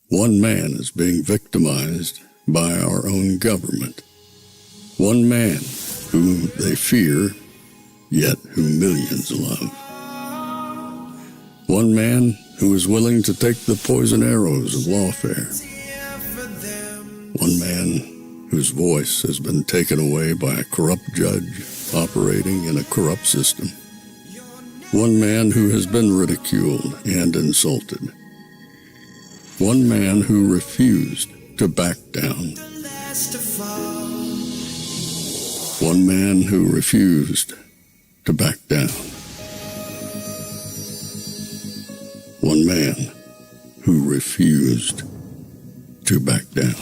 One man is being victimized by our own government. One man whom they fear, yet whom millions love. One man who is willing to take the poison arrows of lawfare. One man whose voice has been taken away by a corrupt judge operating in a corrupt system. One man who has been ridiculed and insulted. One man who refused to back down. One man who refused to back down. One man who refused to back down.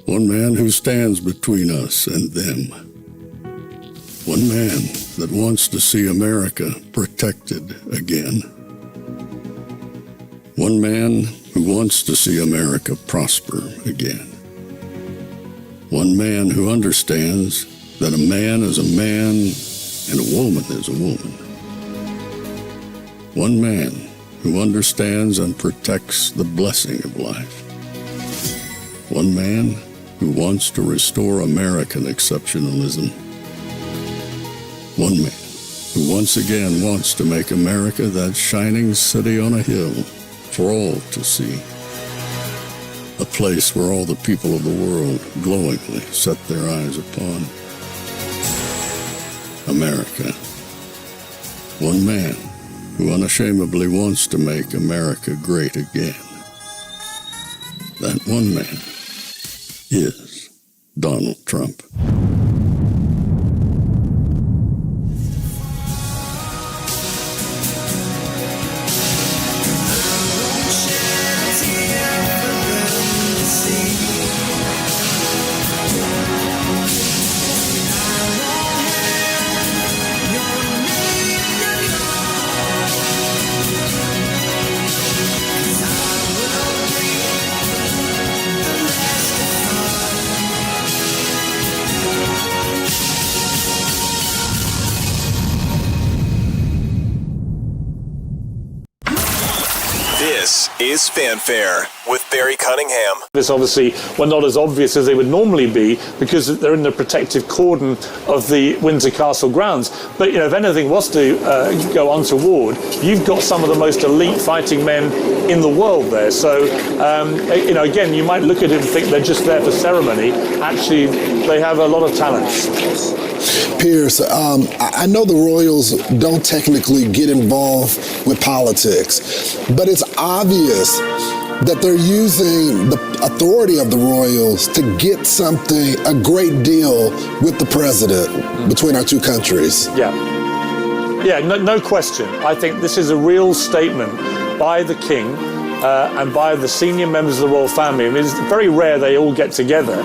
One man who stands between us and them. One man that wants to see America protected again. One man who wants to see America prosper again. One man who understands that a man is a man and a woman is a woman. One man who understands and protects the blessing of life. One man who wants to restore American exceptionalism. One man who once again wants to make America that shining city on a hill for all to see. A place where all the people of the world glowingly set their eyes upon. America. One man who unashamedly wants to make America great again. That one man is Donald Trump. This is Fanfare with Barry Cunningham. This obviously were not as obvious as they would normally be because they're in the protective cordon of the Windsor Castle grounds. But, if anything was to go untoward, you've got some of the most elite fighting men in the world there. So, again, you might look at it and think they're just there for ceremony. Actually, they have a lot of talents. Piers, I know the Royals don't technically get involved with politics, but it's obvious that they're using the authority of the Royals to get something, a great deal with the president between our two countries. Yeah, no question. I think this is a real statement by the King and by the senior members of the royal family. I mean, it's very rare they all get together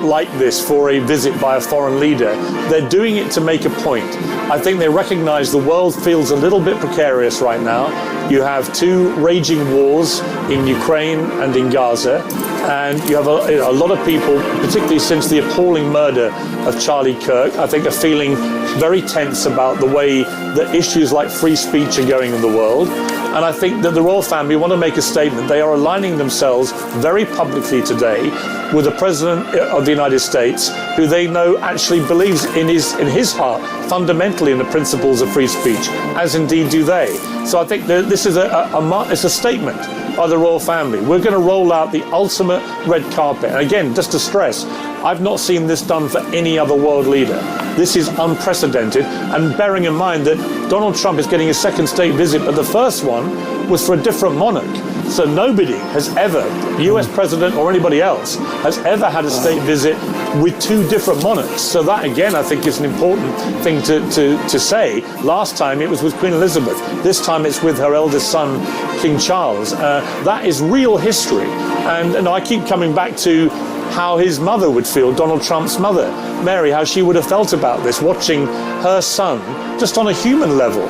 like this for a visit by a foreign leader. They're doing it to make a point. I think they recognize the world feels a little bit precarious right now. You have two raging wars in Ukraine and in Gaza, and you have a lot of people, particularly since the appalling murder of Charlie Kirk, I think are feeling very tense about the way that issues like free speech are going in the world. And I think that the royal family want to make a statement. They are aligning themselves very publicly today with the President of the United States, who they know actually believes in his heart fundamentally in the principles of free speech, as indeed do they. So I think that this is it's a statement by the royal family. We're going to roll out the ultimate red carpet. And again, just to stress, I've not seen this done for any other world leader. This is unprecedented, and bearing in mind that Donald Trump is getting a second state visit, but the first one was for a different monarch. So nobody has ever, US president or anybody else, has ever had a state visit with two different monarchs. So that, again, I think is an important thing to say. Last time it was with Queen Elizabeth. This time it's with her eldest son, King Charles. That is real history. And I keep coming back to how his mother would feel, Donald Trump's mother, Mary, how she would have felt about this, watching her son, just on a human level,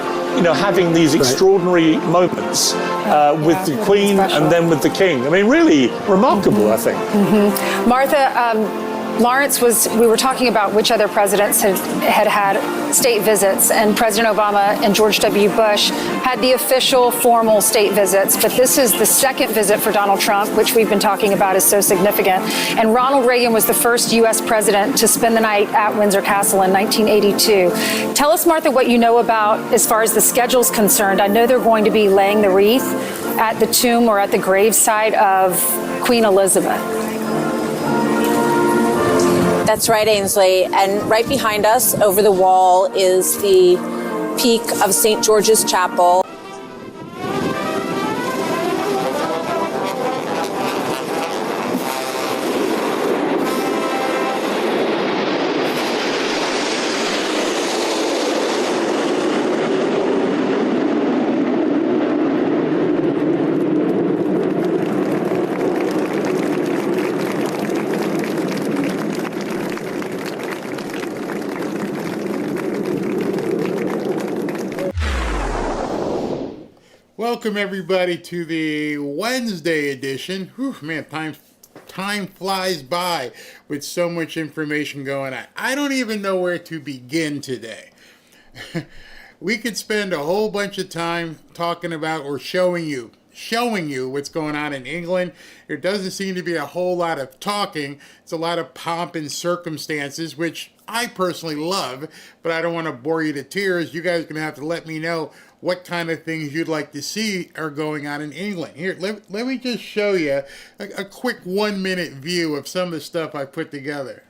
having these extraordinary moments with the Queen and then with the King. I mean, really remarkable, I think. Mm-hmm. Martha, Lawrence we were talking about which other presidents had state visits, and President Obama and George W. Bush had the official formal state visits, but this is the second visit for Donald Trump, which we've been talking about is so significant. And Ronald Reagan was the first U.S. president to spend the night at Windsor Castle in 1982. Tell us, Martha, what you know about as far as the schedule's concerned. I know they're going to be laying the wreath at the tomb or at the graveside of Queen Elizabeth. That's right, Ainsley. And right behind us, over the wall, is the peak of St. George's Chapel. Welcome everybody to the Wednesday edition. Whew, man, time flies by with so much information going on. I don't even know where to begin today. We could spend a whole bunch of time talking about or showing you what's going on in England. There doesn't seem to be a whole lot of talking. It's a lot of pomp and circumstances, which I personally love, but I don't want to bore you to tears. You guys are going to have to let me know what kind of things you'd like to see are going on in England. Here, let me just show you a quick 1-minute view of some of the stuff I put together.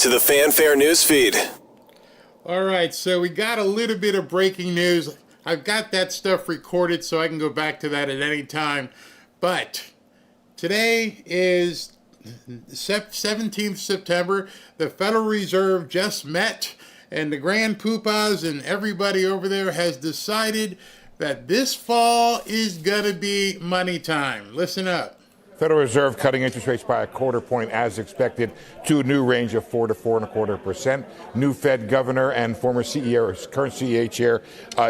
to the Fanfare newsfeed. All right, so we got a little bit of breaking news. I've got that stuff recorded so I can go back to that at any time. But today is 17th September. The Federal Reserve just met, and the Grand Poobahs and everybody over there has decided that this fall is going to be money time. Listen up. Federal Reserve cutting interest rates by a quarter point as expected to a new range of 4 to 4.25%. New Fed governor and former CEO, current CEA chair,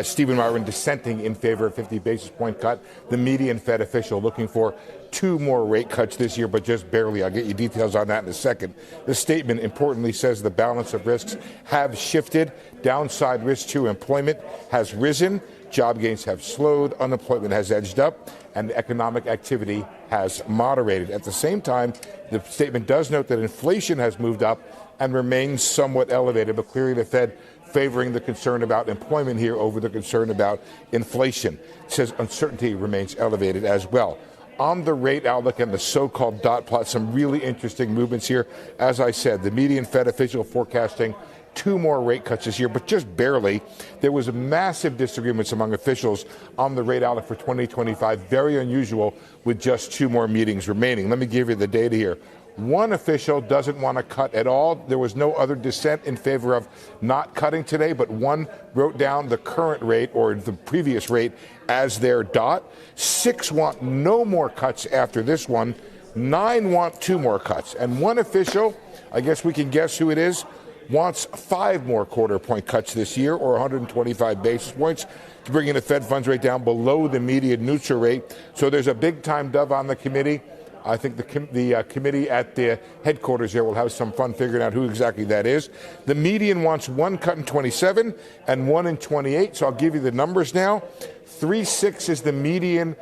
Stephen Martin dissenting in favor of 50 basis point cut. The median Fed official looking for 2 more rate cuts this year, but just barely. I'll get you details on that in a second. The statement importantly says the balance of risks have shifted. Downside risk to employment has risen. Job gains have slowed. Unemployment has edged up. And economic activity has moderated. At the same time, the statement does note that inflation has moved up and remains somewhat elevated, but clearly the Fed favoring the concern about employment here over the concern about inflation. It says uncertainty remains elevated as well. On the rate outlook and the so-called dot plot, some really interesting movements here. As I said, the median Fed official forecasting 2 more rate cuts this year, but just barely. There was massive disagreements among officials on the rate outlook for 2025. Very unusual with just 2 more meetings remaining. Let me give you the data here. One official doesn't want to cut at all. There was no other dissent in favor of not cutting today, but one wrote down the current rate or the previous rate as their dot. 6 want no more cuts after this one. 9 want 2 more cuts. And one official, I guess we can guess who it is, wants 5 more quarter point cuts this year, or 125 basis points, to bring in the Fed funds rate down below the median neutral rate. So there's a big time dove on the committee. I think the committee at the headquarters here will have some fun figuring out who exactly that is. The median wants 1 cut in 27 and 1 in 28. So I'll give you the numbers now. 3.6 is the median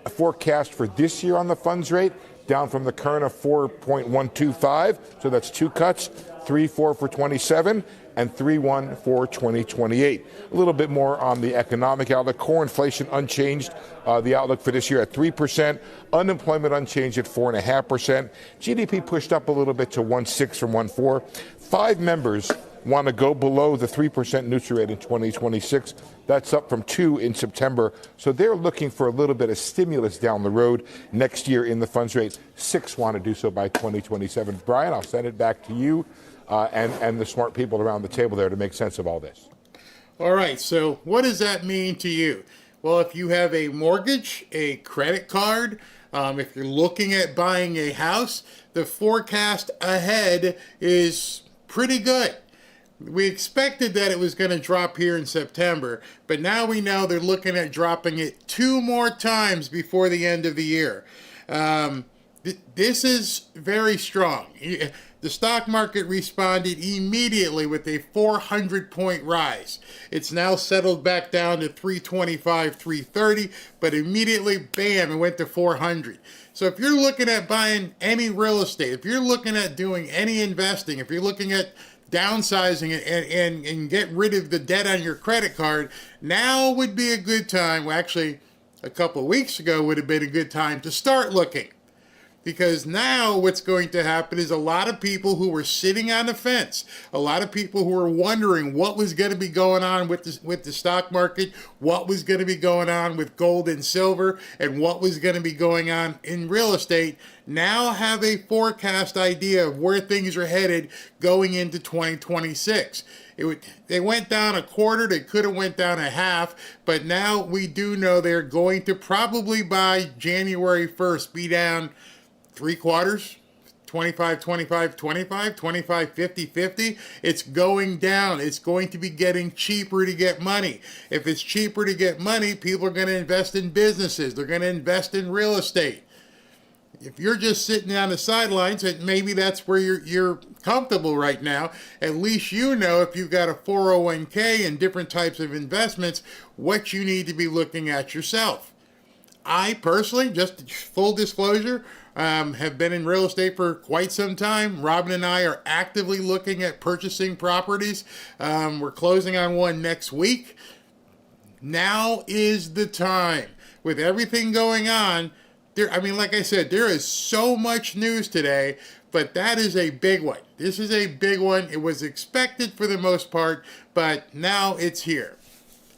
forecast for this year on the funds rate, down from the current of 4.125. So that's 2 cuts. 3.4 for 27 and 3.1 for 2028. A little bit more on the economic outlook. Core inflation unchanged. The outlook for this year at 3%. Unemployment unchanged at 4.5%. GDP pushed up a little bit to 1.6 from 1.4. 5 members want to go below the 3% neutral rate in 2026. That's up from 2 in September. So they're looking for a little bit of stimulus down the road next year in the funds rate. 6 want to do so by 2027. Brian, I'll send it back to you and the smart people around the table there to make sense of all this. All right, so what does that mean to you? Well, if you have a mortgage, a credit card, if you're looking at buying a house, the forecast ahead is pretty good. We expected that it was going to drop here in September, but now we know they're looking at dropping it 2 more times before the end of the year. This is very strong. The stock market responded immediately with a 400-point rise. It's now settled back down to 325, 330, but immediately, bam, it went to 400. So if you're looking at buying any real estate, if you're looking at doing any investing, if you're looking at downsizing and get rid of the debt on your credit card, now would be a good time. Well, actually, a couple of weeks ago would have been a good time to start looking. Because now what's going to happen is a lot of people who were sitting on the fence, a lot of people who were wondering what was going to be going on with the stock market, what was going to be going on with gold and silver, and what was going to be going on in real estate, now have a forecast idea of where things are headed going into 2026. They went down a quarter, they could have went down a half, but now we do know they're going to probably by January 1st be down 3/4, 25, 25, 25, 25, 50, 50. It's going down. It's going to be getting cheaper to get money. If it's cheaper to get money, people are going to invest in businesses. They're going to invest in real estate. If you're just sitting on the sidelines, and maybe that's where you're comfortable right now, at least you know if you've got a 401k and different types of investments, what you need to be looking at yourself. I personally, just full disclosure, have been in real estate for quite some time. Robin and I are actively looking at purchasing properties. We're closing on one next week. Now is the time. With everything going on, like I said, there is so much news today, But that is a big one. This is a big one. It was expected for the most part, but now it's here.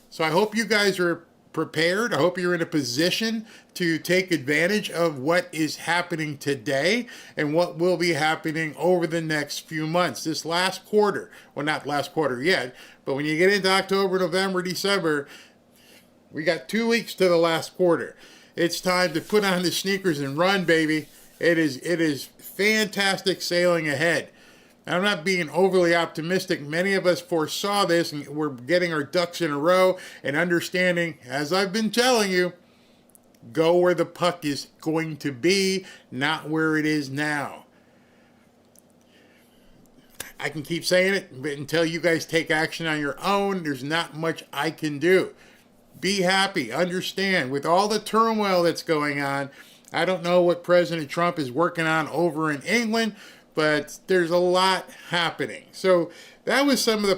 So I hope you guys are prepared. I hope you're in a position to take advantage of what is happening today and what will be happening over the next few months. This last quarter, well, not last quarter yet, but when you get into October, November, December, we got 2 weeks to the last quarter. It's time to put on the sneakers and run, baby. It is fantastic sailing ahead. I'm not being overly optimistic. Many of us foresaw this, and we're getting our ducks in a row and understanding, as I've been telling you, go where the puck is going to be, not where it is now. I can keep saying it, but until you guys take action on your own, there's not much I can do. Be happy. Understand, with all the turmoil that's going on, I don't know what President Trump is working on over in England, but there's a lot happening. So that was some of the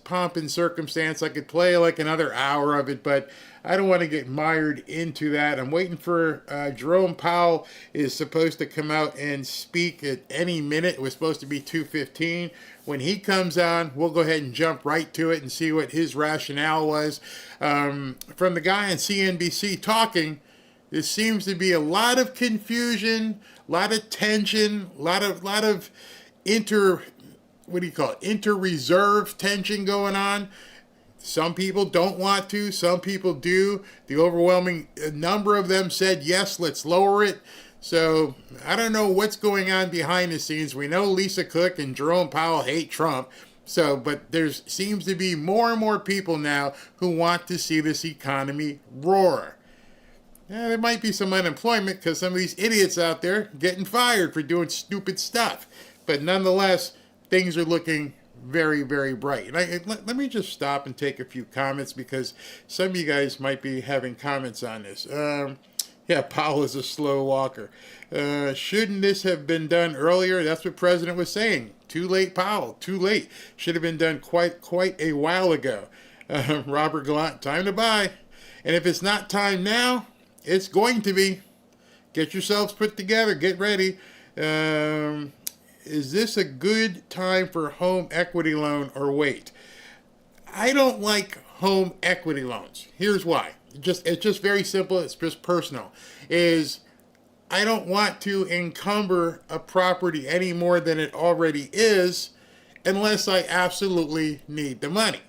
pomp and circumstance. I could play like another hour of it, but I don't want to get mired into that. I'm waiting for Jerome Powell is supposed to come out and speak at any minute. It was supposed to be 2:15. When he comes on, we'll go ahead and jump right to it and see what his rationale was. From the guy on CNBC talking, there seems to be a lot of confusion, a lot of tension, a lot of inter-reserve tension going on. Some people don't want to, some people do. The overwhelming number of them said, yes, let's lower it. So I don't know what's going on behind the scenes. We know Lisa Cook and Jerome Powell hate Trump. But there seems to be more and more people now who want to see this economy roar. Yeah, there might be some unemployment because some of these idiots out there getting fired for doing stupid stuff. But nonetheless, things are looking very, very bright. And let me just stop and take a few comments because some of you guys might be having comments on this. Yeah, Powell is a slow walker. Shouldn't this have been done earlier? That's what President was saying. Too late, Powell. Too late. Should have been done quite a while ago. Robert Gallant, time to buy. And if it's not time now, it's going to be. Get yourselves put together. Get ready. Is this a good time for home equity loan or wait? I don't like home equity loans. Here's why. It's just very simple. It's just personal. I don't want to encumber a property any more than it already is unless I absolutely need the money.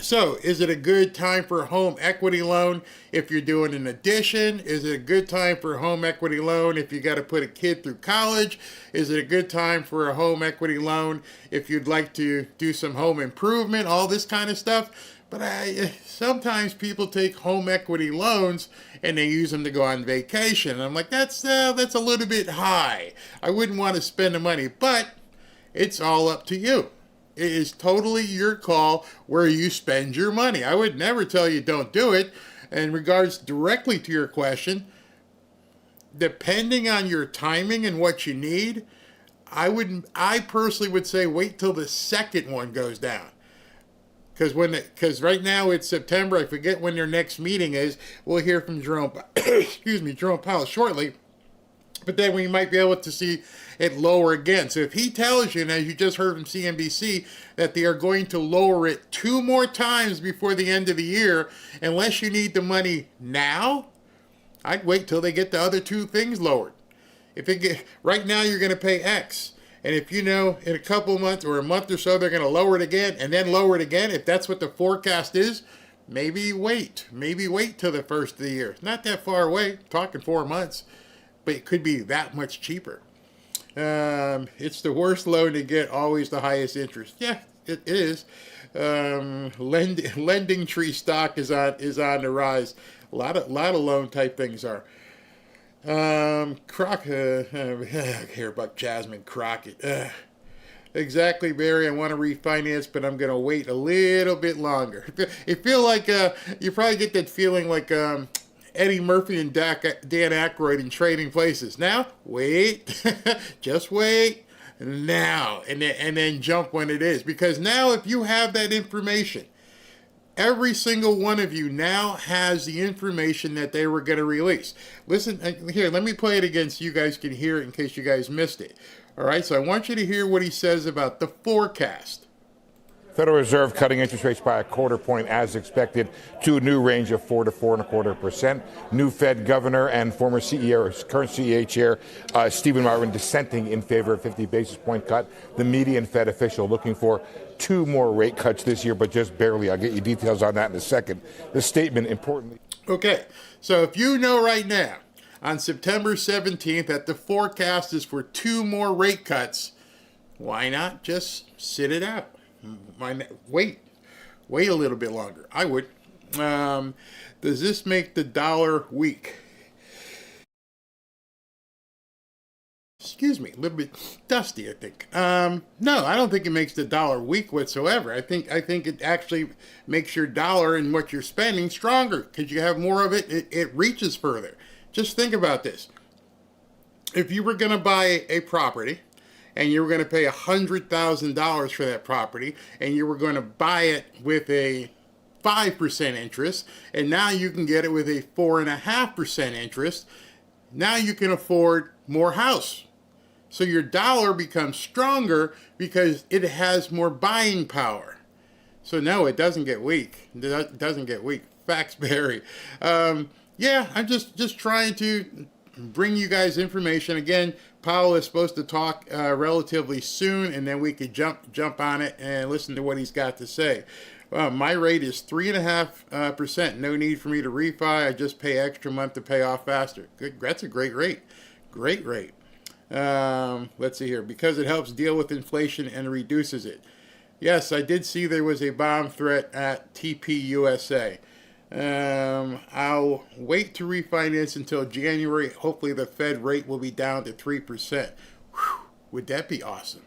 So, is it a good time for a home equity loan if you're doing an addition? Is it a good time for a home equity loan if you got to put a kid through college? Is it a good time for a home equity loan if you'd like to do some home improvement, all this kind of stuff? But sometimes people take home equity loans and they use them to go on vacation. And I'm like, that's a little bit high. I wouldn't want to spend the money, but it's all up to you. It is totally your call where you spend your money. I would never tell you don't do it. In regards directly to your question, depending on your timing and what you need, I personally would say wait till the second one goes down. Because right now it's September. I forget when their next meeting is. We'll hear from Jerome Powell shortly. But then we might be able to see it lower again. So if he tells you, and as you just heard from CNBC, that they are going to lower it 2 more times before the end of the year, unless you need the money now, I'd wait till they get the other 2 things lowered. Right now you're going to pay X. And if you know in a couple months or a month or so they're going to lower it again and then lower it again, if that's what the forecast is, maybe wait. Maybe wait till the first of the year. It's not that far away, talking 4 months. But it could be that much cheaper. It's the worst loan to get, always the highest interest. Yeah, it is. Lending tree stock is on the rise. A lot of loan type things are. I hear about Jasmine Crockett. Exactly, Barry. I want to refinance, but I'm going to wait a little bit longer. It feel like you probably get that feeling like Eddie Murphy and Dan Aykroyd in Trading Places. Now, wait, just wait now, and then jump when it is. Because now, if you have that information, Every single one of you now has the information that they were going to release. Listen, here, let me play it again so you guys can hear it in case you guys missed it. All right, so I want you to hear what he says about the forecast. Federal Reserve cutting interest rates by a quarter point as expected to a new range of 4 to 4.25%. New Fed governor and former CEO, current CEA chair, Stephen Martin dissenting in favor of 50 basis point cut. The median Fed official looking for 2 more rate cuts this year, but just barely. I'll get you details on that in a second. The statement, importantly. Okay, so if you know right now, on September 17th, that the forecast is for 2 more rate cuts, why not just sit it out? Why not? Wait a little bit longer. I would. Does this make the dollar weak? Excuse me, a little bit dusty, I think. No, I don't think it makes the dollar weak whatsoever. I think it actually makes your dollar and what you're spending stronger because you have more of it. It reaches further. Just think about this. If you were going to buy a property and you were going to pay $100,000 for that property and you were going to buy it with a 5% interest, and now you can get it with a 4.5% interest, now you can afford more house. So your dollar becomes stronger because it has more buying power. So no, it doesn't get weak. It doesn't get weak. Facts, Barry. Yeah, I'm just trying to bring you guys information. Again, Powell is supposed to talk relatively soon, and then we could jump on it and listen to what he's got to say. My rate is 3.5%. No need for me to refi. I just pay extra month to pay off faster. Good. That's a great rate. Great rate. Let's see here. Because it helps deal with inflation and reduces it. Yes, I did see there was a bomb threat at TPUSA. I'll wait to refinance until January. Hopefully the Fed rate will be down to 3%. Whew, would that be awesome?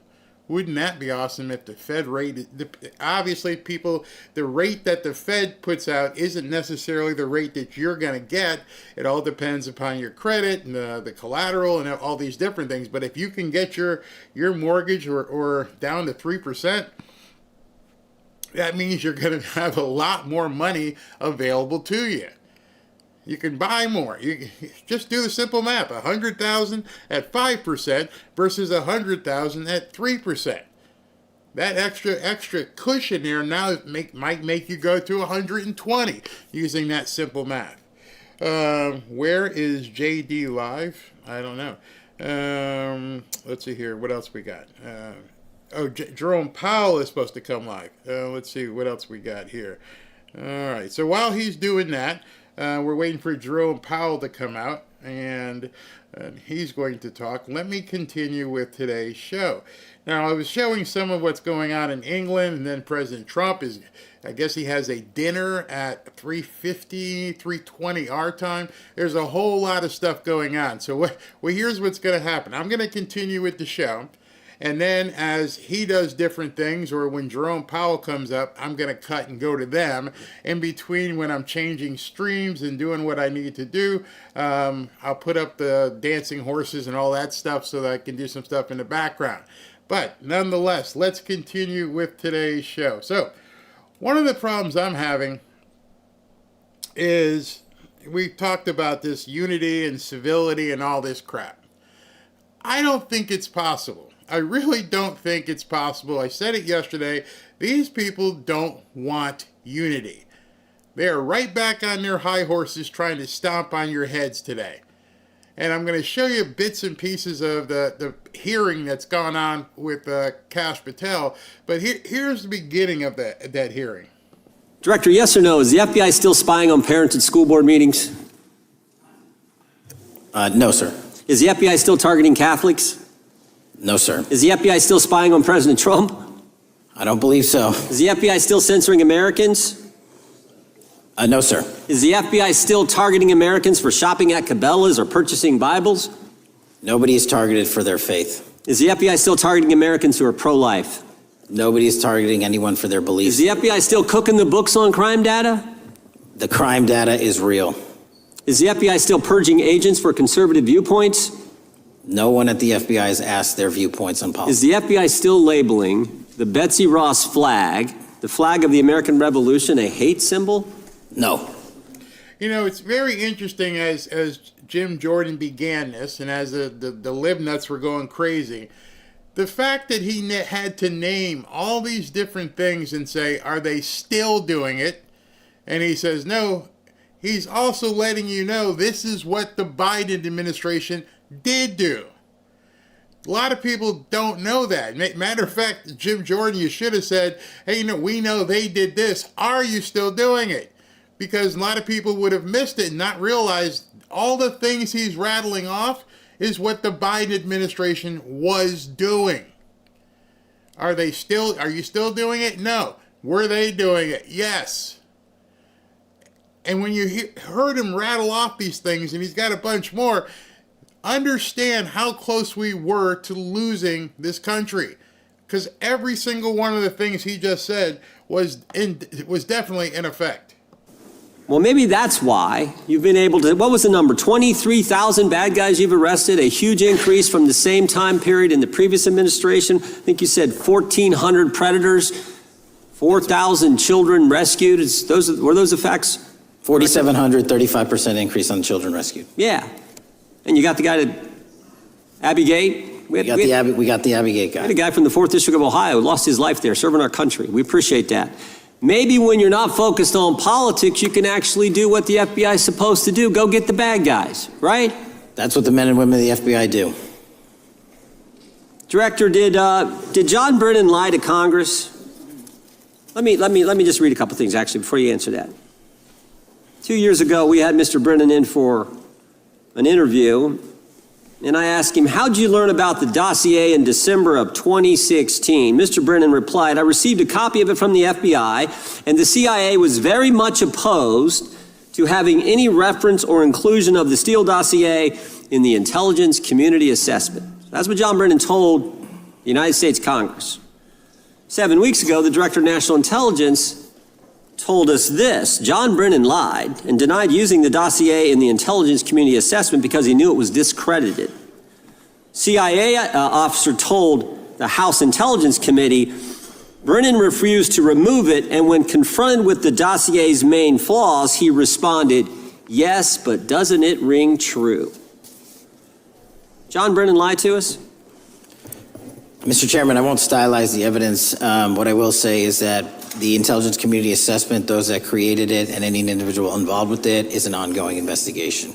Wouldn't that be awesome if the Fed rate, obviously people, the rate that the Fed puts out isn't necessarily the rate that you're going to get. It all depends upon your credit and the collateral and all these different things. But if you can get your mortgage or down to 3%, that means you're going to have a lot more money available to you. You can buy more. You just do the simple math: $100,000 at 5% versus $100,000 at 3%. That extra cushion there now might make you go to 120 using that simple math. Where is JD live? I don't know. Let's see here. What else we got? Jerome Powell is supposed to come live. Let's see what else we got here. All right. So while he's doing that, we're waiting for Jerome Powell to come out, and he's going to talk. Let me continue with today's show. Now, I was showing some of what's going on in England, and then President Trump I guess he has a dinner at 3:50, 3:20 our time. There's a whole lot of stuff going on. So here's what's going to happen. I'm going to continue with the show. And then as he does different things, or when Jerome Powell comes up, I'm going to cut and go to them. In between, when I'm changing streams and doing what I need to do, I'll put up the dancing horses and all that stuff so that I can do some stuff in the background. But nonetheless, let's continue with today's show. So one of the problems I'm having is we talked about this unity and civility and all this crap. I don't think it's possible. I really don't think it's possible. I said it yesterday. These people don't want unity. They are right back on their high horses trying to stomp on your heads today. And I'm going to show you bits and pieces of the hearing that's gone on with Kash Patel. But here's the beginning of that hearing. Director, yes or no, is the FBI still spying on parents at school board meetings? No, sir. Is the FBI still targeting Catholics? No, sir. Is the FBI still spying on President Trump? I don't believe so. Is the FBI still censoring Americans? No, sir. Is the FBI still targeting Americans for shopping at Cabela's or purchasing Bibles? Nobody is targeted for their faith. Is the FBI still targeting Americans who are pro-life? Nobody is targeting anyone for their beliefs. Is the FBI still cooking the books on crime data? The crime data is real. Is the FBI still purging agents for conservative viewpoints? No one at the FBI has asked their viewpoints on policy. Is the FBI still labeling the Betsy Ross flag, the flag of the American Revolution a hate symbol? No. You know, it's very interesting as Jim Jordan began this, and as the libnuts were going crazy, the fact that he had to name all these different things and say, are they still doing it? And he says, no. He's also letting you know this is what the Biden administration did do. A lot of people don't know that. Matter of fact, Jim Jordan, you should have said, hey, we know they did this. Are you still doing it? Because a lot of people would have missed it and not realized all the things he's rattling off is what the Biden administration was doing. Are you still doing it? No. Were they doing it? Yes. And when you heard him rattle off these things, and he's got a bunch more, understand how close we were to losing this country. Because every single one of the things he just said was definitely in effect. Well, maybe that's why you've been able to, what was the number? 23,000 bad guys you've arrested, a huge increase from the same time period in the previous administration. I think you said 1,400 predators, 4,000 children rescued. Were those the facts? 4,700, 35% increase on children rescued. Yeah. And you got the guy to Abbey Gate? We got the Abbey Gate guy. We had a guy from the 4th District of Ohio who lost his life there serving our country. We appreciate that. Maybe when you're not focused on politics, you can actually do what the FBI is supposed to do. Go get the bad guys, right? That's what the men and women of the FBI do. Director, did John Brennan lie to Congress? Let me just read a couple things actually before you answer that. 2 years ago, we had Mr. Brennan in for an interview, and I asked him, how'd you learn about the dossier in December of 2016? Mr. Brennan replied, I received a copy of it from the FBI, and the CIA was very much opposed to having any reference or inclusion of the Steele dossier in the intelligence community assessment. That's what John Brennan told the United States Congress. 7 weeks ago, the Director of National Intelligence told us this: John Brennan lied and denied using the dossier in the intelligence community assessment because he knew it was discredited. CIA officer told the House Intelligence Committee Brennan refused to remove it, and when confronted with the dossier's main flaws, he responded, yes, but doesn't it ring true? John Brennan lied to us? Mr. Chairman, I won't stylize the evidence. What I will say is that the intelligence community assessment, those that created it and any individual involved with it, is an ongoing investigation.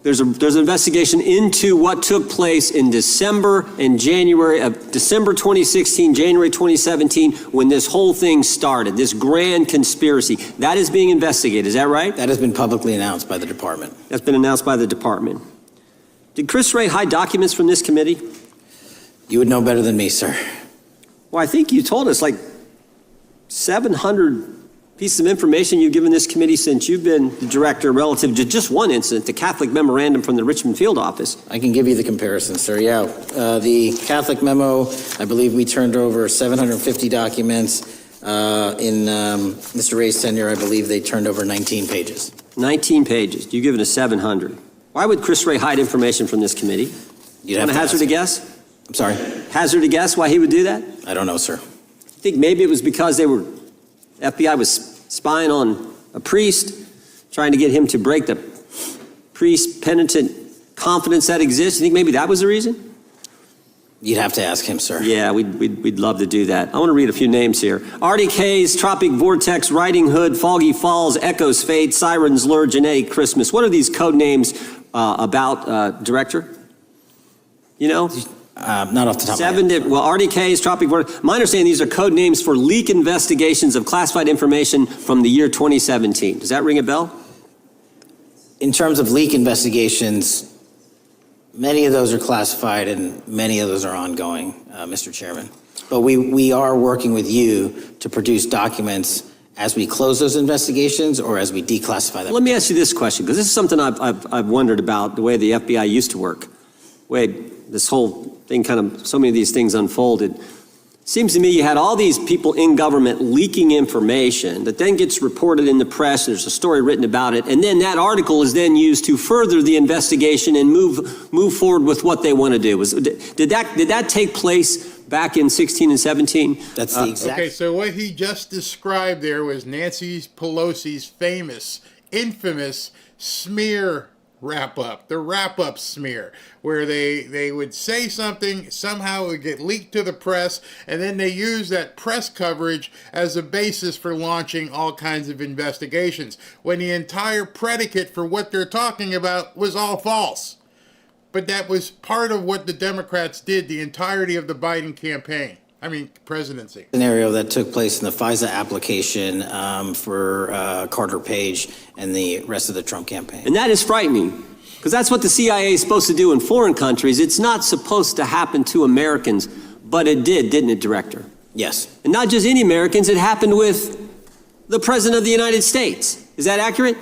There's an investigation into what took place in December and January of December 2016, January 2017, when this whole thing started, this grand conspiracy. That is being investigated, is that right? That has been publicly announced by the department. That's been announced by the department. Did Chris Wray hide documents from this committee? You would know better than me, sir. Well, I think you told us like 700 pieces of information you've given this committee since you've been the director relative to just one incident, the Catholic memorandum from the Richmond field office. I can give you the comparison, sir. Yeah. The Catholic memo, I believe we turned over 750 documents. In Mr. Ray's tenure, I believe they turned over 19 pages. 19 pages. You've given us 700. Why would Chris Wray hide information from this committee? You'd have to hazard a guess? I'm sorry? Hazard a guess why he would do that? I don't know, sir. I think maybe it was because FBI was spying on a priest, trying to get him to break the priest penitent confidence that exists. You think maybe that was the reason? You'd have to ask him, sir. Yeah, we'd love to do that. I want to read a few names here. Artie Hayes, Tropic Vortex, Riding Hood, Foggy Falls, Echoes Fade, Sirens Lure, Genetic Christmas. What are these code names about, Director? You know? Not off the top of my head. Well, RDKs, Tropic Vortex. My understanding, these are code names for leak investigations of classified information from the year 2017. Does that ring a bell? In terms of leak investigations, many of those are classified and many of those are ongoing, Mr. Chairman. But we are working with you to produce documents as we close those investigations or as we declassify them. Let me ask you this question, because this is something I've wondered about, the way the FBI used to work. This whole thing so many of these things unfolded. Seems to me you had all these people in government leaking information that then gets reported in the press. There's a story written about it. And then that article is then used to further the investigation and move forward with what they want to do. Did that take place back in 16 and 17. That's the exact. Okay, so what he just described there was Nancy Pelosi's infamous smear wrap-up, the wrap-up smear, where they would say something, somehow it would get leaked to the press, and then they use that press coverage as a basis for launching all kinds of investigations, when the entire predicate for what they're talking about was all false. But that was part of what the Democrats did the entirety of the Biden presidency. Scenario that took place in the FISA application for Carter Page and the rest of the Trump campaign. And that is frightening, because that's what the CIA is supposed to do in foreign countries. It's not supposed to happen to Americans, but it did, didn't it, Director? Yes. And not just any Americans, it happened with the President of the United States. Is that accurate?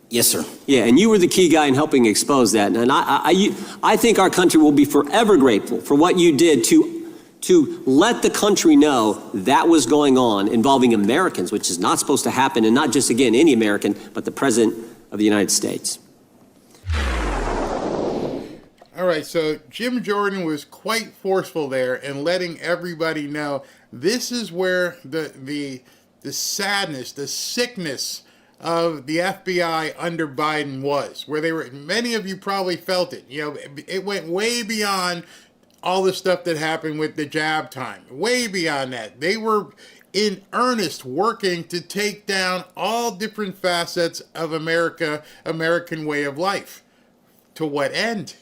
Yes, sir. Yeah, and you were the key guy in helping expose that. And I think our country will be forever grateful for what you did to let the country know that was going on involving Americans, which is not supposed to happen, and not just, again, any American, but the President of the United States. All right, so Jim Jordan was quite forceful there in letting everybody know this is where the sadness, the sickness of the FBI under Biden was, where they were. Many of you probably felt it. You know, it went way beyond all the stuff that happened with the jab time, way beyond that. They were in earnest working to take down all different facets of American way of life. To what end?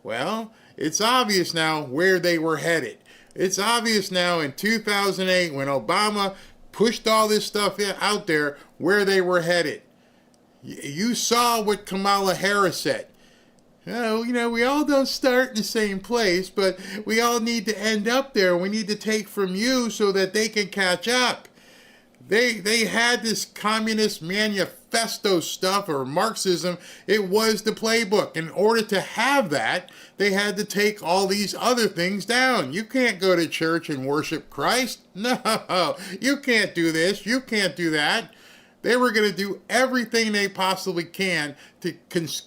Well, it's obvious now where they were headed. It's obvious now in 2008 when Obama pushed all this stuff out there where they were headed. You saw what Kamala Harris said. Oh, you know, we all don't start in the same place, but we all need to end up there. We need to take from you so that they can catch up. They had this communist manifesto stuff, or Marxism. It was the playbook. In order to have that, they had to take all these other things down. You can't go to church and worship Christ. No, you can't do this. You can't do that. They were going to do everything they possibly can to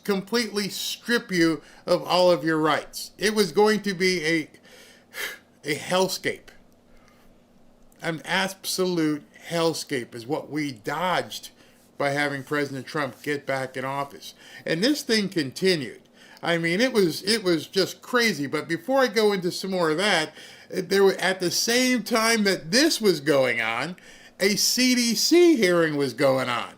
completely strip you of all of your rights. It was going to be a hellscape. An absolute hellscape is what we dodged by having President Trump get back in office. And this thing continued. I mean, it was just crazy. But before I go into some more of that, there were, at the same time that this was going on, a CDC hearing was going on.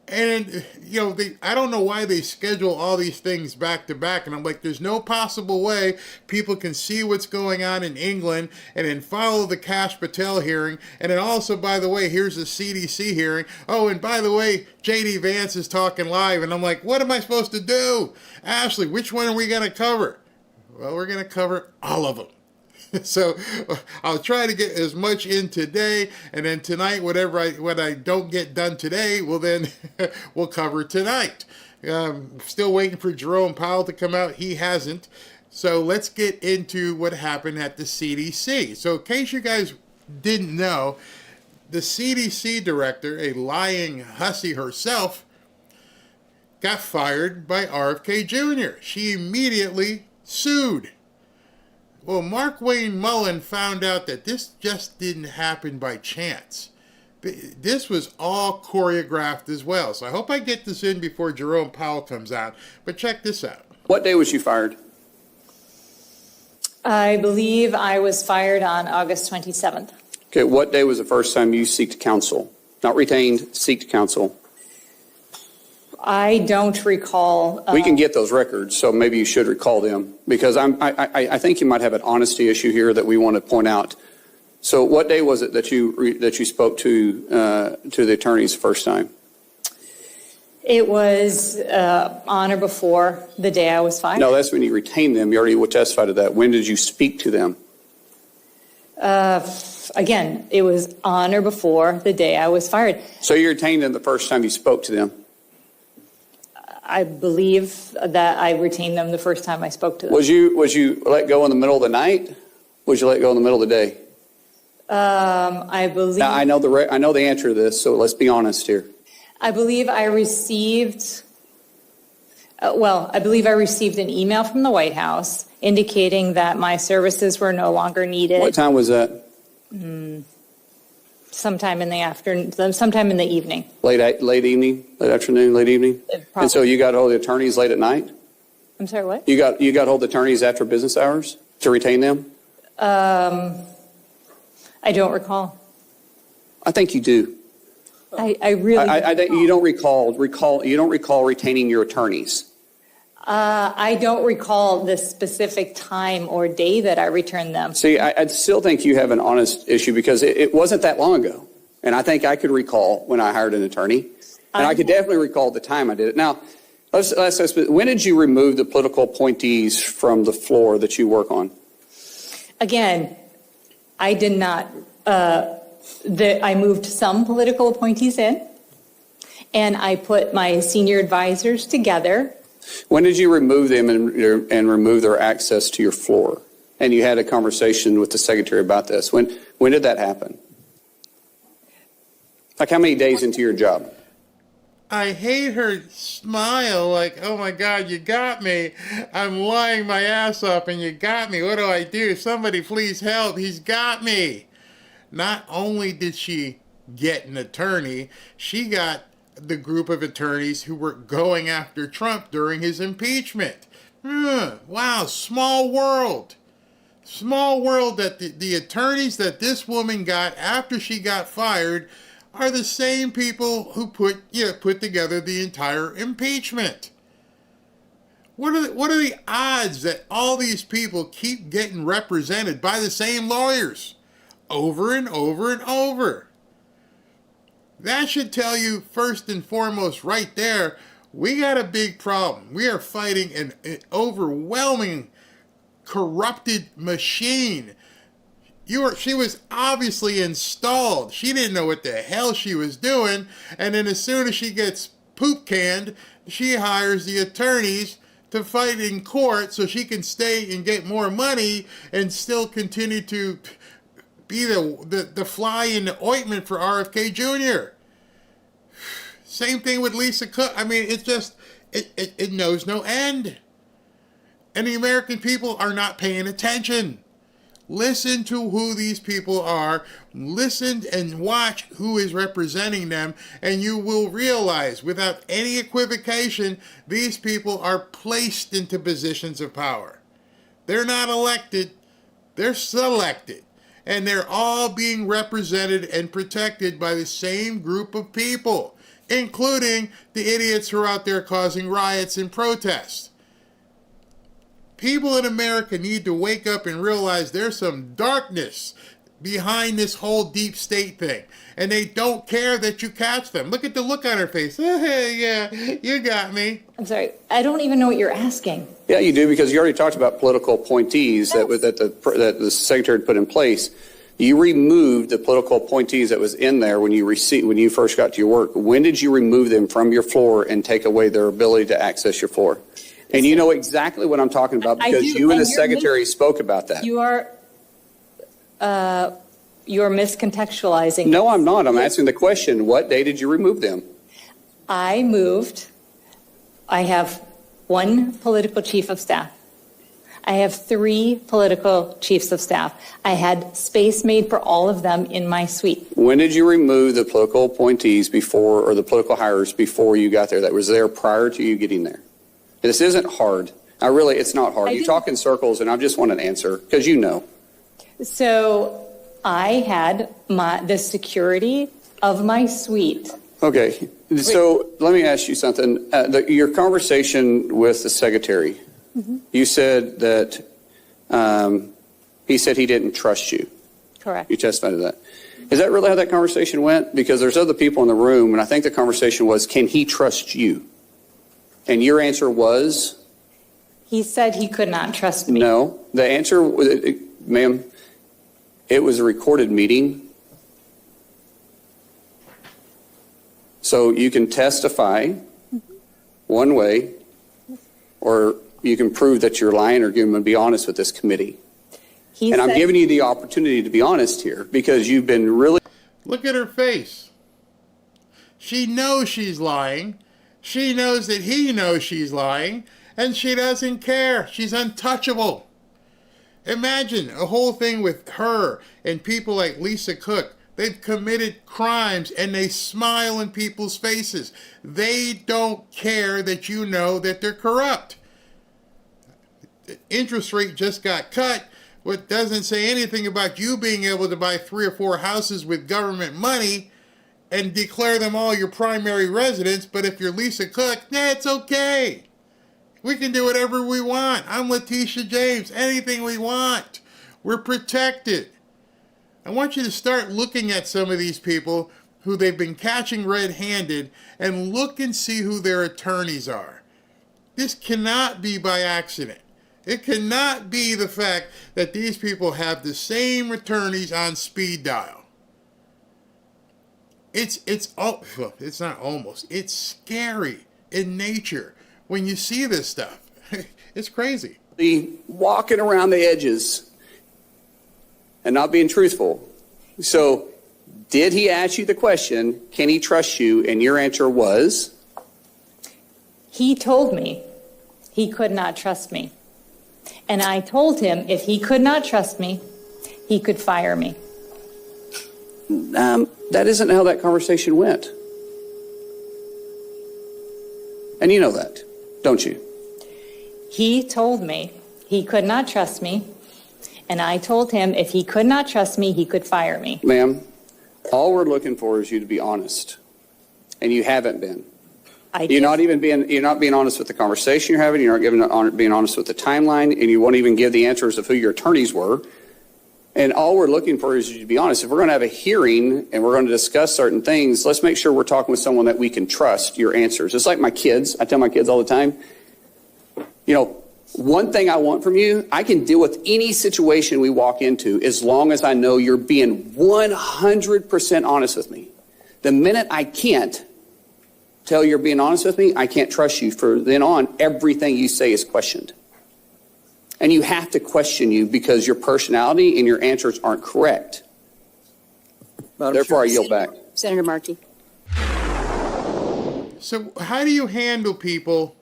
And, you know, I don't know why they schedule all these things back to back. And I'm like, there's no possible way people can see what's going on in England and then follow the Kash Patel hearing. And then also, by the way, here's the CDC hearing. Oh, and by the way, J.D. Vance is talking live. And I'm like, what am I supposed to do? Ashley, which one are we going to cover? Well, we're going to cover all of them. So I'll try to get as much in today, and then tonight, what I don't get done today, well then we'll cover tonight. Still waiting for Jerome Powell to come out. He hasn't. So let's get into what happened at the CDC. So in case you guys didn't know, the CDC director, a lying hussy herself, got fired by RFK Jr. She immediately sued. Well, Mark Wayne Mullen found out that this just didn't happen by chance. This was all choreographed as well. So I hope I get this in before Jerome Powell comes out. But check this out. What day was you fired? I believe I was fired on August 27th. Okay, what day was the first time you seeked counsel? Not retained, seeked counsel. I don't recall. We can get those records, so maybe you should recall them, because I think you might have an honesty issue here that we want to point out. So, what day was it that you spoke to the attorneys the first time? It was on or before the day I was fired. No, that's when you retained them. You already testified to that. When did you speak to them? Again, it was on or before the day I was fired. So you retained them the first time you spoke to them? I believe that I retained them the first time I spoke to them. Was you let go in the middle of the night? Was you let go in the middle of the day? I believe. Now, I know the answer to this, so let's be honest here. I believe I received Well, I believe I received an email from the White House indicating that my services were no longer needed. What time was that? Sometime in the afternoon, sometime in the evening. Late evening, late afternoon, late evening? And so you got hold of the attorneys late at night? I'm sorry, what? You got hold of the attorneys after business hours to retain them? I don't recall. I think you do. I really you don't recall retaining your attorneys. I don't recall the specific time or day that I returned them. See, I still think you have an honest issue because it wasn't that long ago. And I think I could recall when I hired an attorney. And I could definitely recall the time I did it. Now, when did you remove the political appointees from the floor that you work on? Again, I did not. I moved some political appointees in, and I put my senior advisors together. When did you remove them and remove their access to your floor? And you had a conversation with the secretary about this. When did that happen? Like how many days into your job? I hate her smile like, oh my God, you got me. I'm lying my ass off and you got me. What do I do? Somebody please help. He's got me. Not only did she get an attorney, she got the group of attorneys who were going after Trump during his impeachment. Wow, small world. Small world that the attorneys that this woman got after she got fired are the same people who put together the entire impeachment. What are the odds that all these people keep getting represented by the same lawyers over and over and over? That should tell you first and foremost right there, we got a big problem. We are fighting an overwhelming corrupted machine. She was obviously installed. She didn't know what the hell she was doing. And then as soon as she gets poop canned, she hires the attorneys to fight in court so she can stay and get more money and still continue to be the fly in the ointment for RFK Jr. Same thing with Lisa Cook. I mean, it's just, it knows no end. And the American people are not paying attention. Listen to who these people are. Listen and watch who is representing them. And you will realize, without any equivocation, these people are placed into positions of power. They're not elected. They're selected. And they're all being represented and protected by the same group of people, including the idiots who are out there causing riots and protests. People in America need to wake up and realize there's some darkness behind this whole deep state thing. And they don't care that you catch them. Look at the look on her face. Yeah, you got me. I'm sorry. I don't even know what you're asking. Yeah, you do, because you already talked about political appointees that the secretary had put in place. You removed the political appointees that was in there when you first got to your work. When did you remove them from your floor and take away their ability to access your floor? And you know exactly what I'm talking about because you and the secretary spoke about that. You're miscontextualizing. No, I'm not. I'm asking the question, what day did you remove them? I have one political chief of staff. I have 3 political chiefs of staff. I had space made for all of them in my suite. When did you remove the political appointees or the political hires before you got there that was there prior to you getting there? This isn't hard. It's not hard. You talk in circles, and I just want an answer, because you know. So I had the security of my suite. Okay. So let me ask you something. Your conversation with the secretary, you said that he said he didn't trust you. Correct. You testified to that. Is that really how that conversation went? Because there's other people in the room, and I think the conversation was, can he trust you? And your answer was? He said he could not trust me. No. The answer, ma'am, it was a recorded meeting. So you can testify one way, or you can prove that you're lying, or be honest with this committee. I'm giving you the opportunity to be honest here, because you've been really... Look at her face. She knows she's lying. She knows that he knows she's lying, and she doesn't care. She's untouchable. Imagine a whole thing with her and people like Lisa Cook. They've committed crimes and they smile in people's faces. They don't care that you know that they're corrupt. The interest rate just got cut. What doesn't say anything about you being able to buy 3 or 4 houses with government money and declare them all your primary residence. But if you're Lisa Cook, it's okay. We can do whatever we want. I'm Letitia James. Anything we want. We're protected. I want you to start looking at some of these people who they've been catching red-handed and look and see who their attorneys are. This cannot be by accident. It cannot be the fact that these people have the same attorneys on speed dial. It's not almost. It's scary in nature when you see this stuff. It's crazy. The walking around the edges and not being truthful. So, did he ask you the question, can he trust you? And your answer was? He told me he could not trust me. And I told him if he could not trust me, he could fire me. That isn't how that conversation went. And you know that, don't you? He told me he could not trust me. And I told him if he could not trust me, he could fire me. Ma'am, all we're looking for is you to be honest. And you haven't been. You're not being honest with the conversation you're having. You're not being honest with the timeline, and you won't even give the answers of who your attorneys were. And all we're looking for is you to be honest. If we're going to have a hearing and we're going to discuss certain things, let's make sure we're talking with someone that we can trust your answers. It's like my kids. I tell my kids all the time, one thing I want from you, I can deal with any situation we walk into as long as I know you're being 100% honest with me. The minute I can't tell you're being honest with me, I can't trust you. From then on, everything you say is questioned. And you have to question you because your personality and your answers aren't correct. Therefore, I yield back. Senator Markey. So how do you handle people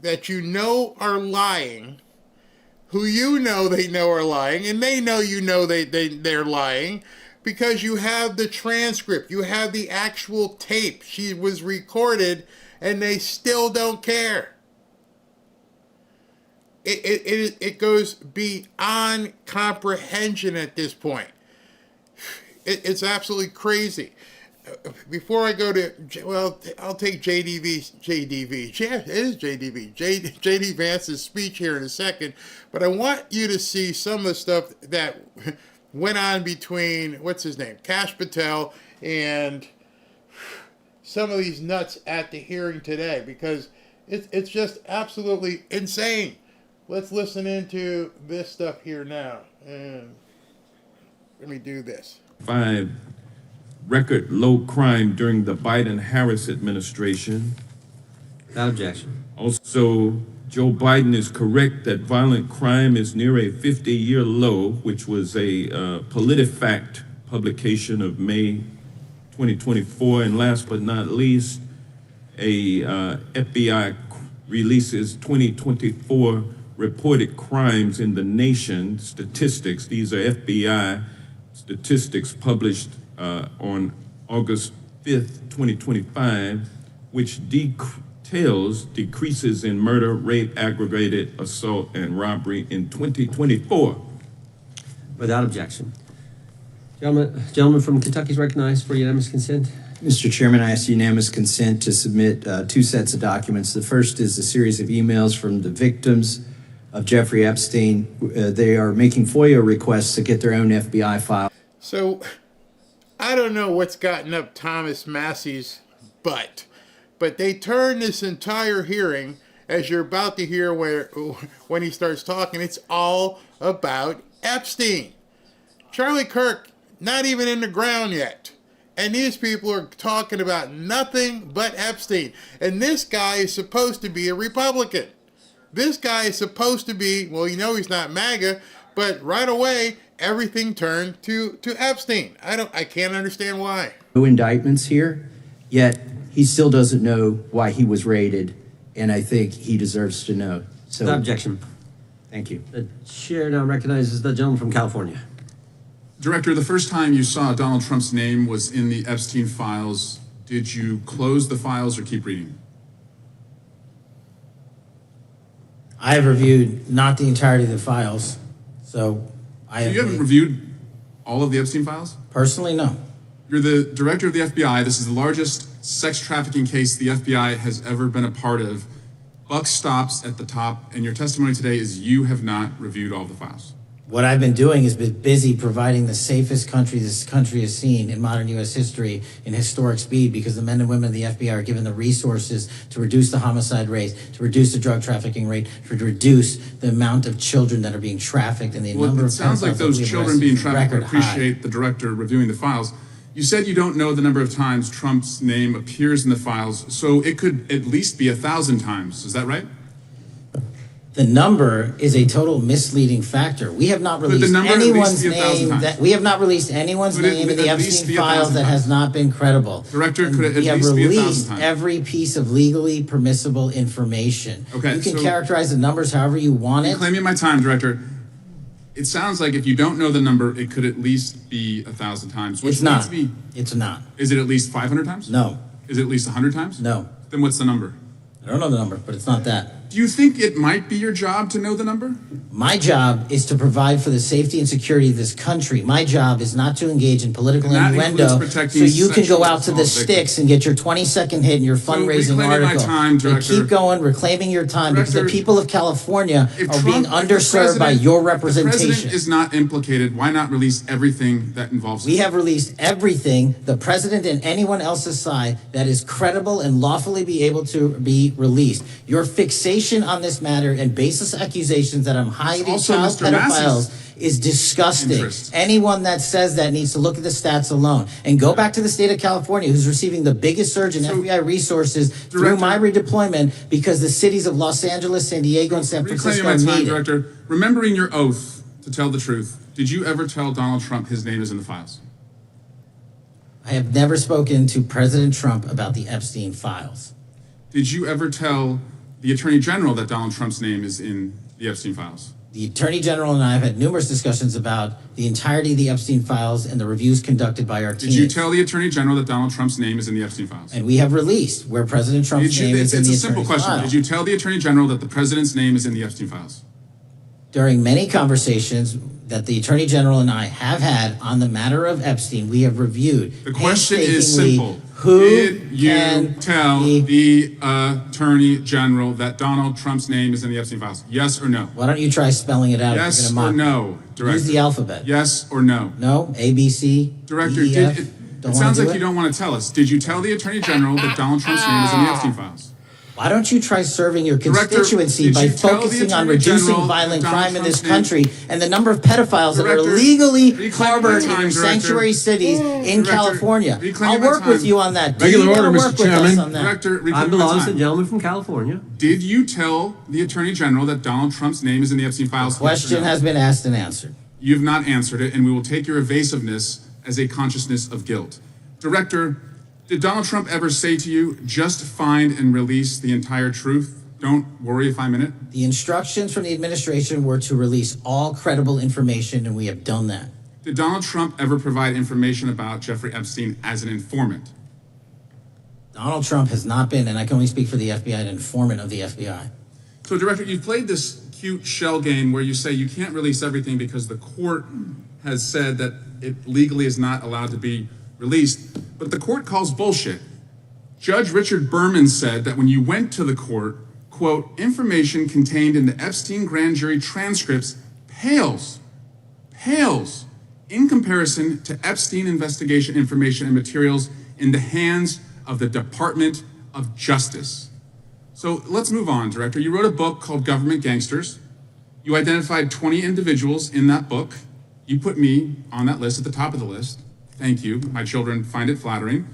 that you know are lying, who you know they know are lying, and they know you know they're lying, because you have the transcript, you have the actual tape, she was recorded, and they still don't care. It goes beyond comprehension at this point. It's absolutely crazy. Before I go to, I'll take JD Vance's speech here in a second, but I want you to see some of the stuff that went on between, what's his name, Kash Patel, and some of these nuts at the hearing today, because it's just absolutely insane. Let's listen into this stuff here now. And let me do this. 5, record low crime during the Biden-Harris administration. Without objection. Also, Joe Biden is correct that violent crime is near a 50-year low, which was a PolitiFact publication of May 2024. And last but not least, a FBI releases 2024 reported crimes in the nation statistics. These are FBI statistics published on August 5th, 2025, which details decreases in murder, rape, aggravated assault, and robbery in 2024. Without objection. Gentleman from Kentucky is recognized for unanimous consent. Mr. Chairman, I ask unanimous consent to submit 2 sets of documents. The first is a series of emails from the victims of Jeffrey Epstein. They are making FOIA requests to get their own FBI file. So, I don't know what's gotten up Thomas Massey's butt, but they turned this entire hearing, as you're about to hear when he starts talking, it's all about Epstein. Charlie Kirk, not even in the ground yet. And these people are talking about nothing but Epstein. And this guy is supposed to be a Republican. This guy is supposed to be, well, he's not MAGA, but right away, everything turned to Epstein. I can't understand why. No indictments here, yet he still doesn't know why he was raided, and I think he deserves to know. So, No objection. Thank you. The chair now recognizes the gentleman from California. Director, the first time you saw Donald Trump's name was in the Epstein files. Did you close the files or keep reading? I have reviewed not the entirety of the files, so I have. You haven't reviewed all of the Epstein files? Personally, no. You're the director of the FBI. This is the largest sex trafficking case the FBI has ever been a part of. Buck stops at the top, and your testimony today is you have not reviewed all the files. What I've been doing is been busy providing the safest country this country has seen in modern U.S. history in historic speed, because the men and women of the FBI are given the resources to reduce the homicide rate, to reduce the drug trafficking rate, to reduce the amount of children that are being trafficked, and the number of. It sounds like those children being trafficked appreciate the director reviewing the files. You said you don't know the number of times Trump's name appears in the files, so it could at least be 1,000 times. Is that right? The number is a total misleading factor. We have not released anyone's name that we have not released anyone's name in the Epstein files that has not been credible. Director, could it at least be 1,000 times? We have released every piece of legally permissible information. Okay, you can characterize the numbers however you want it. Claiming my time, Director. It sounds like if you don't know the number, it could at least be 1,000 times. It's not. It's not. Is it at least 500 times? No. Is it at least 100 times? No. Then what's the number? I don't know the number, but it's not that. Do you think it might be your job to know the number? My job is to provide for the safety and security of this country. My job is not to engage in political innuendo so you can go out to the sticks and get your 20-second hit in your fundraising article. And keep going, reclaiming your time, because the people of California are being underserved by your representation. If the president is not implicated, why not release everything that involves him? We have released everything, the president and anyone else's side, that is credible and lawfully be able to be released. Your fixation on this matter and baseless accusations that I'm hiding child pedophiles is disgusting. Anyone that says that needs to look at the stats alone and go back to the state of California, who's receiving the biggest surge in FBI resources through my redeployment, because the cities of Los Angeles, San Diego, and San Francisco need it. Director, remembering your oath to tell the truth, did you ever tell Donald Trump his name is in the files? I have never spoken to President Trump about the Epstein files. Did you ever tell the Attorney General that Donald Trump's name is in the Epstein files? The Attorney General and I have had numerous discussions about the entirety of the Epstein files and the reviews conducted by our team. Did you tell the Attorney General that Donald Trump's name is in the Epstein files? And we have released where President Trump's name is in the Attorney files. It's a simple question. Did you tell the Attorney General that the President's name is in the Epstein files? During many conversations that the Attorney General and I have had on the matter of Epstein, we have reviewed. The question is simple. Who did you tell the Attorney General that Donald Trump's name is in theEpstein files? Yes or no? Why don't you try spelling it out? Yes or no, Director? Use the alphabet. Yes or no? No, A, B, C, Director, D, E, F. it sounds like you don't want to tell us. Did you tell the Attorney General that Donald Trump's name is in the Epstein files? Why don't you try serving your constituency by focusing on reducing violent crime in this country and the number of pedophiles that are illegally harbored in your sanctuary cities in California? I'll work with you on that. Regular order, Mr. Chairman. Director, I belong to the gentleman from California. Did you tell the Attorney General that Donald Trump's name is in the Epstein files? The question has been asked and answered. You've not answered it, and we will take your evasiveness as a consciousness of guilt. Director, did Donald Trump ever say to you, just find and release the entire truth? Don't worry if I'm in it. The instructions from the administration were to release all credible information, and we have done that. Did Donald Trump ever provide information about Jeffrey Epstein as an informant? Donald Trump has not been, and I can only speak for the FBI, an informant of the FBI. So, Director, you've played this cute shell game where you say you can't release everything because the court has said that it legally is not allowed to be released, but the court calls bullshit. Judge Richard Berman said that when you went to the court, quote, information contained in the Epstein grand jury transcripts pales in comparison to Epstein investigation information and materials in the hands of the Department of Justice. So let's move on, Director. You wrote a book called Government Gangsters. You identified 20 individuals in that book. You put me on that list, at the top of the list. Thank you. My children find it flattering.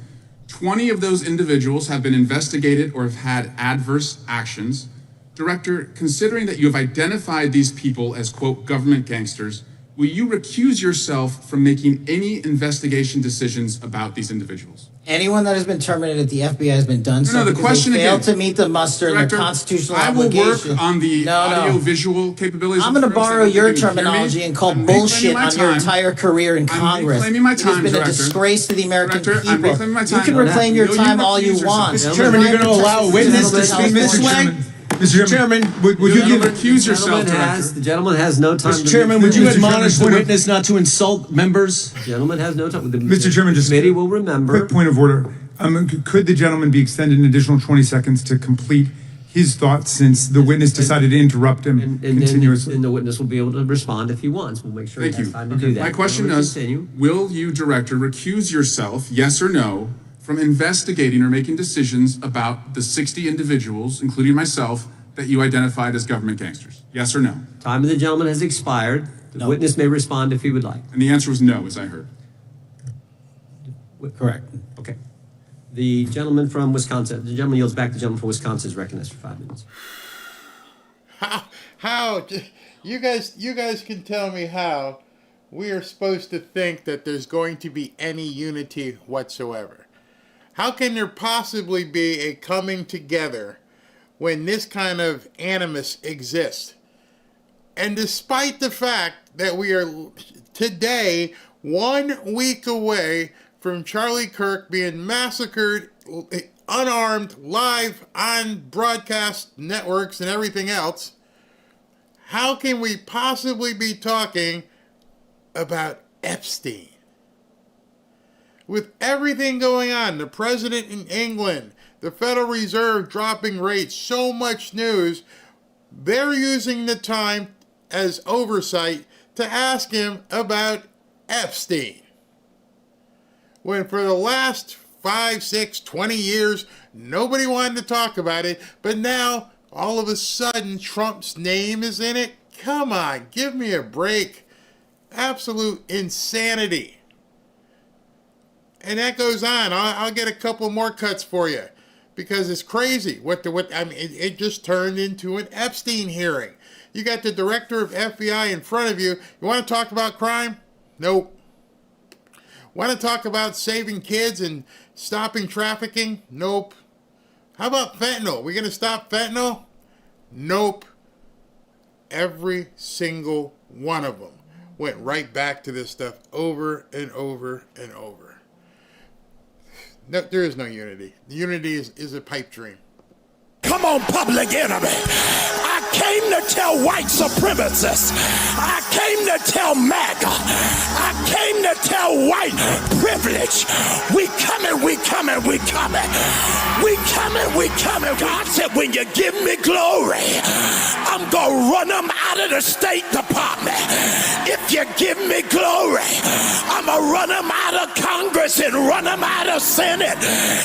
20 of those individuals have been investigated or have had adverse actions. Director, considering that you have identified these people as, quote, government gangsters, will you recuse yourself from making any investigation decisions about these individuals? Anyone that has been terminated at the FBI has been done so the because question they failed again, to meet the muster and Director, the constitutional I will obligation. work on the No. audio-visual capabilities. I'm of going to Congress. borrow I don't your think you can hear me. terminology and call I'm reclaiming bullshit my on your time. entire career in I'm Congress. reclaiming my It has time, been a Director. disgrace to the American Director, I'm people. reclaiming my You time. can reclaim your Will you time all you recuse want. yourself? Mr. Chairman, you're going to allow a witness to speak this way? Mr. Chairman, would you give... recuse yourself, Director? The gentleman has no time. Mr. Chairman, would you admonish the point of- witness not to insult members? The gentleman has no time. Mr. Chairman, just committee will remember. quick point of order. Could the gentleman be extended an additional 20 seconds to complete his thoughts since the witness decided to interrupt him continuously? And the witness will be able to respond if he wants. We'll make sure Thank he has you. time to do that. My question is, will you, Director, recuse yourself, yes or no, from investigating or making decisions about the 60 individuals, including myself, that you identified as government gangsters? Yes or no? Time of the gentleman has expired. The witness may respond if he would like. And the answer was no, as I heard. Correct. Okay. The gentleman from Wisconsin, the gentleman yields back. The gentleman from Wisconsin is recognized for 5 minutes. How you guys can tell me how we are supposed to think that there's going to be any unity whatsoever? How can there possibly be a coming together when this kind of animus exists? And despite the fact that we are today 1 week away from Charlie Kirk being massacred, unarmed, live on broadcast networks and everything else, how can we possibly be talking about Epstein? With everything going on, the president in England, the Federal Reserve dropping rates, so much news, they're using the time as oversight to ask him about Epstein. When for the last 5, 6, 20 years, nobody wanted to talk about it, but now all of a sudden Trump's name is in it? Come on, give me a break. Absolute insanity. And that goes on. I'll get a couple more cuts for you because it's crazy. It just turned into an Epstein hearing. You got the director of FBI in front of you. You want to talk about crime? Nope. Want to talk about saving kids and stopping trafficking? Nope. How about fentanyl? We going to stop fentanyl? Nope. Every single one of them went right back to this stuff over and over and over. No, there is no unity. The unity is a pipe dream. Come on, Public Enemy. I came to tell white supremacists. I came to tell MAGA. I came to tell white privilege. We coming, we coming, we coming. We coming, we coming. God said, when you give me glory, I'm going to run them out of the State Department. If you give me glory, I'm going to run them out of Congress and run them out of Senate.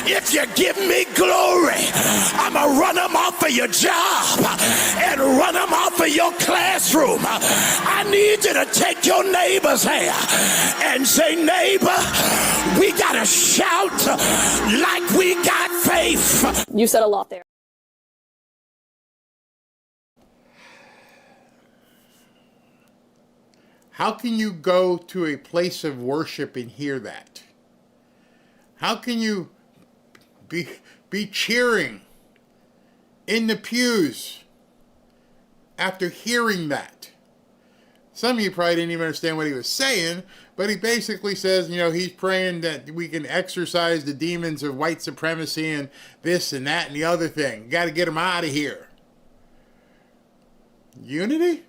If you give me glory, I'm going to run them off of your job and run them off of your classroom. I need you to take your neighbor's hand and say, neighbor, we got to shout like we got faith. You said a lot there. How can you go to a place of worship and hear that? How can you be cheering in the pews after hearing that? Some of you probably didn't even understand what he was saying, but he basically says, he's praying that we can exorcise the demons of white supremacy and this and that and the other thing. You got to get them out of here. Unity?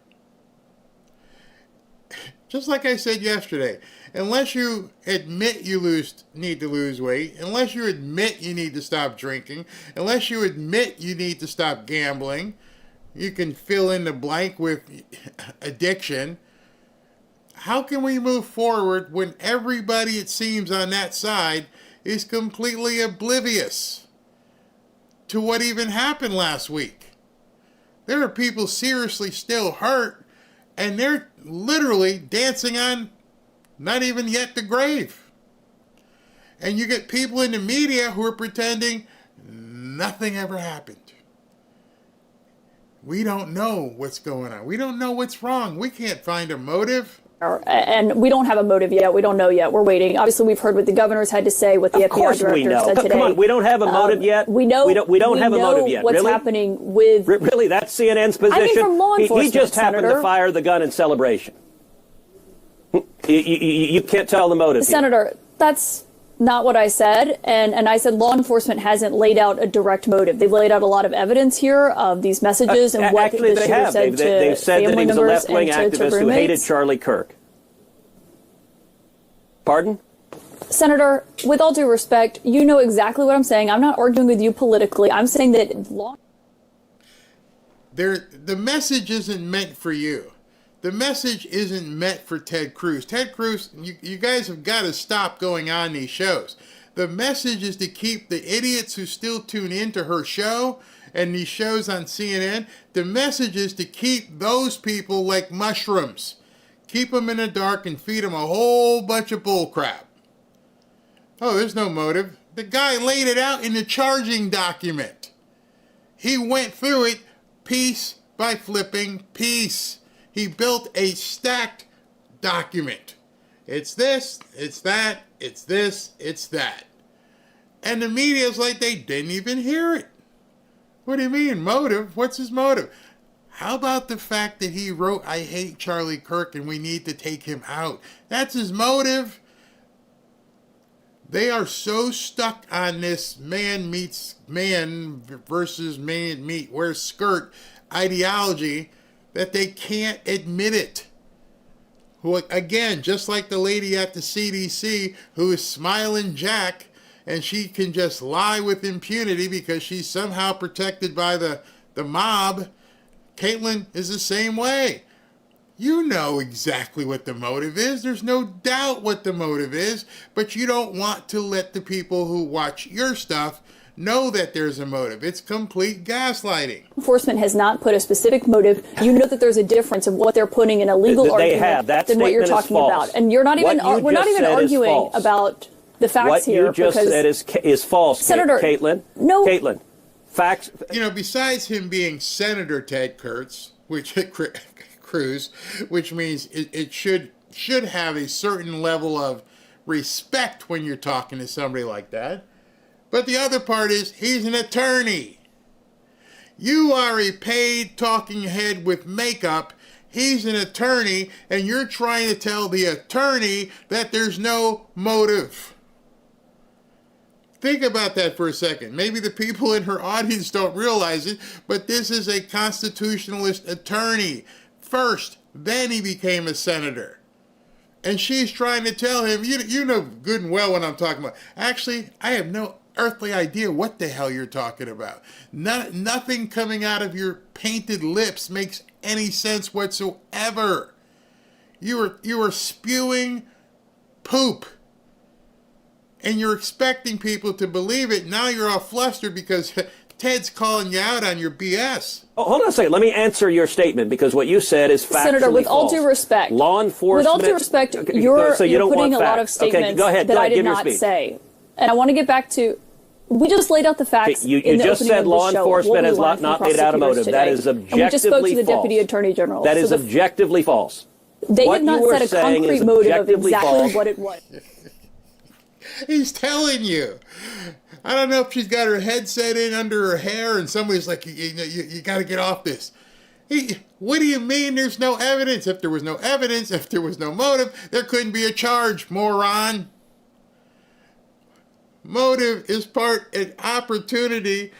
Just like I said yesterday, unless you admit you need to lose weight, unless you admit you need to stop drinking, unless you admit you need to stop gambling, you can fill in the blank with addiction. How can we move forward when everybody, it seems, on that side is completely oblivious to what even happened last week? There are people seriously still hurt, and they're literally dancing on not even yet the grave. And you get people in the media who are pretending nothing ever happened. We don't know what's going on. We don't know what's wrong. We can't find a motive. And we don't have a motive yet. We don't know yet. We're waiting. Obviously, we've heard what the governor's had to say, what the FBI director said today. Come on, we don't have a motive yet. We know. We don't have a motive yet. What's really? happening with? Really, that's CNN's position. I mean, from law enforcement, he just happened Senator. to fire the gun in celebration. You can't tell the motive. Senator, that's not what I said. And I said law enforcement hasn't laid out a direct motive. They've laid out a lot of evidence here of these messages and what actually, the they shooter have. said They've to said that family he was a members left-wing and to activist who hated roommates. Charlie Kirk. Pardon? Senator, with all due respect, you know exactly what I'm saying. I'm not arguing with you politically. I'm saying that law. The message isn't meant for you. The message isn't meant for Ted Cruz. Ted Cruz, you guys have got to stop going on these shows. The message is to keep the idiots who still tune into her show and these shows on CNN. The message is to keep those people like mushrooms. Keep them in the dark and feed them a whole bunch of bullcrap. Oh, there's no motive. The guy laid it out in the charging document. He went through it piece by flipping piece. He built a stacked document. It's this, it's that, it's this, it's that. And the media's like they didn't even hear it. What do you mean, motive? What's his motive? How about the fact that he wrote, I hate Charlie Kirk and we need to take him out? That's his motive. They are so stuck on this man meets man versus man wears skirt ideology that they can't admit it. Who, again, just like the lady at the CDC who is Smiling Jack, and she can just lie with impunity because she's somehow protected by the mob. Caitlin is the same way. You know exactly what the motive is. There's no doubt what the motive is, but you don't want to let the people who watch your stuff know that there's a motive. It's complete gaslighting. Enforcement has not put a specific motive. You know that there's a difference of what they're putting in a legal argument than what you're talking about. And you're not even, we're not even arguing about the facts here. What you just said is false, Senator, Caitlin. No. Caitlin, facts. You know, besides him being Senator Ted Cruz, which means it should have a certain level of respect when you're talking to somebody like that. But the other part is he's an attorney. You are a paid talking head with makeup. He's an attorney, and you're trying to tell the attorney that there's no motive. Think about that for a second. Maybe the people in her audience don't realize it, but this is a constitutionalist attorney. First, then he became a senator. And she's trying to tell him, you know good and well what I'm talking about. Actually, I have no earthly idea what the hell you're talking about. Nothing coming out of your painted lips makes any sense whatsoever. You are spewing poop. And you're expecting people to believe it. Now you're all flustered because Ted's calling you out on your BS. Oh, hold on a second. Let me answer your statement because what you said is factually Senator, with false. all due respect, law enforcement. With all due respect, you're putting a lot of statements go ahead, that I did not say. And I want to get back to, we just laid out the facts. You in the just opening said of the law show, enforcement has what we not learned made out a from motive. prosecutors That today. is objectively And we just spoke to the false. Deputy Attorney General. That is objectively false. They what have not you are said a saying concrete is motive of objectively exactly false. what it was. He's telling you. I don't know if she's got her headset in under her hair and somebody's like, you got to get off this. What do you mean there's no evidence? If there was no evidence, if there was no motive, there couldn't be a charge, moron. Motive is part of opportunity.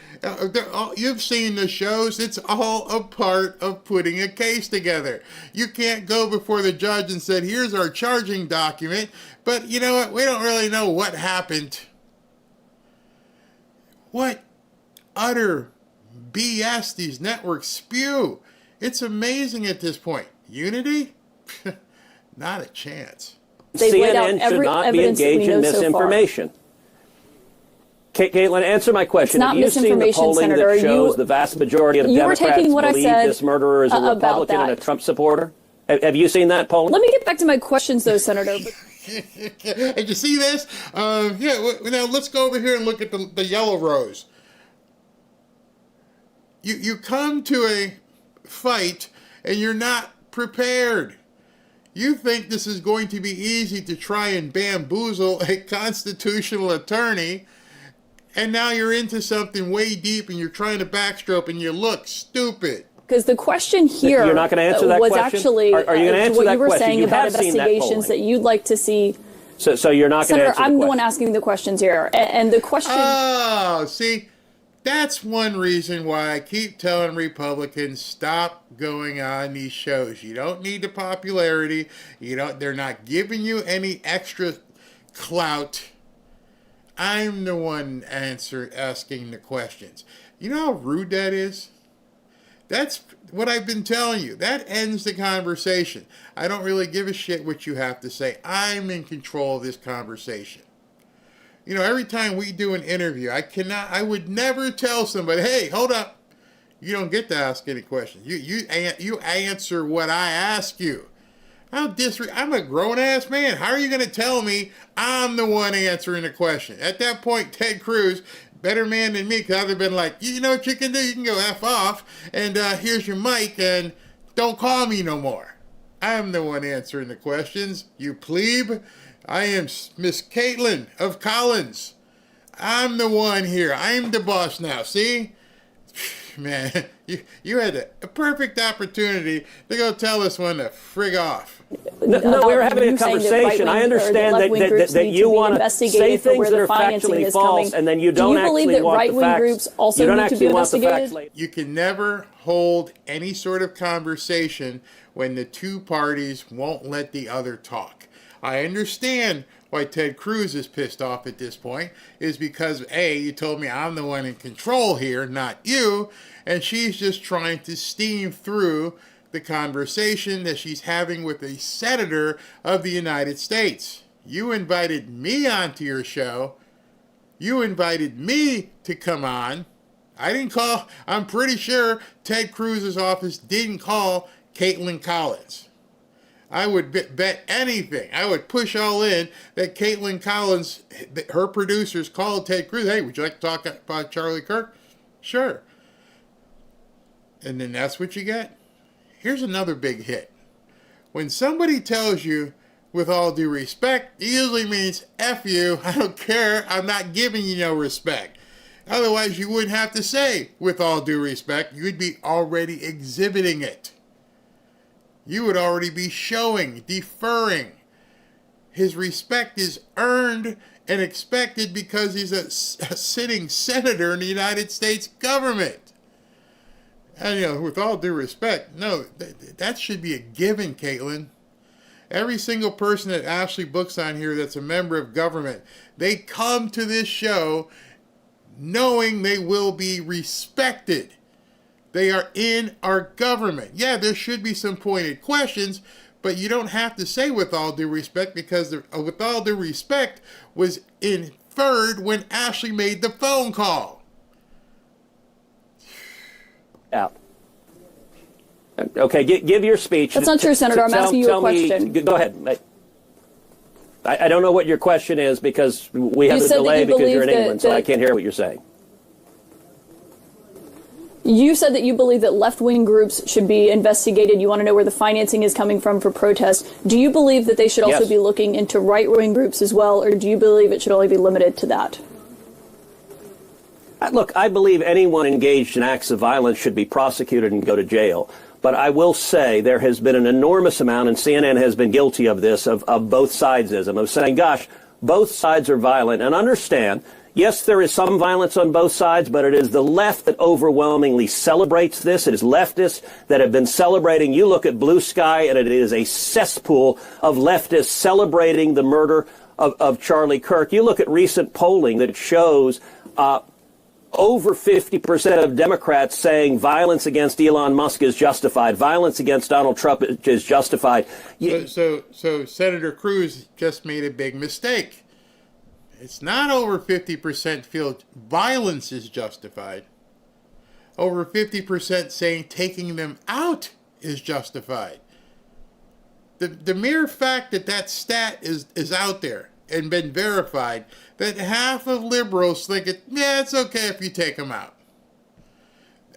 You've seen the shows. It's all a part of putting a case together. You can't go before the judge and say, here's our charging document, but you know what? We don't really know what happened. What utter BS these networks spew. It's amazing at this point. Unity? Not a chance. CNN should not be engaged in misinformation. Caitlin, answer my question. Have you seen the polling that shows the vast majority of Democrats believe this murderer is a Republican and a Trump supporter? Have you seen that polling? Let me get back to my questions, though, Senator. Did you see this? Now let's go over here and look at the yellow rose. You come to a fight and you're not prepared. You think this is going to be easy to try and bamboozle a constitutional attorney, and now you're into something way deep and you're trying to backstroke and you look stupid. Because the question here You're not going to answer that was question? actually Are you going to answer what that you were question? saying You about have seen that investigations that polling. you'd like to see. So you're not going to Senator, answer I'm the the question. one asking the questions here. And the question... Oh, see, that's one reason why I keep telling Republicans, stop going on these shows. You don't need the popularity. They're not giving you any extra clout. I'm the one asking the questions. You know how rude that is? That's what I've been telling you. That ends the conversation. I don't really give a shit what you have to say. I'm in control of this conversation. Every time we do an interview, I would never tell somebody, hey, hold up. You don't get to ask any questions. You answer what I ask you. I'm a grown-ass man. How are you going to tell me I'm the one answering the question? At that point, Ted Cruz, better man than me, because I'd have been like, you know what you can do? You can go F off, and here's your mic, and don't call me no more. I'm the one answering the questions, you plebe. I am Miss Caitlin of Collins. I'm the one here. I'm the boss now, see? Man, you had a perfect opportunity to go tell this one to frig off. No, we were having a conversation. I understand that you want to say things that are factually false, and then you don't actually want the facts. Groups also need to be investigated? You can never hold any sort of conversation when the two parties won't let the other talk. I understand why Ted Cruz is pissed off at this point, is because, A, you told me I'm the one in control here, not you, and she's just trying to steam through the conversation that she's having with a senator of the United States. You invited me onto your show. You invited me to come on. I didn't call. I'm pretty sure Ted Cruz's office didn't call Caitlin Collins. I would bet anything. I would push all in that Caitlin Collins, her producers, called Ted Cruz. Hey, would you like to talk about Charlie Kirk? Sure. And then that's what you get. Here's another big hit. When somebody tells you, with all due respect, it usually means F you, I don't care, I'm not giving you no respect. Otherwise, you wouldn't have to say, with all due respect, you'd be already exhibiting it. You would already be showing, deferring. His respect is earned and expected because he's a sitting senator in the United States government. And, with all due respect, no, that should be a given, Caitlin. Every single person that Ashley books on here that's a member of government, they come to this show knowing they will be respected. They are in our government. Yeah, there should be some pointed questions, but you don't have to say with all due respect, because with all due respect was inferred when Ashley made the phone call. Out. Okay, give your speech. That's not true, Senator. I'm asking you a question. Go ahead. I don't know what your question is, because we have a delay because you're in England, so I can't hear what you're saying. You said that you believe that left-wing groups should be investigated. You want to know where the financing is coming from for protests. Do you believe that they should also be looking into right-wing groups as well, or do you believe it should only be limited to that? Look, I believe anyone engaged in acts of violence should be prosecuted and go to jail. But I will say there has been an enormous amount, and CNN has been guilty of this, of both sidesism, of saying, gosh, both sides are violent. And understand, yes, there is some violence on both sides, but it is the left that overwhelmingly celebrates this. It is leftists that have been celebrating. You look at Blue Sky, and it is a cesspool of leftists celebrating the murder of Charlie Kirk. You look at recent polling that shows over 50% of Democrats saying violence against Elon Musk is justified. Violence against Donald Trump is justified. So Senator Cruz just made a big mistake. It's not over 50% feel violence is justified. Over 50% saying taking them out is justified. The mere fact that stat is out there and been verified, that half of liberals think it's okay if you take them out.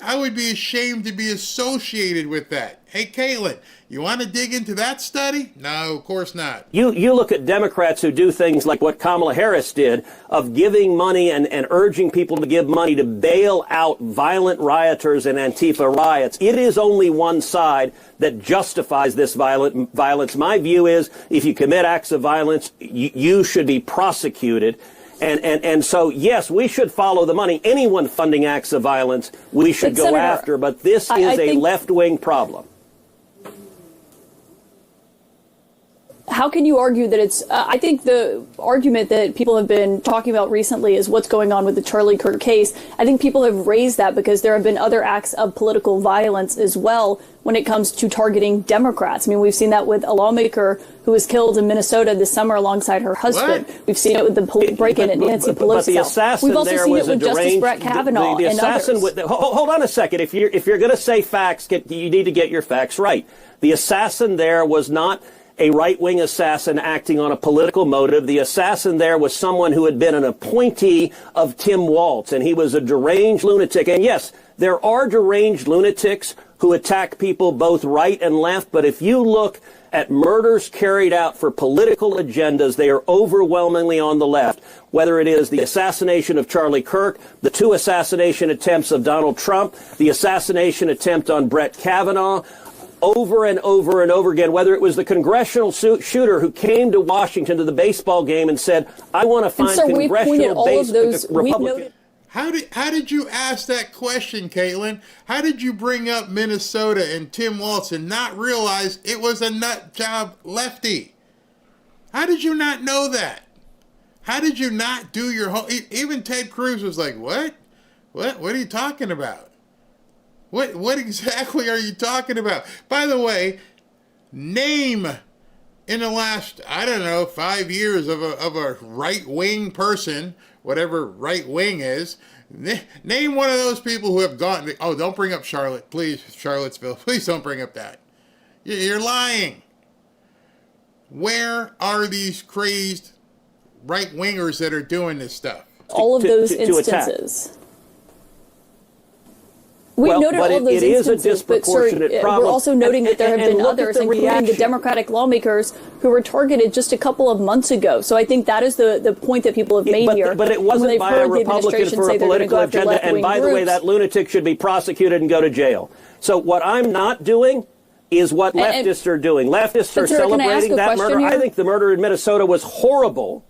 I would be ashamed to be associated with that. Hey, Caitlin, you want to dig into that study? No, of course not. You look at Democrats who do things like what Kamala Harris did of giving money and urging people to give money to bail out violent rioters and Antifa riots. It is only one side that justifies this violence. My view is if you commit acts of violence, you should be prosecuted. And so, yes, we should follow the money. Anyone funding acts of violence, we should go after. But this is a left-wing problem. How can you argue that it's, I think the argument that people have been talking about recently is what's going on with the Charlie Kirk case. I think people have raised that because there have been other acts of political violence as well when it comes to targeting Democrats. I mean, we've seen that with a lawmaker who was killed in Minnesota this summer alongside her husband. What? We've seen it with the break-in at Nancy Pelosi. But the assassin We've also there seen was it with Justice Brett Kavanaugh the and assassin others. Hold on a second. If you're going to say facts, you need to get your facts right. The assassin there was not a right-wing assassin acting on a political motive. The assassin there was someone who had been an appointee of Tim Walz, and he was a deranged lunatic. And yes, there are deranged lunatics who attack people both right and left, but if you look at murders carried out for political agendas, they are overwhelmingly on the left. Whether it is the assassination of Charlie Kirk, the 2 assassination attempts of Donald Trump, the assassination attempt on Brett Kavanaugh, over and over and over again, whether it was the congressional shooter who came to Washington to the baseball game and said, I want to find congressional Republicans. How did you ask that question, Caitlin? How did you bring up Minnesota and Tim Walz and not realize it was a nut job lefty? How did you not know that? How did you not do your whole... Even Ted Cruz was like, what? What are you talking about? What exactly are you talking about? By the way, name in the last, I don't know, 5 years of a right-wing person, whatever right-wing is, name one of those people who have gone, oh, don't bring up Charlotte, please, Charlottesville, please don't bring up that. You're lying. Where are these crazed right-wingers that are doing this stuff? All of those instances. We've noted all of those instances, but sir, we're also noting that there have been others, including the Democratic lawmakers who were targeted just a couple of months ago. So I think that is the point that people have made here. But it wasn't by a Republican for a political agenda. And by the way, that lunatic should be prosecuted and go to jail. So what I'm not doing is what leftists are doing. Leftists are celebrating that murder. I think the murder in Minnesota was horrible.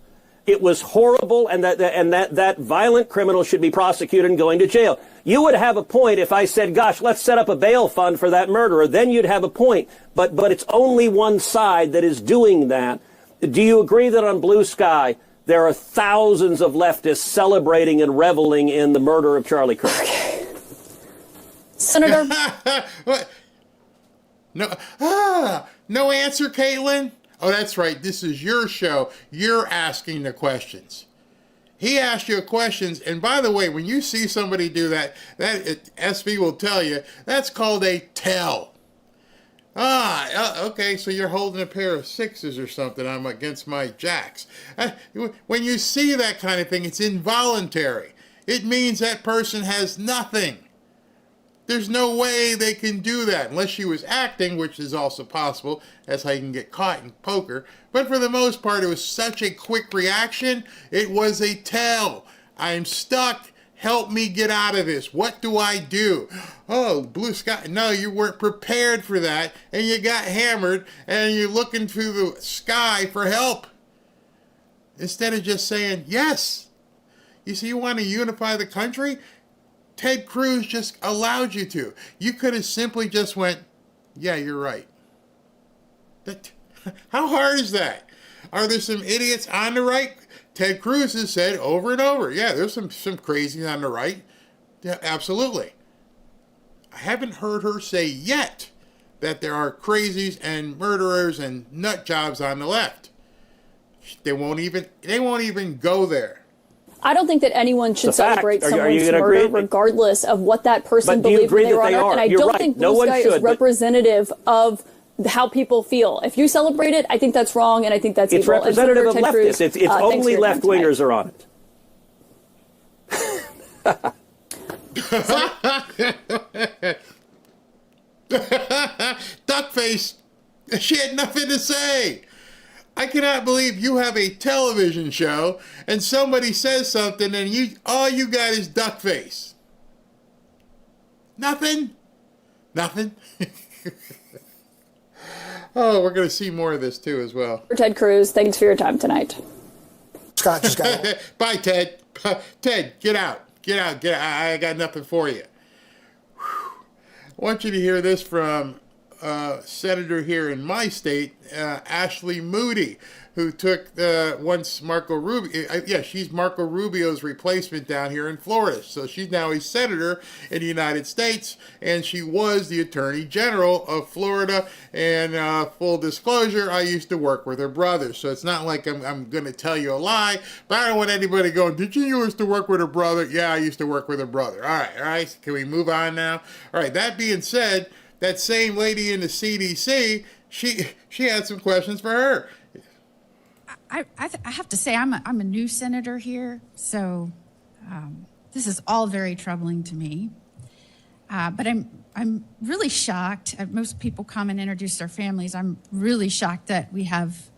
It was horrible, and that violent criminal should be prosecuted and going to jail. You would have a point if I said, gosh, let's set up a bail fund for that murderer. Then you'd have a point. But it's only one side that is doing that. Do you agree that on Blue Sky there are thousands of leftists celebrating and reveling in the murder of Charlie Kirk? Okay. Senator? What? No answer, Caitlin? Oh, that's right. This is your show. You're asking the questions. He asked you questions. And by the way, when you see somebody do that, SB will tell you, that's called a tell. Okay, so you're holding a pair of 6s or something. I'm against my jacks. When you see that kind of thing, it's involuntary. It means that person has nothing. There's no way they can do that unless she was acting, which is also possible. That's how you can get caught in poker. But for the most part, it was such a quick reaction. It was a tell. I'm stuck. Help me get out of this. What do I do? Oh, Blue Sky. No, you weren't prepared for that. And you got hammered and you're looking through the sky for help. Instead of just saying, yes. You see, you want to unify the country? Ted Cruz just allowed you to. You could have simply just went, yeah, you're right. How hard is that? Are there some idiots on the right? Ted Cruz has said over and over, yeah, there's some crazies on the right. Yeah, absolutely. I haven't heard her say yet that there are crazies and murderers and nut jobs on the left. They won't even go there. I don't think that anyone should celebrate someone's murder regardless of what that person believed when they were on Earth. And I don't think Blue Sky is representative of how people feel. If you celebrate it, I think that's wrong, and I think that's evil. It's representative of leftists. It's only left-wingers are on it. Duckface, she had nothing to say. I cannot believe you have a television show and somebody says something and all you got is duckface. Nothing? Nothing? Oh, we're going to see more of this too as well. Ted Cruz, thanks for your time tonight. Scott just got Bye, Ted. Ted, get out. Get out. Get out. I got nothing for you. Whew. I want you to hear this from Senator here in my state, Ashley Moody, who took once Marco Rubio. She's Marco Rubio's replacement down here in Florida. So she's now a senator in the United States, and she was the Attorney General of Florida. And full disclosure, I used to work with her brother. So it's not like I'm going to tell you a lie, but I don't want anybody going, did you used to work with her brother? Yeah, I used to work with her brother. All right. Can we move on now? All right, that being said, that same lady in the CDC, she had some questions for her. I have to say, I'm a new senator here, so this is all very troubling to me. But I'm really shocked. Most people come and introduce their families. I'm really shocked that we have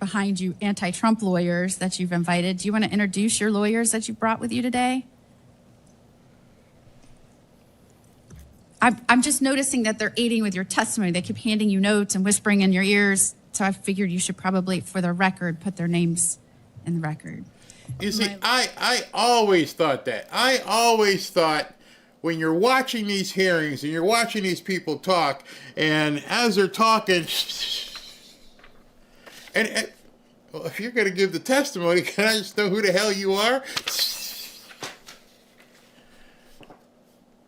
behind you anti-Trump lawyers that you've invited. Do you want to introduce your lawyers that you brought with you today? I'm just noticing that they're aiding with your testimony. They keep handing you notes and whispering in your ears. So I figured you should probably, for the record, put their names in the record. You see, I always thought that. I always thought when you're watching these hearings and you're watching these people talk, and as they're talking, and well, if you're going to give the testimony, can I just know who the hell you are?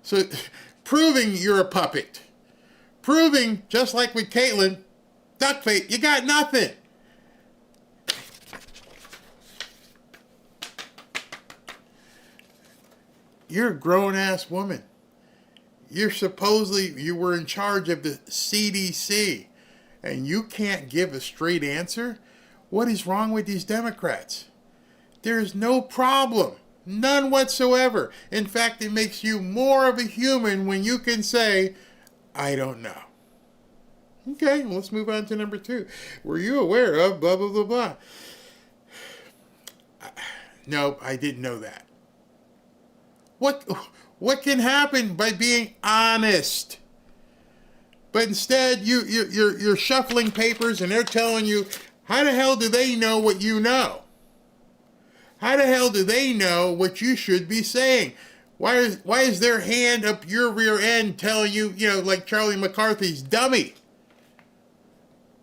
So, proving you're a puppet. Proving, just like with Caitlyn, duckface, you got nothing. You're a grown-ass woman. You were in charge of the CDC, and you can't give a straight answer? What is wrong with these Democrats? There's no problem. None whatsoever. In fact, it makes you more of a human when you can say, I don't know. Okay, well, let's move on to number 2. Were you aware of blah, blah, blah, blah? No, I didn't know that. What can happen by being honest? But instead, you're shuffling papers and they're telling you, how the hell do they know what you know? How the hell do they know what you should be saying? Why is their hand up your rear end telling you, like Charlie McCarthy's dummy?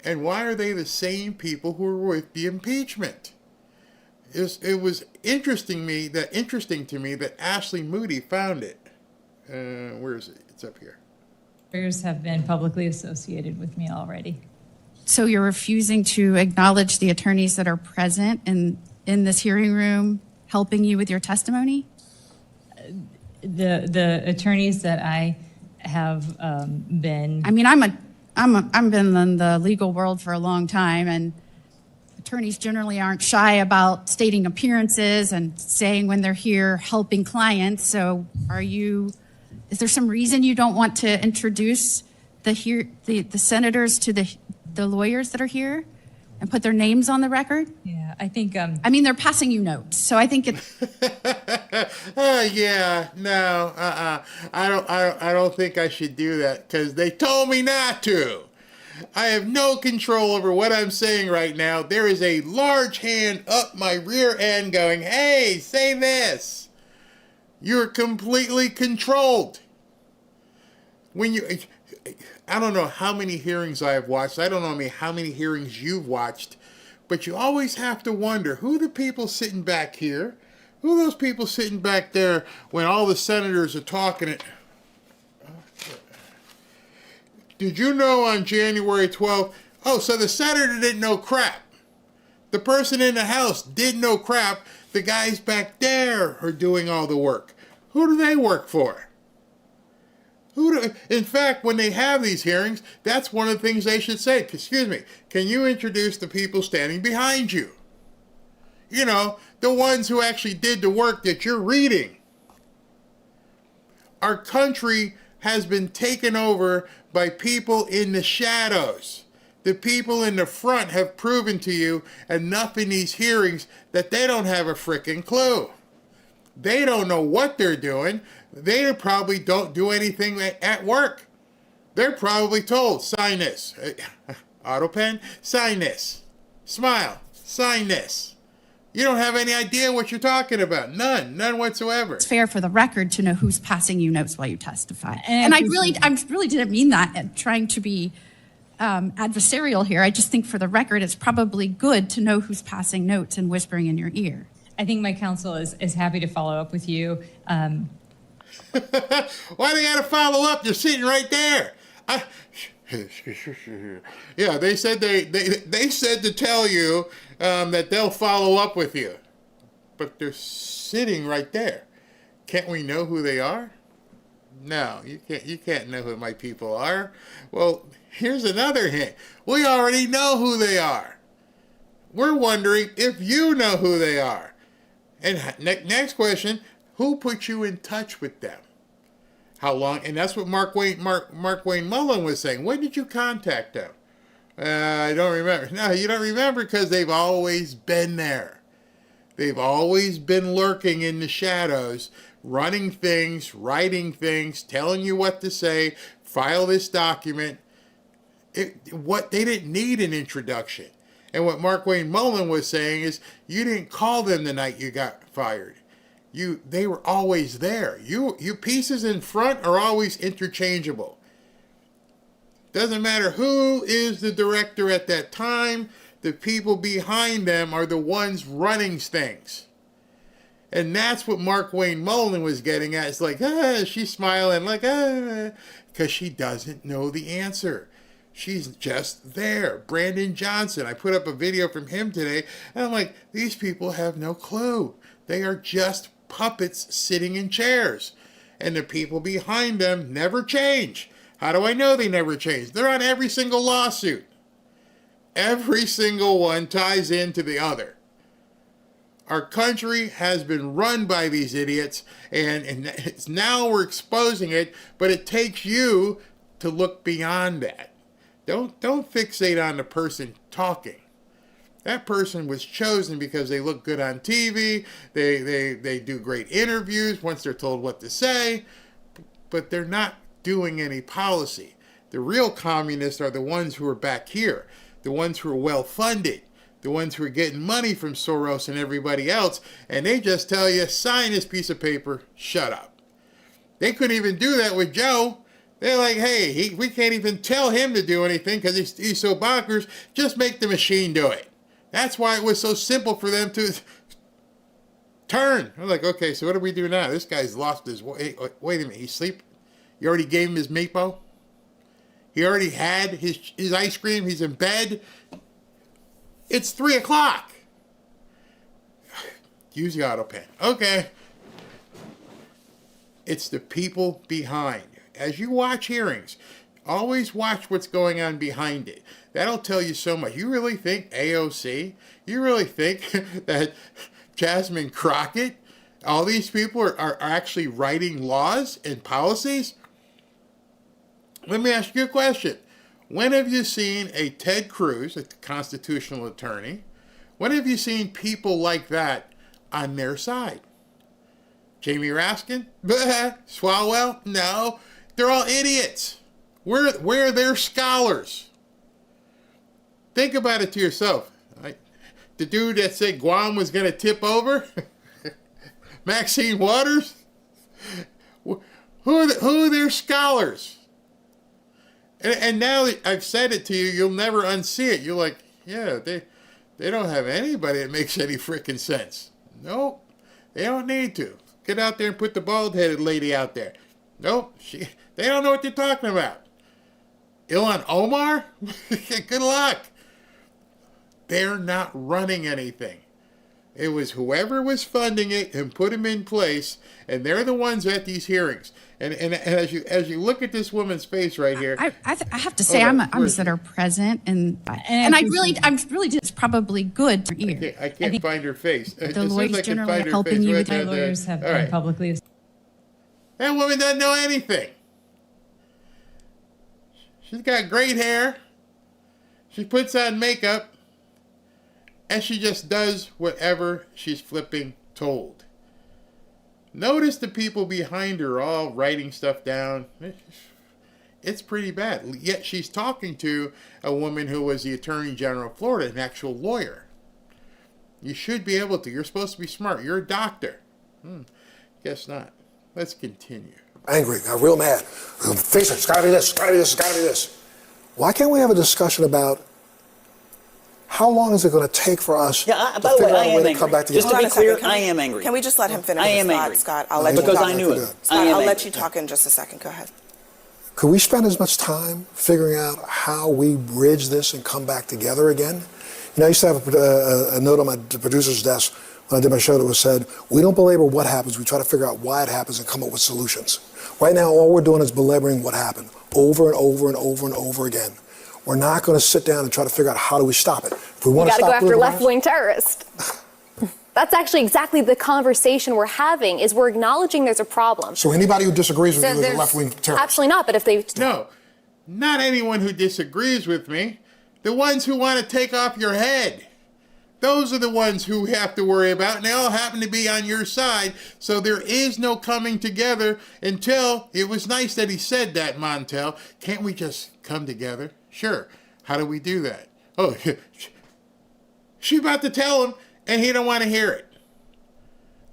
And why are they the same people who were with the impeachment? It was interesting to me that Ashley Moody found it. Where is it? It's up here. Lawyers have been publicly associated with me already. So you're refusing to acknowledge the attorneys that are present in this hearing room helping you with your testimony? The attorneys that I have been. I mean, I've been in the legal world for a long time, and attorneys generally aren't shy about stating appearances and saying when they're here helping clients. So is there some reason you don't want to introduce the senators to the lawyers that are here and put their names on the record? Yeah, I think. I mean, they're passing you notes, so I think it's. I don't think I should do that because they told me not to. I have no control over what I'm saying right now. There is a large hand up my rear end going, hey, say this. You're completely controlled. I don't know how many hearings I have watched. I don't know how many hearings you've watched. But you always have to wonder, who are the people sitting back here? Who are those people sitting back there when all the senators are talking? Did you know on January 12th? Oh, so the senator didn't know crap. The person in the House didn't know crap. The guys back there are doing all the work. Who do they work for? In fact, when they have these hearings, that's one of the things they should say. Excuse me, can you introduce the people standing behind you? The ones who actually did the work that you're reading. Our country has been taken over by people in the shadows. The people in the front have proven to you enough in these hearings that they don't have a frickin' clue. They don't know what they're doing. They probably don't do anything at work. They're probably told, sign this. Auto pen, sign this. Smile, sign this. You don't have any idea what you're talking about. None whatsoever. It's fair for the record to know who's passing you notes while you testify. And I really didn't mean that trying to be adversarial here. I just think for the record, it's probably good to know who's passing notes and whispering in your ear. I think my counsel is happy to follow up with you. Why do you got to follow up? You're sitting right there. Yeah, they said they said to tell you that they'll follow up with you, but they're sitting right there. Can't we know who they are? No, you can't. You can't know who my people are. Well, here's another hint. We already know who they are. We're wondering if you know who they are. And next question: who put you in touch with them? How long? And that's what Mark Wayne Mullen was saying. When did you contact them? I don't remember. No, you don't remember because they've always been there. They've always been lurking in the shadows, running things, writing things, telling you what to say, file this document. They didn't need an introduction. And what Mark Wayne Mullen was saying is you didn't call them the night you got fired. They were always there. You pieces in front are always interchangeable. Doesn't matter who is the director at that time, the people behind them are the ones running things. And that's what Mark Wayne Mullen was getting at. It's like, she's smiling like, because she doesn't know the answer. She's just there. Brandon Johnson, I put up a video from him today, and I'm like, these people have no clue. They are just puppets sitting in chairs. And the people behind them never change. How do I know they never change? They're on every single lawsuit. Every single one ties into the other. Our country has been run by these idiots, and it's now we're exposing it, but it takes you to look beyond that. Don't fixate on the person talking. That person was chosen because they look good on TV, they do great interviews once they're told what to say, but they're not doing any policy. The real communists are the ones who are back here, the ones who are well-funded, the ones who are getting money from Soros and everybody else, and they just tell you, sign this piece of paper, shut up. They couldn't even do that with Joe. They're like, hey, we can't even tell him to do anything because he's so bonkers, just make the machine do it. That's why it was so simple for them to turn. I'm like, okay, so what do we do now? This guy's lost his way. Wait a minute, he's sleeping? You already gave him his meatball? He already had his ice cream? He's in bed? It's 3 o'clock. Use the auto pen. Okay. It's the people behind. As you watch hearings, always watch what's going on behind it. That'll tell you so much. You really think AOC? You really think that Jasmine Crockett, all these people are actually writing laws and policies? Let me ask you a question. When have you seen a Ted Cruz, a constitutional attorney, when have you seen people like that on their side? Jamie Raskin? Swalwell? No. They're all idiots. We're their scholars. Think about it to yourself. The dude that said Guam was going to tip over? Maxine Waters? Who are their scholars? And now that I've said it to you, you'll never unsee it. You're like, yeah, they don't have anybody that makes any freaking sense. Nope, they don't need to. Get out there and put the bald-headed lady out there. Nope, they don't know what they're talking about. Ilhan Omar? Good luck. They're not running anything. It was whoever was funding it and put them in place, and they're the ones at these hearings. And as you look at this woman's face right here, I have to say, I'm that are present, and I really it's probably good to hear. I can't find her face. The lawyers generally helping you with my lawyers have been publicly. That woman doesn't know anything. She's got great hair. She puts on makeup. And she just does whatever she's flipping told. Notice the people behind her all writing stuff down. It's pretty bad. Yet she's talking to a woman who was the Attorney General of Florida, an actual lawyer. You should be able to. You're supposed to be smart. You're a doctor. Guess not. Let's continue. Angry, got real mad. Face it, it's gotta be this, it's gotta be this, it's gotta be this. Why can't we have a discussion about how long is it going to take for us to by the figure way, out I a am way to angry. come back together? Just to be clear, I am angry. Can we just let him finish I his am thought, angry. Scott? I'll let you because talk. I knew it. Scott, I am I'll let angry. you talk in just a second. Go ahead. Could we spend as much time figuring out how we bridge this and come back together again? You know, I used to have a note on my producer's desk when I did my show that was said, we don't belabor what happens, we try to figure out why it happens and come up with solutions. Right now, all we're doing is belaboring what happened over and over and over and over again. We're not going to sit down and try to figure out how do we stop it. If we want to You got to go stop after violence, left-wing terrorists. That's actually exactly the conversation we're having, is we're acknowledging there's a problem. so anybody who disagrees with you is a left-wing terrorist. Absolutely not, but if they... No, not anyone who disagrees with me. The ones who want to take off your head. Those are the ones who have to worry about, and they all happen to be on your side. So there is no coming together until, it was nice that he said that, Montel. Can't we just come together? Sure. How do we do that? Oh, she about to tell him, and he don't want to hear it.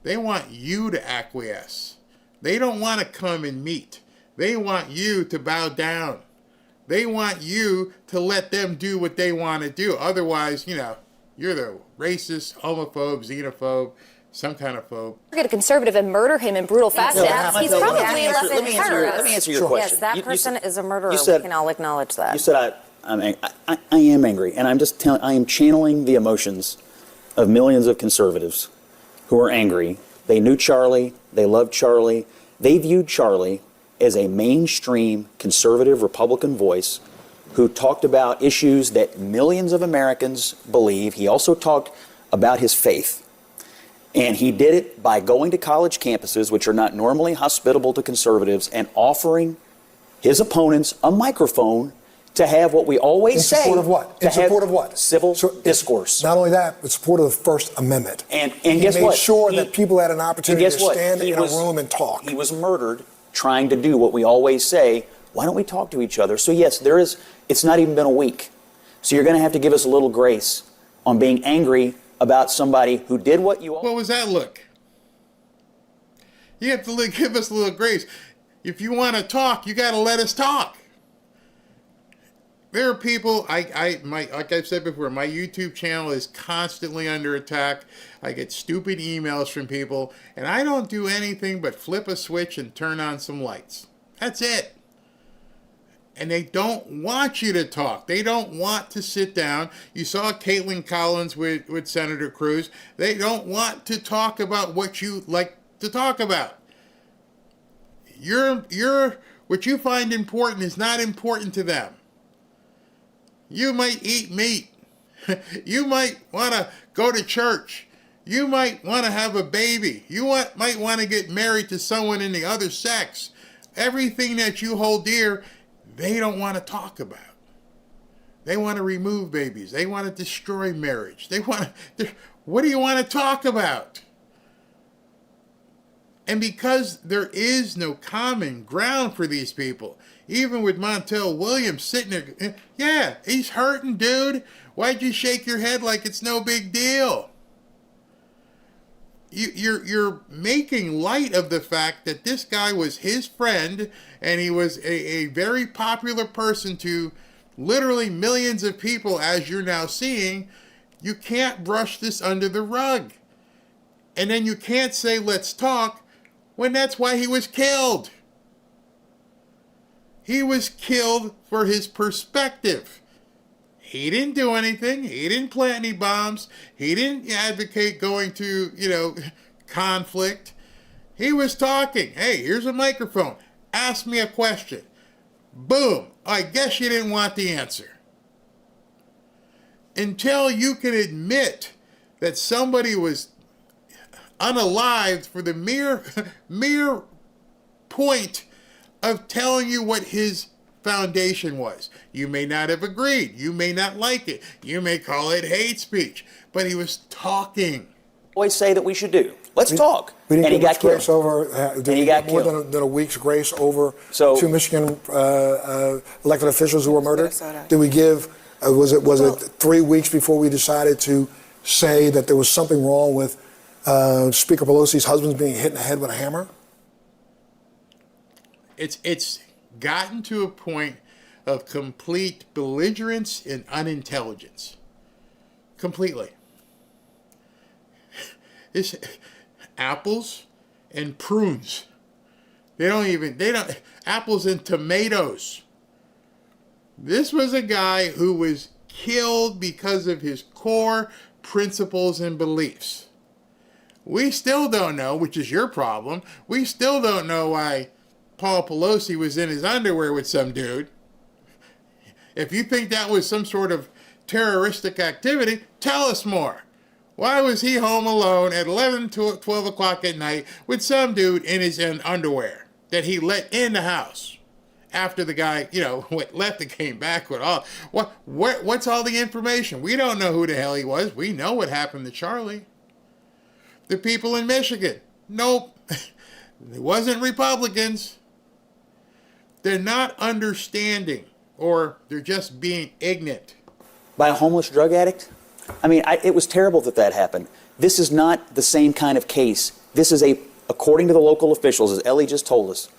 They want you to acquiesce. They don't want to come and meet. They want you to bow down. They want you to let them do what they want to do. Otherwise, you know, you're the racist, homophobe, xenophobe, some kind of phobe. Get a conservative and murder him in brutal fashion. He's probably let me answer your question. Yes, that person is a murderer. You said, we can all acknowledge that. You said I am angry, and I am channeling the emotions of millions of conservatives who are angry. They knew Charlie. They loved Charlie. They viewed Charlie as a mainstream conservative Republican voice who talked about issues that millions of Americans believe. He also talked about his faith. And he did it by going to college campuses, which are not normally hospitable to conservatives, and offering his opponents a microphone to have what we always say. In support of what? In support of what? Civil discourse. Not only that, but support of the First Amendment. And he guess made what? sure that people had an opportunity to stand in a room and talk. He was murdered trying to do what we always say. Why don't we talk to each other? So yes, it's not even been a week. So you're going to have to give us a little grace on being angry about somebody who did what you... What was that look? You have to give us a little grace. If you want to talk, you got to let us talk. There are people, like I've said before, my YouTube channel is constantly under attack. I get stupid emails from people, and I don't do anything but flip a switch and turn on some lights. That's it. And they don't want you to talk. They don't want to sit down. You saw Caitlin Collins with Senator Cruz. They don't want to talk about what you like to talk about. What you find important is not important to them. You might eat meat. You might want to go to church. You might want to have a baby. You might want to get married to someone in the other sex. Everything that you hold dear, they don't want to talk about. They want to remove babies. They want to destroy marriage. What do you want to talk about? And because there is no common ground for these people, even with Montel Williams sitting there, yeah, he's hurting, dude. Why'd you shake your head like it's no big deal? You're making light of the fact that this guy was his friend, and he was a very popular person to literally millions of people, as you're now seeing. You can't brush this under the rug. And then you can't say, let's talk, when that's why he was killed. He was killed for his perspective. He didn't do anything. He didn't plant any bombs. He didn't advocate going to, conflict. He was talking. Hey, here's a microphone. Ask me a question. Boom. I guess you didn't want the answer. Until you can admit that somebody was unalived for the mere point of telling you what his foundation was. You may not have agreed. You may not like it. You may call it hate speech. But he was talking. Always say that we should do. Let's talk. We didn't And he get got much grace killed. over. And he got more killed. than a week's grace over So- 2 Michigan elected officials who were murdered. Did we give? Was it 3 weeks before we decided to say that there was something wrong with Speaker Pelosi's husband being hit in the head with a hammer? It's gotten to a point of complete belligerence and unintelligence. Completely. It's apples and prunes. They don't, apples and tomatoes. This was a guy who was killed because of his core principles and beliefs. We still don't know, which is your problem, we still don't know why Paul Pelosi was in his underwear with some dude. If you think that was some sort of terroristic activity, tell us more. Why was he home alone at 11 to 12 o'clock at night with some dude in his underwear that he let in the house after the guy, went left and came back with all? What's all the information? We don't know who the hell he was. We know what happened to Charlie. The people in Michigan, nope. It wasn't Republicans. They're not understanding, or they're just being ignorant. By a homeless drug addict? I mean, it was terrible that happened. This is not the same kind of case. This is according to the local officials, as Ellie just told us,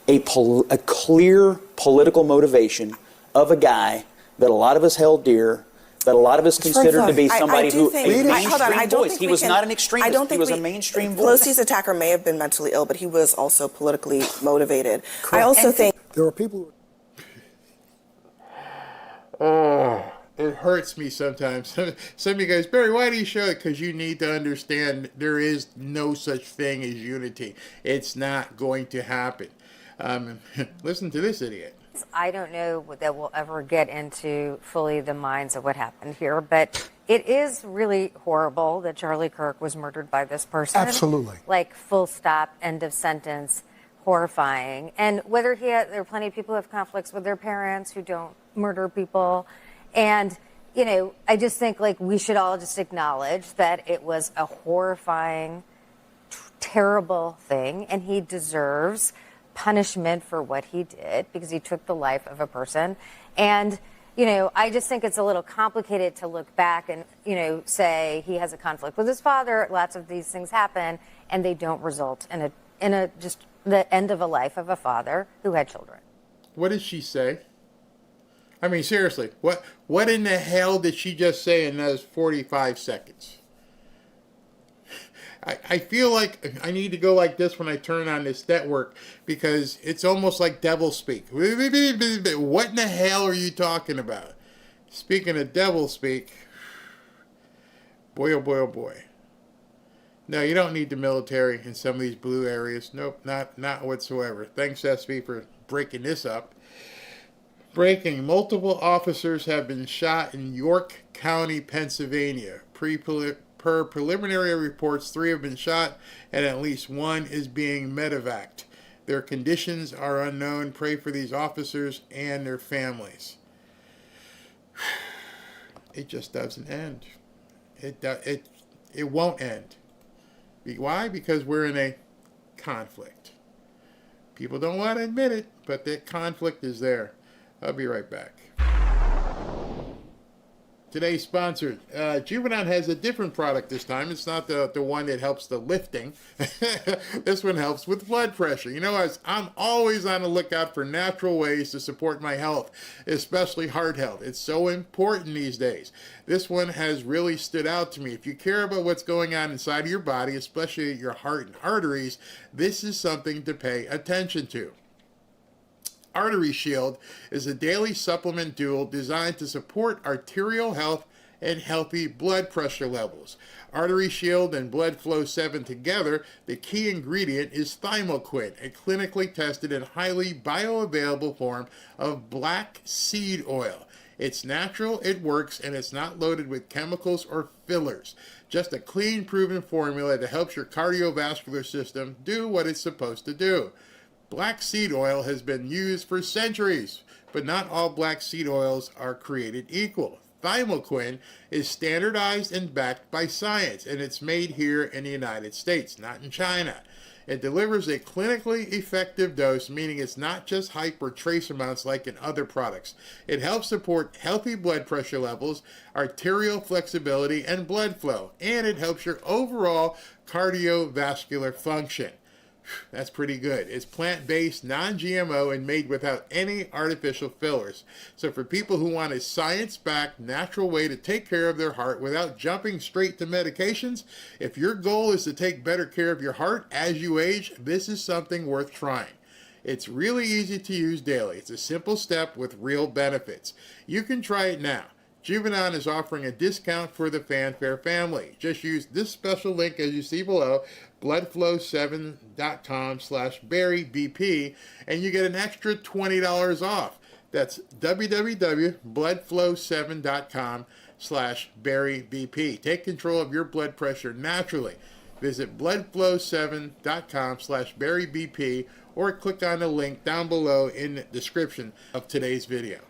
a clear political motivation of a guy that a lot of us held dear, that a lot of us considered to be somebody who a mainstream voice. He was not an extremist. He was a mainstream voice. Pelosi's attacker may have been mentally ill, but he was also politically motivated. I also think there were people. It hurts me sometimes. Some of you guys, Barry, why do you show it? Because you need to understand there is no such thing as unity. It's not going to happen. Listen to this idiot. I don't know that we'll ever get into fully the minds of what happened here, but it is really horrible that Charlie Kirk was murdered by this person. Absolutely. Like, full stop, end of sentence, horrifying. And whether there are plenty of people who have conflicts with their parents who don't murder people. And, I just think, we should all just acknowledge that it was a horrifying, terrible thing, and he deserves punishment for what he did because he took the life of a person. And, I just think it's a little complicated to look back and, say he has a conflict with his father. Lots of these things happen, and they don't result in just the end of a life of a father who had children. What did she say? I mean, seriously, what in the hell did she just say in those 45 seconds? I feel like I need to go like this when I turn on this network because it's almost like devil speak. What in the hell are you talking about? Speaking of devil speak, boy, oh boy, oh boy. No, you don't need the military in some of these blue areas. Nope, not whatsoever. Thanks, SB, for breaking this up. Breaking, multiple officers have been shot in York County, Pennsylvania. Per preliminary reports, 3 have been shot and at least 1 is being medevaced. Their conditions are unknown. Pray for these officers and their families. It just doesn't end. It won't end. Why? Because we're in a conflict. People don't want to admit it, but that conflict is there. I'll be right back. Today's sponsor, Juvenile has a different product this time. It's not the one that helps the lifting. This one helps with blood pressure. I'm always on the lookout for natural ways to support my health, especially heart health. It's so important these days. This one has really stood out to me. If you care about what's going on inside of your body, especially your heart and arteries, this is something to pay attention to. Artery Shield is a daily supplement dual designed to support arterial health and healthy blood pressure levels. Artery Shield and Blood Flow 7 together, the key ingredient is thymoquin, a clinically tested and highly bioavailable form of black seed oil. It's natural, it works, and it's not loaded with chemicals or fillers. Just a clean, proven formula that helps your cardiovascular system do what it's supposed to do. Black seed oil has been used for centuries, but not all black seed oils are created equal. Thymoquin is standardized and backed by science, and it's made here in the United States, not in China. It delivers a clinically effective dose, meaning it's not just hype or trace amounts like in other products. It helps support healthy blood pressure levels, arterial flexibility, and blood flow, and it helps your overall cardiovascular function. That's pretty good. It's plant-based, non-GMO, and made without any artificial fillers. So for people who want a science-backed, natural way to take care of their heart without jumping straight to medications, if your goal is to take better care of your heart as you age, this is something worth trying. It's really easy to use daily. It's a simple step with real benefits. You can try it now. Juvenon is offering a discount for the Fanfare family. Just use this special link as you see below, bloodflow7.com/BarryBP, and you get an extra $20 off. That's www.bloodflow7.com/BarryBP. Take control of your blood pressure naturally. Visit bloodflow7.com/BarryBP or click on the link down below in the description of today's video.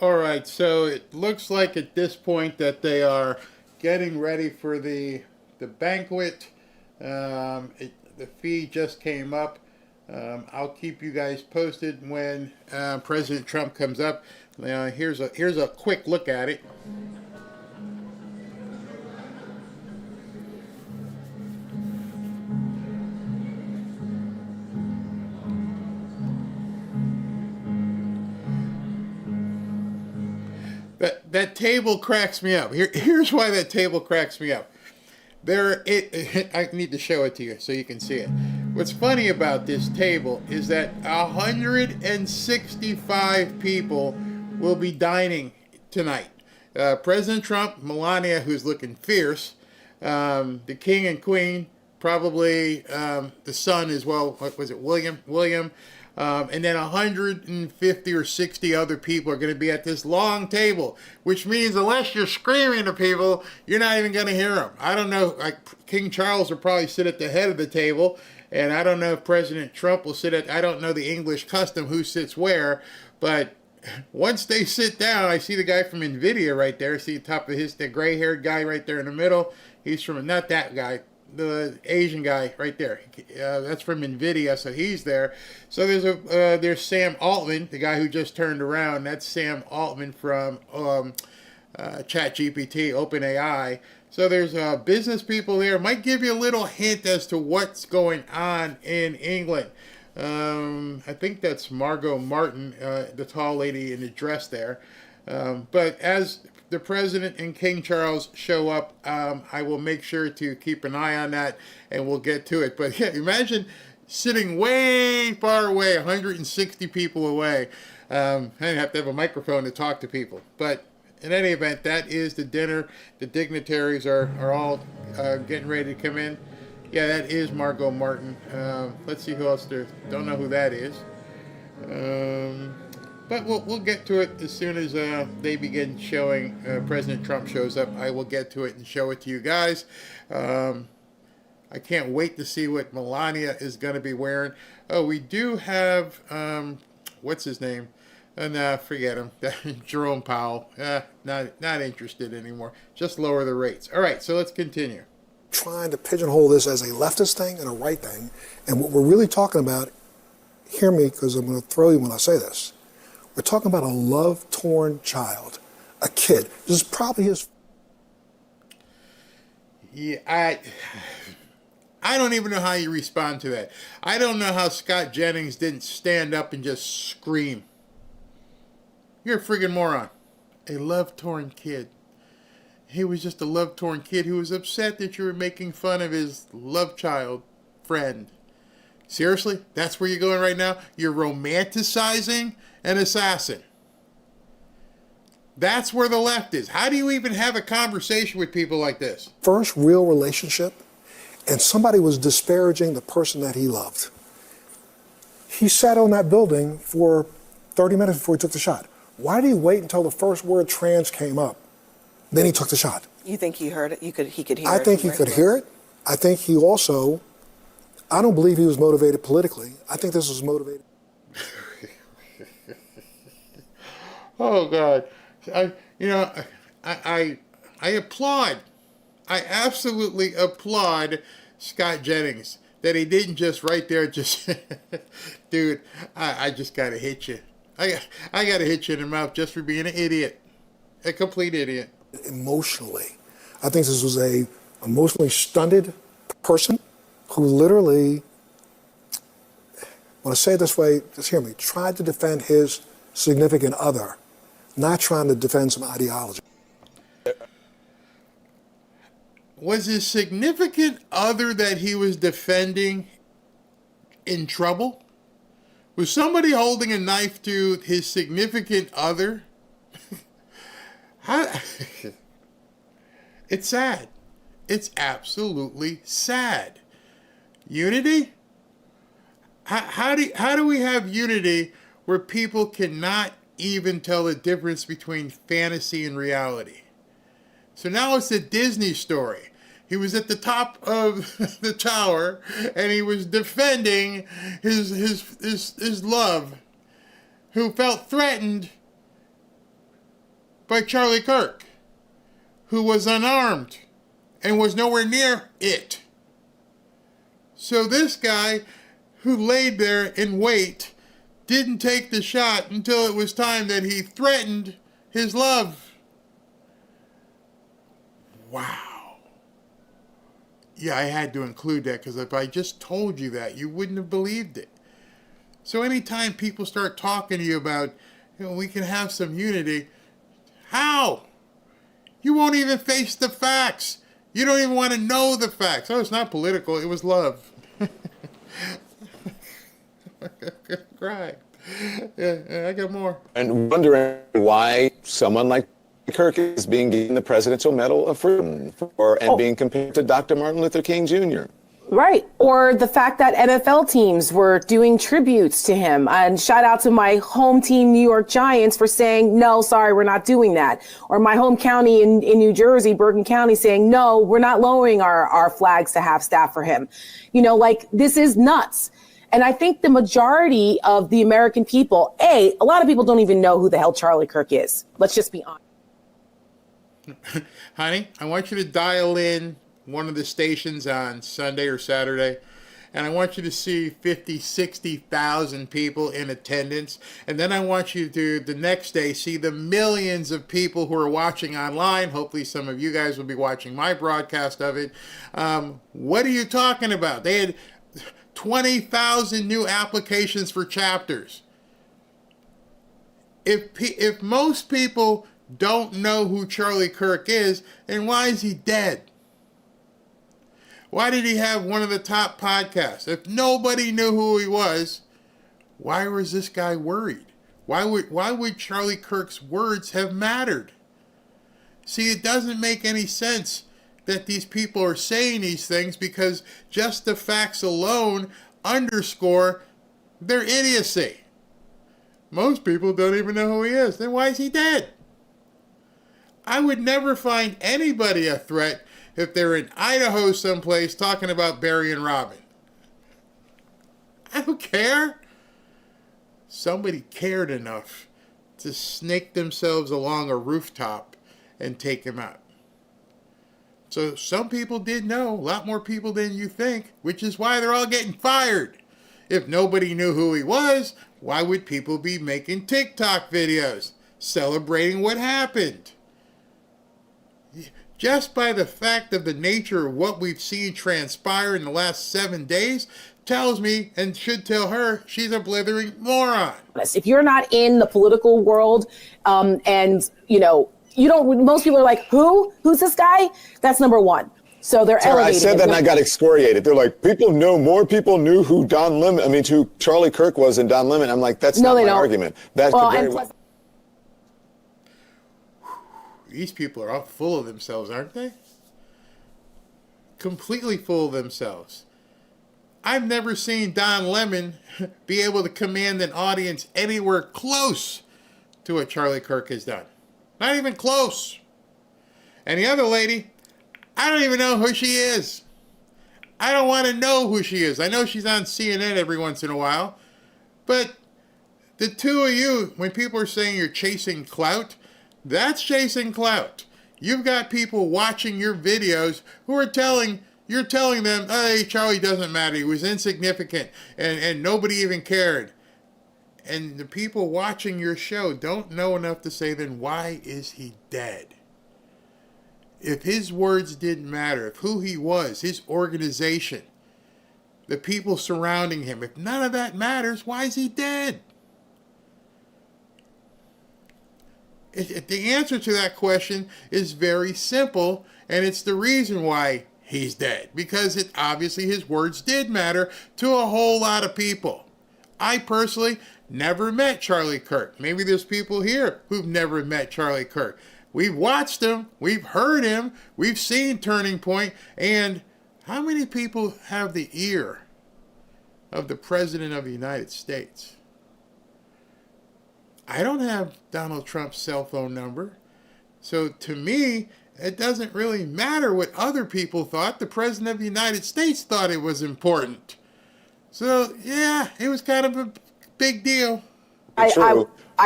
All right, so it looks like at this point that they are getting ready for the banquet. The fee just came up. I'll keep you guys posted when President Trump comes up. Here's a quick look at it. That table cracks me up. Here's why that table cracks me up. I need to show it to you so you can see it. What's funny about this table is that 165 people will be dining tonight. President Trump, Melania, who's looking fierce, the king and queen, probably the son as well. What was it, William? And then 150 or 60 other people are going to be at this long table, which means unless you're screaming to people, you're not even going to hear them. I don't know, like King Charles will probably sit at the head of the table, and I don't know if President Trump will sit I don't know the English custom, who sits where, but once they sit down, I see the guy from NVIDIA right there. See the top of the gray-haired guy right there in the middle. He's from, not that guy, the Asian guy right there. That's from NVIDIA, so he's there. So there's Sam Altman, the guy who just turned around. That's Sam Altman from ChatGPT, OpenAI. So there's business people there. Might give you a little hint as to what's going on in England. I think that's Margot Martin, the tall lady in the dress there. But as the president and King Charles show up, I will make sure to keep an eye on that, and we'll get to it. But yeah, imagine sitting way far away, 160 people away. I have to have a microphone to talk to people. But in any event, that is the dinner. The dignitaries are all getting ready to come in. Yeah, that is Margot Martin. Let's see who else there. Don't know who that is. But we'll get to it as soon as they begin showing. President Trump shows up. I will get to it and show it to you guys. I can't wait to see what Melania is going to be wearing. Oh, we do have, what's his name? Nah, forget him. Jerome Powell. Not interested anymore. Just lower the rates. All right, so let's continue. Trying to pigeonhole this as a leftist thing and a right thing. And what we're really talking about, hear me because I'm going to throw you when I say this. We're talking about a love-torn child, a kid. This is probably his. Yeah, I don't even know how you respond to that. I don't know how Scott Jennings didn't stand up and just scream. You're a friggin' moron. A love-torn kid. He was just a love-torn kid who was upset that you were making fun of his love child friend. Seriously? That's where you're going right now? You're romanticizing an assassin. That's where the left is. How do you even have a conversation with people like this? First real relationship, and somebody was disparaging the person that he loved. He sat on that building for 30 minutes before he took the shot. Why did he wait until the first word trans came up? Then he took the shot. You think he heard it? He could hear it? I think he could hear it. I think he also I don't believe he was motivated politically. I think this was motivated. Oh God, I applaud. I absolutely applaud Scott Jennings that he didn't just right there just, dude, I just gotta hit you. I gotta hit you in the mouth just for being an idiot, a complete idiot. Emotionally, I think this was a emotionally stunted person who literally, when I say it this way, just hear me, tried to defend his significant other, not trying to defend some ideology. Was his significant other that he was defending in trouble? Was somebody holding a knife to his significant other? It's sad. It's absolutely sad. Unity? How do we have unity where people cannot even tell the difference between fantasy and reality? So now it's a Disney story. He was at the top of the tower and he was defending his love, who felt threatened by Charlie Kirk, who was unarmed and was nowhere near it. So this guy who laid there in wait didn't take the shot until it was time that he threatened his love. Wow. Yeah, I had to include that because if I just told you that, you wouldn't have believed it. So anytime people start talking to you about, we can have some unity, how? You won't even face the facts. You don't even want to know the facts. Oh, it's not political. It was love. Cry. Yeah, I got more. And wondering why someone like Kirk is being given the Presidential Medal of Freedom being compared to Dr. Martin Luther King Jr. Right. Or the fact that NFL teams were doing tributes to him. And shout out to my home team, New York Giants, for saying, no, sorry, we're not doing that. Or my home county in New Jersey, Bergen County, saying, no, we're not lowering our flags to half staff for him. This is nuts. And I think the majority of the American people, a lot of people don't even know who the hell Charlie Kirk is. Let's just be honest. Honey, I want you to dial in one of the stations on Sunday or Saturday, and I want you to see 50, 60,000 people in attendance. And then I want you to, the next day, see the millions of people who are watching online. Hopefully some of you guys will be watching my broadcast of it. What are you talking about? They had 20,000 new applications for chapters. If most people don't know who Charlie Kirk is, then why is he dead? Why did he have one of the top podcasts? If nobody knew who he was, why was this guy worried? Why would Charlie Kirk's words have mattered? See, it doesn't make any sense that these people are saying these things, because just the facts alone underscore their idiocy. Most people don't even know who he is. Then why is he dead? I would never find anybody a threat if they're in Idaho someplace talking about Barry and Robin. I don't care. Somebody cared enough to snake themselves along a rooftop and take him out. So some people did know, a lot more people than you think, which is why they're all getting fired. If nobody knew who he was, why would people be making TikTok videos celebrating what happened? Just by the fact of the nature of what we've seen transpire in the last 7 days tells me, and should tell her, she's a blithering moron. If you're not in the political world, you don't, most people are like, who's this guy? That's number one. So they're elevated. I said that and I got excoriated. They're like, more people knew who who Charlie Kirk was than Don Lemon. I'm like, that's not my argument. That could very well. These people are all full of themselves, aren't they? Completely full of themselves. I've never seen Don Lemon be able to command an audience anywhere close to what Charlie Kirk has done. Not even close. And the other lady, I don't even know who she is. I don't want to know who she is. I know she's on CNN every once in a while. But the two of you, when people are saying you're chasing clout, that's chasing clout. You've got people watching your videos who are you're telling them, hey, Charlie doesn't matter. He was insignificant and nobody even cared. And the people watching your show don't know enough to say, then why is he dead? If his words didn't matter, if who he was, his organization, the people surrounding him, if none of that matters, why is he dead? The answer to that question is very simple, and it's the reason why he's dead. Because obviously his words did matter to a whole lot of people. I personally never met Charlie Kirk. Maybe there's people here who've never met Charlie Kirk. We've watched him, we've heard him, we've seen Turning Point, and how many people have the ear of the President of the United States? I don't have Donald Trump's cell phone number. So to me, it doesn't really matter what other people thought. The President of the United States thought it was important. So, yeah, it was kind of a big deal. I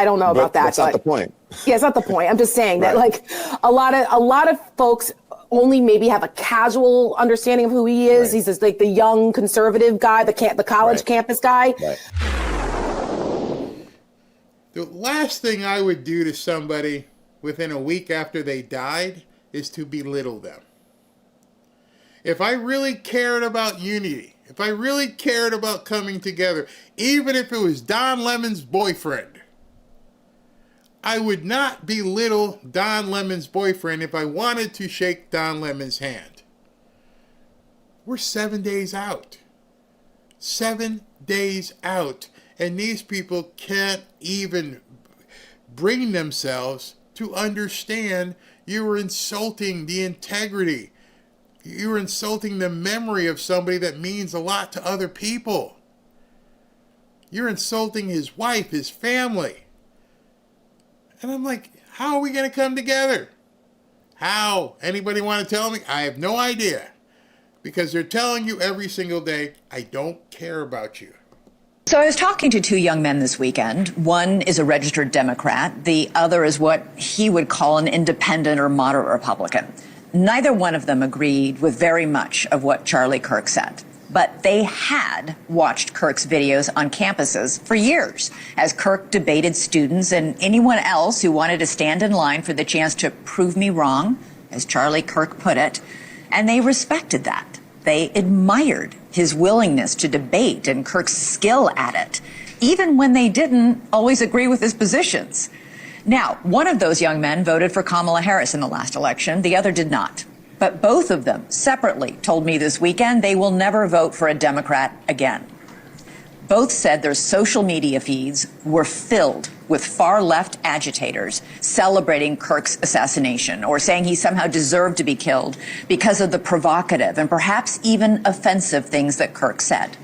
don't know about that. That's not the point. Yeah, it's not the point. I'm just saying that, like, a lot of folks only maybe have a casual understanding of who he is. Right. He's just like the young conservative guy, the college campus guy. Right. The last thing I would do to somebody within a week after they died is to belittle them. If I really cared about unity, if I really cared about coming together, even if it was Don Lemon's boyfriend, I would not belittle Don Lemon's boyfriend if I wanted to shake Don Lemon's hand. We're 7 days out. 7 days out. And these people can't even bring themselves to understand you were insulting the integrity. You were insulting the memory of somebody that means a lot to other people. You're insulting his wife, his family. And I'm like, how are we going to come together? How? Anybody want to tell me? I have no idea. Because they're telling you every single day, I don't care about you. So I was talking to two young men this weekend. One is a registered Democrat. The other is what he would call an independent or moderate Republican. Neither one of them agreed with very much of what Charlie Kirk said. But they had watched Kirk's videos on campuses for years as Kirk debated students and anyone else who wanted to stand in line for the chance to prove me wrong, as Charlie Kirk put it. And they respected that. They admired his willingness to debate and Kirk's skill at it, even when they didn't always agree with his positions. Now, one of those young men voted for Kamala Harris in the last election. The other did not. But both of them separately told me this weekend they will never vote for a Democrat again. Both said their social media feeds were filled with far-left agitators celebrating Kirk's assassination or saying he somehow deserved to be killed because of the provocative and perhaps even offensive things that Kirk said.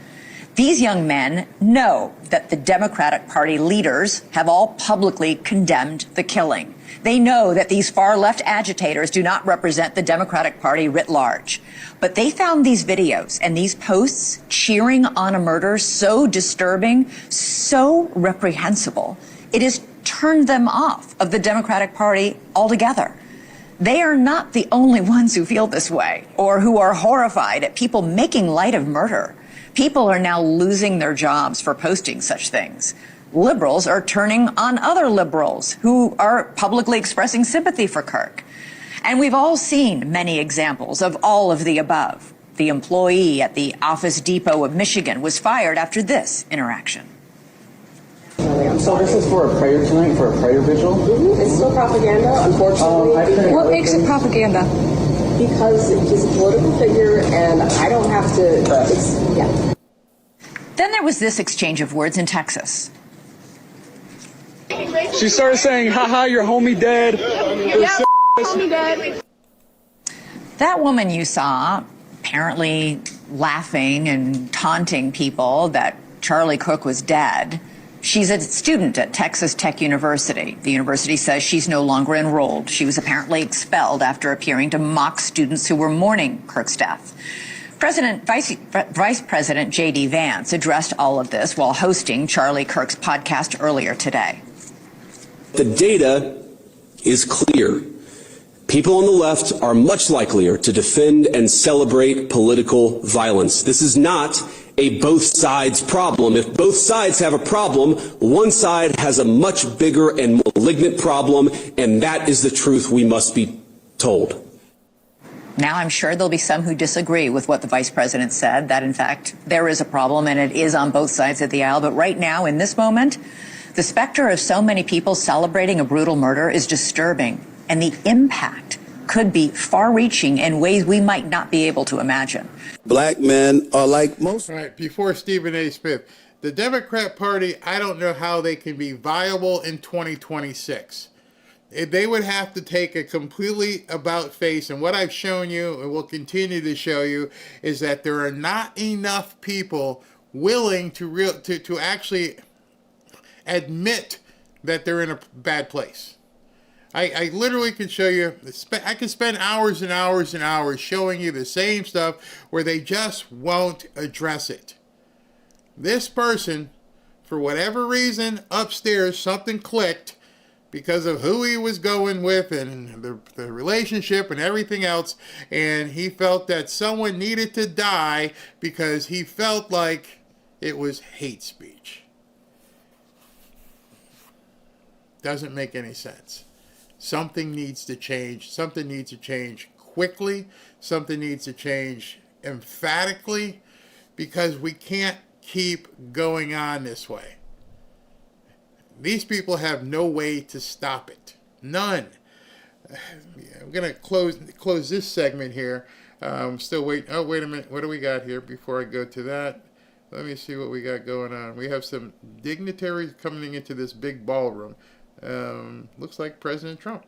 These young men know that the Democratic Party leaders have all publicly condemned the killing. They know that these far-left agitators do not represent the Democratic Party writ large. But they found these videos and these posts cheering on a murder so disturbing, so reprehensible, it has turned them off of the Democratic Party altogether. They are not the only ones who feel this way or who are horrified at people making light of murder. People are now losing their jobs for posting such things. Liberals are turning on other liberals who are publicly expressing sympathy for Kirk. And we've all seen many examples of all of the above. The employee at the Office Depot of Michigan was fired after this interaction. So this is for a prayer tonight, for a prayer vigil? Mm-hmm. It's still propaganda, unfortunately. What makes it propaganda? Because he's a political figure and I don't have to... yeah. Then there was this exchange of words in Texas. She started saying, haha, your homie dead. Yeah, homie dead. That woman you saw apparently laughing and taunting people that Charlie Kirk was dead. She's a student at Texas Tech University. The university says she's no longer enrolled. She was apparently expelled after appearing to mock students who were mourning Kirk's death. Vice President J.D. Vance addressed all of this while hosting Charlie Kirk's podcast earlier today. The data is clear. People on the left are much likelier to defend and celebrate political violence. This is not a both sides problem. If both sides have a problem, one side has a much bigger and malignant problem, and that is the truth we must be told. Now, I'm sure there'll be some who disagree with what the vice president said, that in fact there is a problem and it is on both sides of the aisle. But right now, in this moment, the specter of so many people celebrating a brutal murder is disturbing, and the impact could be far-reaching in ways we might not be able to imagine. Black men are like most. All right, before Stephen A. Smith, the Democrat Party, I don't know how they can be viable in 2026. They would have to take a completely about face, and what I've shown you and will continue to show you is that there are not enough people willing to actually admit that they're in a bad place. I literally can show you, I can spend hours and hours and hours showing you the same stuff where they just won't address it. This person, for whatever reason, upstairs, something clicked because of who he was going with and the relationship and everything else, and he felt that someone needed to die because he felt like it was hate speech. Doesn't make any sense. Something needs to change. Something needs to change quickly. Something needs to change emphatically, because we can't keep going on this way. These people have no way to stop it. None. I'm going to close this segment here. Still waiting. Oh, wait a minute. What do we got here before I go to that? Let me see what we got going on. We have some dignitaries coming into this big ballroom. Looks like President Trump.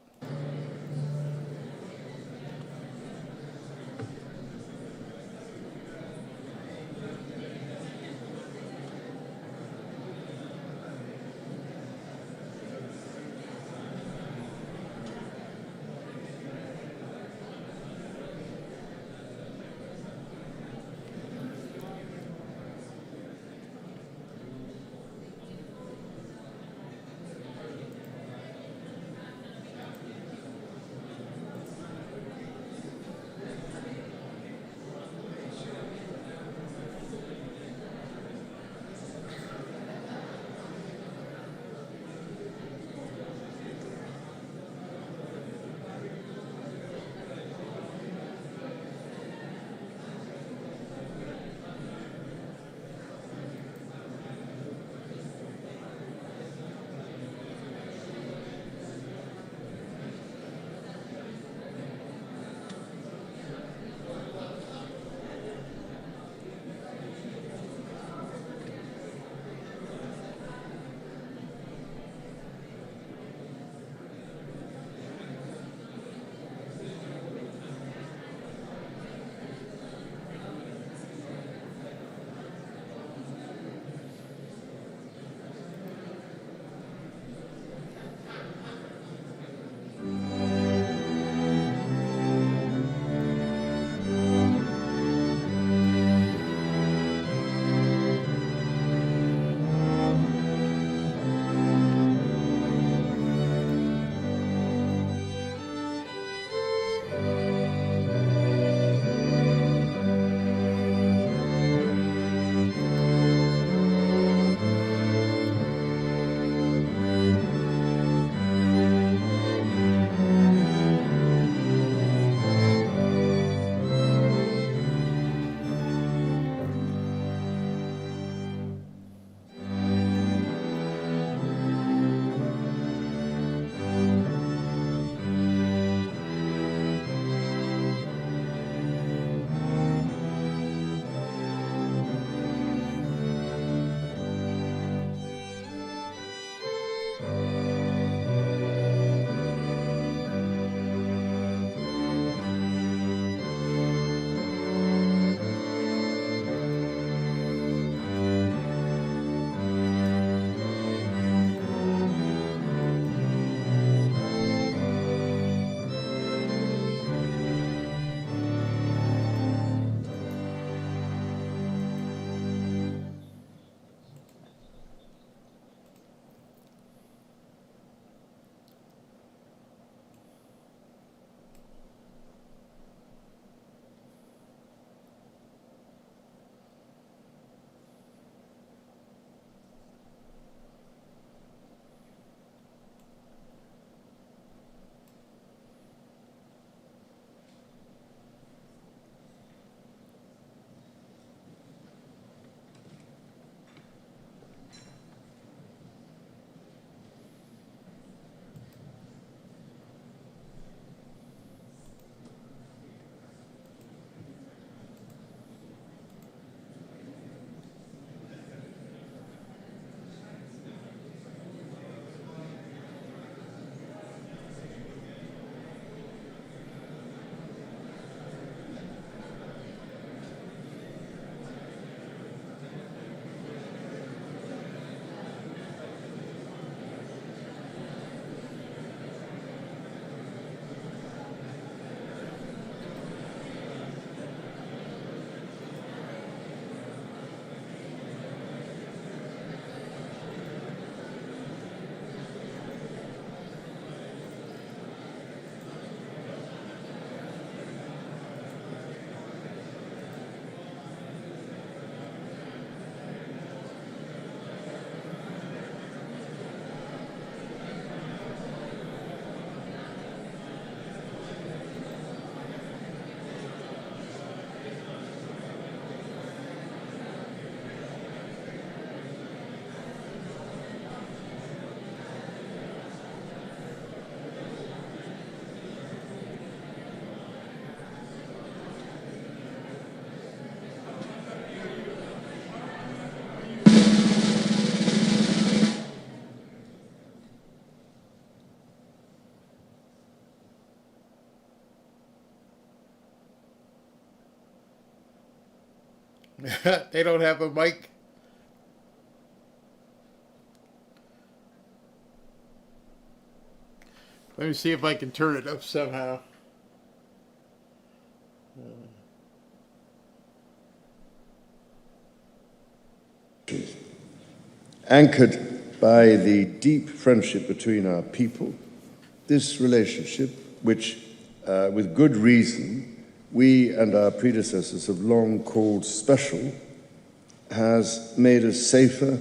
They don't have a mic. Let me see if I can turn it up somehow. Anchored by the deep friendship between our people, this relationship, which with good reason we and our predecessors have long called special, has made us safer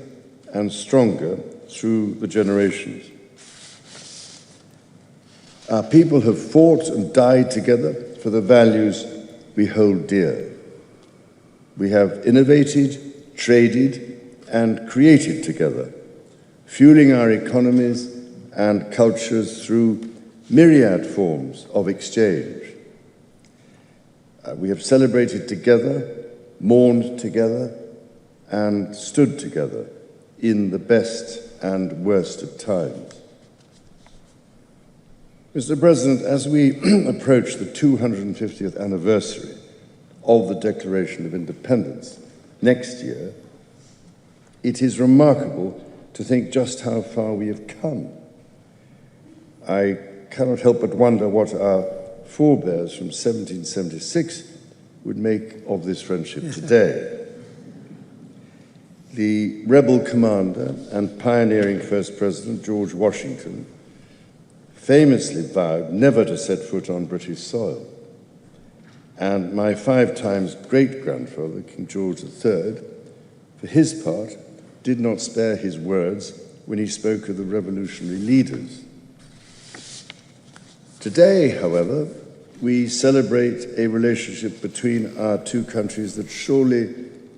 and stronger through the generations. Our people have fought and died together for the values we hold dear. We have innovated, traded, and created together, fueling our economies and cultures through myriad forms of exchange. We have celebrated together, mourned together, and stood together in the best and worst of times. Mr. President, as we approach the 250th anniversary of the Declaration of Independence next year, it is remarkable to think just how far we have come. I cannot help but wonder what our forebears from 1776 would make of this friendship today. The rebel commander and pioneering First President George Washington famously vowed never to set foot on British soil. And my 5 times great-grandfather, King George III, for his part, did not spare his words when he spoke of the revolutionary leaders. Today, however, we celebrate a relationship between our two countries that surely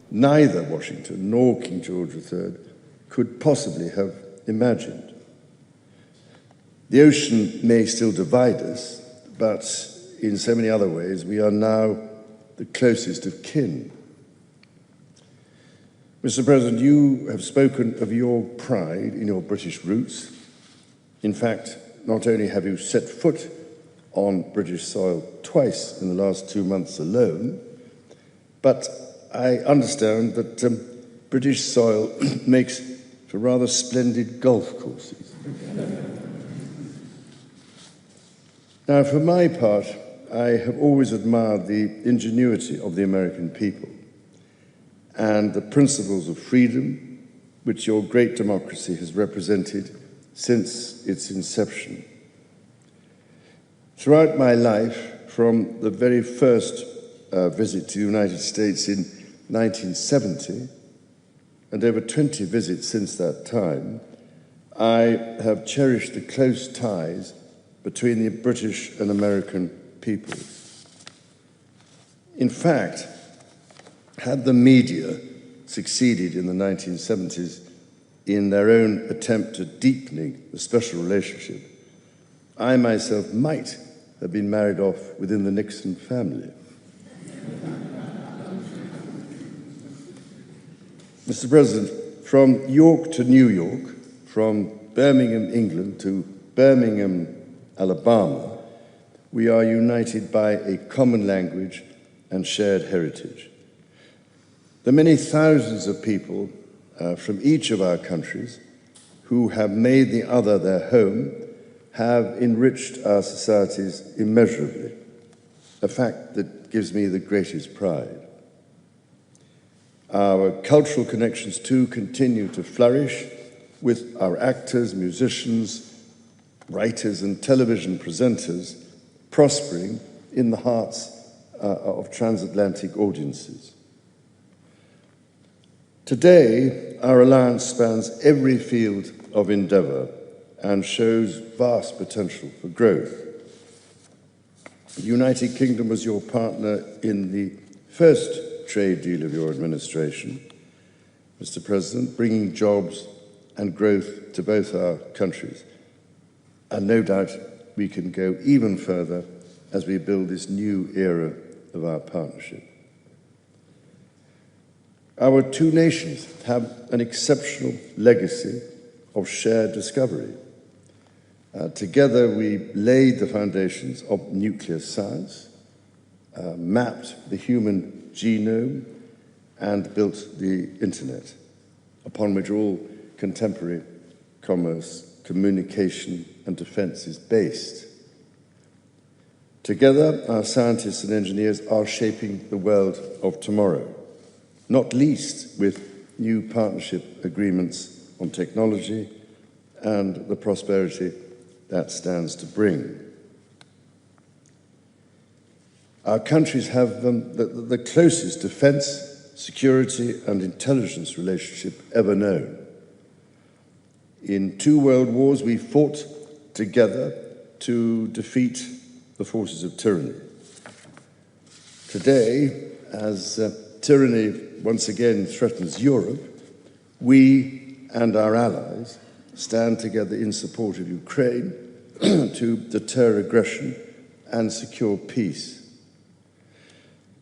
neither Washington nor King George III could possibly have imagined. The ocean may still divide us, but in so many other ways, we are now the closest of kin. Mr. President, you have spoken of your pride in your British roots. In fact, not only have you set foot on British soil twice in the last 2 months alone, but I understand that British soil makes for rather splendid golf courses. Now, for my part, I have always admired the ingenuity of the American people and the principles of freedom which your great democracy has represented since its inception. Throughout my life, from the very first visit to the United States in 1970, and over 20 visits since that time, I have cherished the close ties between the British and American peoples. In fact, had the media succeeded in the 1970s in their own attempt at deepening the special relationship, I myself might have been married off within the Nixon family. Mr. President, from York to New York, from Birmingham, England to Birmingham, Alabama, we are united by a common language and shared heritage. The many thousands of people from each of our countries who have made the other their home have enriched our societies immeasurably, a fact that gives me the greatest pride. Our cultural connections, too, continue to flourish with our actors, musicians, writers, and television presenters prospering in the hearts of transatlantic audiences. Today, our alliance spans every field of endeavor and shows vast potential for growth. The United Kingdom was your partner in the first trade deal of your administration, Mr. President, bringing jobs and growth to both our countries. And no doubt we can go even further as we build this new era of our partnership. Our two nations have an exceptional legacy of shared discovery. Together we laid the foundations of nuclear science, mapped the human genome, and built the internet, upon which all contemporary commerce, communication, and defense is based. Together, our scientists and engineers are shaping the world of tomorrow, not least with new partnership agreements on technology and the prosperity that stands to bring. Our countries have the closest defense, security, and intelligence relationship ever known. In 2 world wars, we fought together to defeat the forces of tyranny. Today, as tyranny once again threatens Europe, we and our allies stand together in support of Ukraine to deter aggression and secure peace.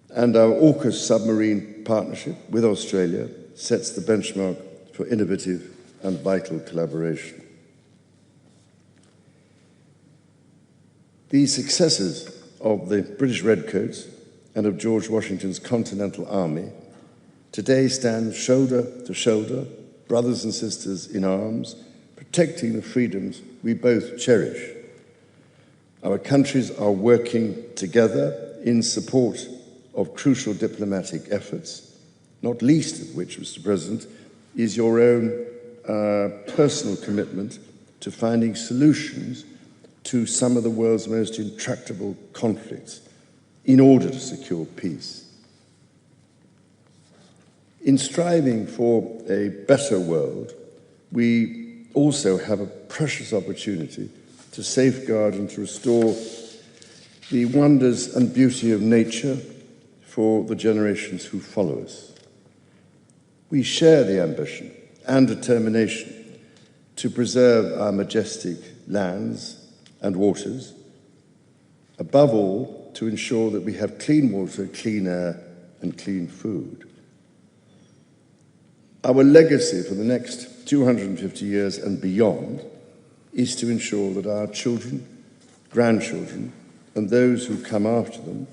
And our AUKUS submarine partnership with Australia sets the benchmark for innovative and vital collaboration. The successes of the British Redcoats and of George Washington's Continental Army today stand shoulder to shoulder, brothers and sisters in arms, protecting the freedoms we both cherish. Our countries are working together in support of crucial diplomatic efforts, not least of which, Mr. President, is your own personal commitment to finding solutions to some of the world's most intractable conflicts in order to secure peace. In striving for a better world, we also have a precious opportunity to safeguard and to restore the wonders and beauty of nature for the generations who follow us. We share the ambition and determination to preserve our majestic lands and waters, above all, to ensure that we have clean water, clean air, and clean food. Our legacy for the next 250 years and beyond is to ensure that our children, grandchildren, and those who come after them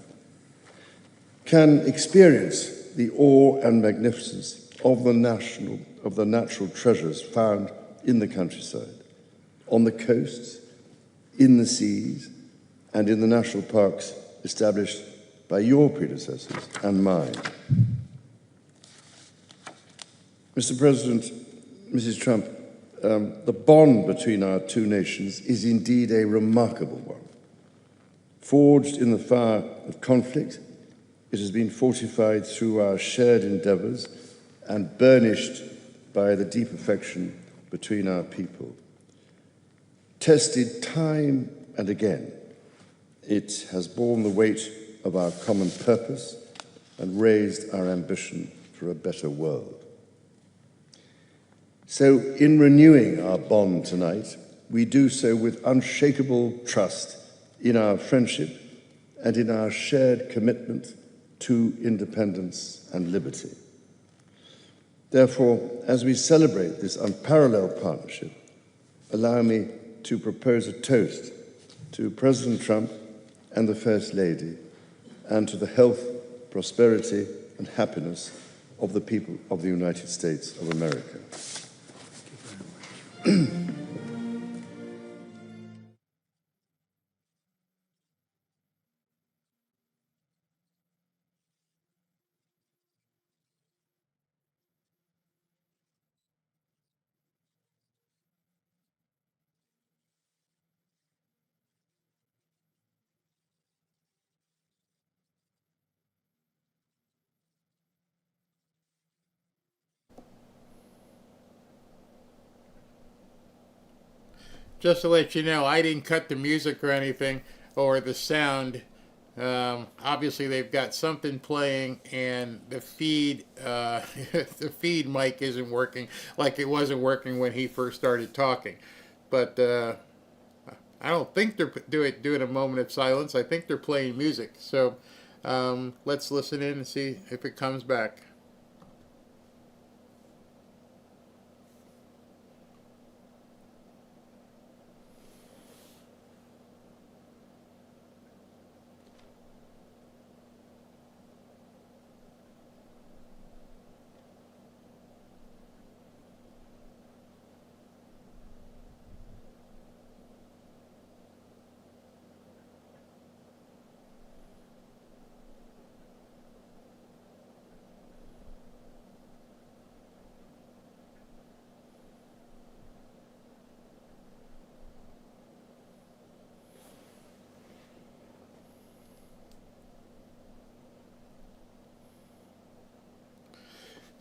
can experience the awe and magnificence of the natural treasures found in the countryside, on the coasts, in the seas, and in the national parks established by your predecessors and mine. Mr. President, Mrs. Trump, the bond between our two nations is indeed a remarkable one. Forged in the fire of conflict, it has been fortified through our shared endeavors and burnished by the deep affection between our people. Tested time and again, it has borne the weight of our common purpose and raised our ambition for a better world. So, in renewing our bond tonight, we do so with unshakable trust in our friendship and in our shared commitment to independence and liberty. Therefore, as we celebrate this unparalleled partnership, allow me to propose a toast to President Trump and the First Lady, and to the health, prosperity, and happiness of the people of the United States of America. Just to let you know, I didn't cut the music or anything, or the sound. Obviously, they've got something playing, and the feed, the feed mic isn't working like it wasn't working when he first started talking. But I don't think they're doing a moment of silence. I think they're playing music. So let's listen in and see if it comes back.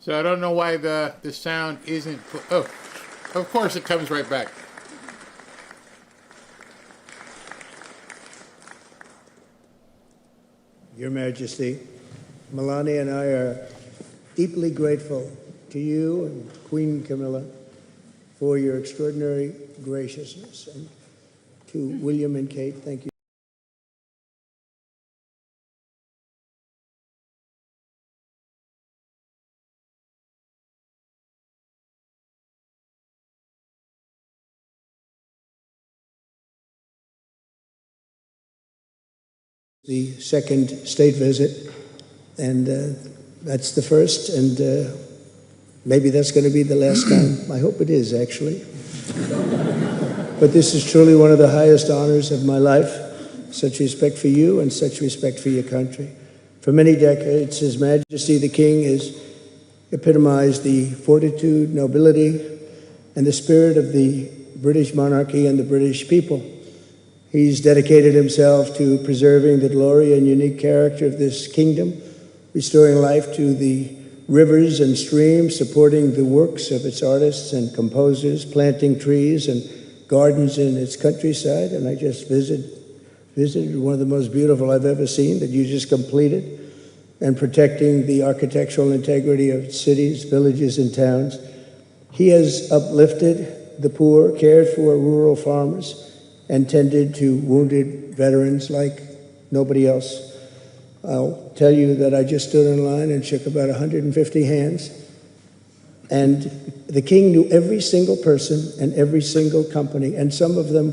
So I don't know why the sound isn't... Oh, of course it comes right back. Your Majesty, Melania and I are deeply grateful to you and Queen Camilla for your extraordinary graciousness. And to William and Kate, thank you. The second state visit, and that's the first, and maybe that's going to be the last time. I hope it is, actually. But this is truly one of the highest honors of my life. Such respect for you and such respect for your country. For many decades, His Majesty the King has epitomized the fortitude, nobility, and the spirit of the British monarchy and the British people. He's dedicated himself to preserving the glory and unique character of this kingdom, restoring life to the rivers and streams, supporting the works of its artists and composers, planting trees and gardens in its countryside. And I just visited one of the most beautiful I've ever seen that you just completed, and protecting the architectural integrity of cities, villages, and towns. He has uplifted the poor, cared for rural farmers, and tended to wounded veterans like nobody else. I'll tell you that I just stood in line and shook about 150 hands, and the king knew every single person and every single company, and some of them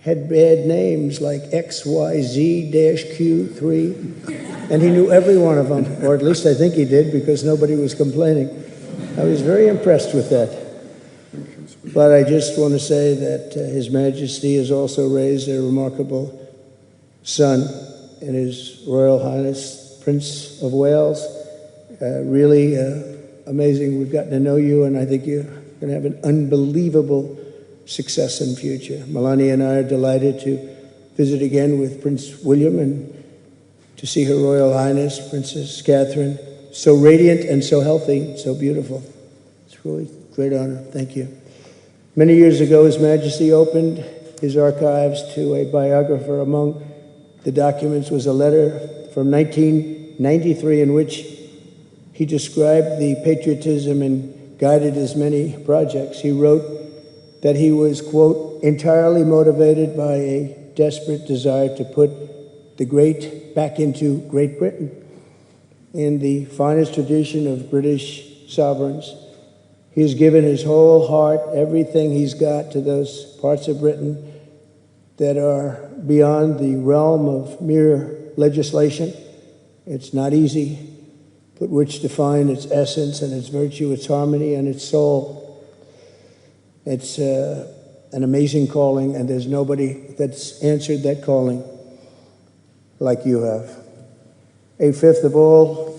had bad names like XYZ-Q3, and he knew every one of them, or at least I think he did, because nobody was complaining. I was very impressed with that. But I just want to say that His Majesty has also raised a remarkable son in His Royal Highness, Prince of Wales. Really amazing. We've gotten to know you, and I think you're going to have an unbelievable success in the future. Melania and I are delighted to visit again with Prince William and to see Her Royal Highness, Princess Catherine, so radiant and so healthy, so beautiful. It's really a great honor. Thank you. Many years ago, His Majesty opened his archives to a biographer. Among the documents was a letter from 1993 in which he described the patriotism and guided his many projects. He wrote that he was, quote, entirely motivated by a desperate desire to put the great back into Great Britain. In the finest tradition of British sovereigns, he has given his whole heart, everything he's got, to those parts of Britain that are beyond the realm of mere legislation. It's not easy, but which define its essence and its virtue, its harmony, and its soul. It's an amazing calling, and there's nobody that's answered that calling like you have. A fifth of all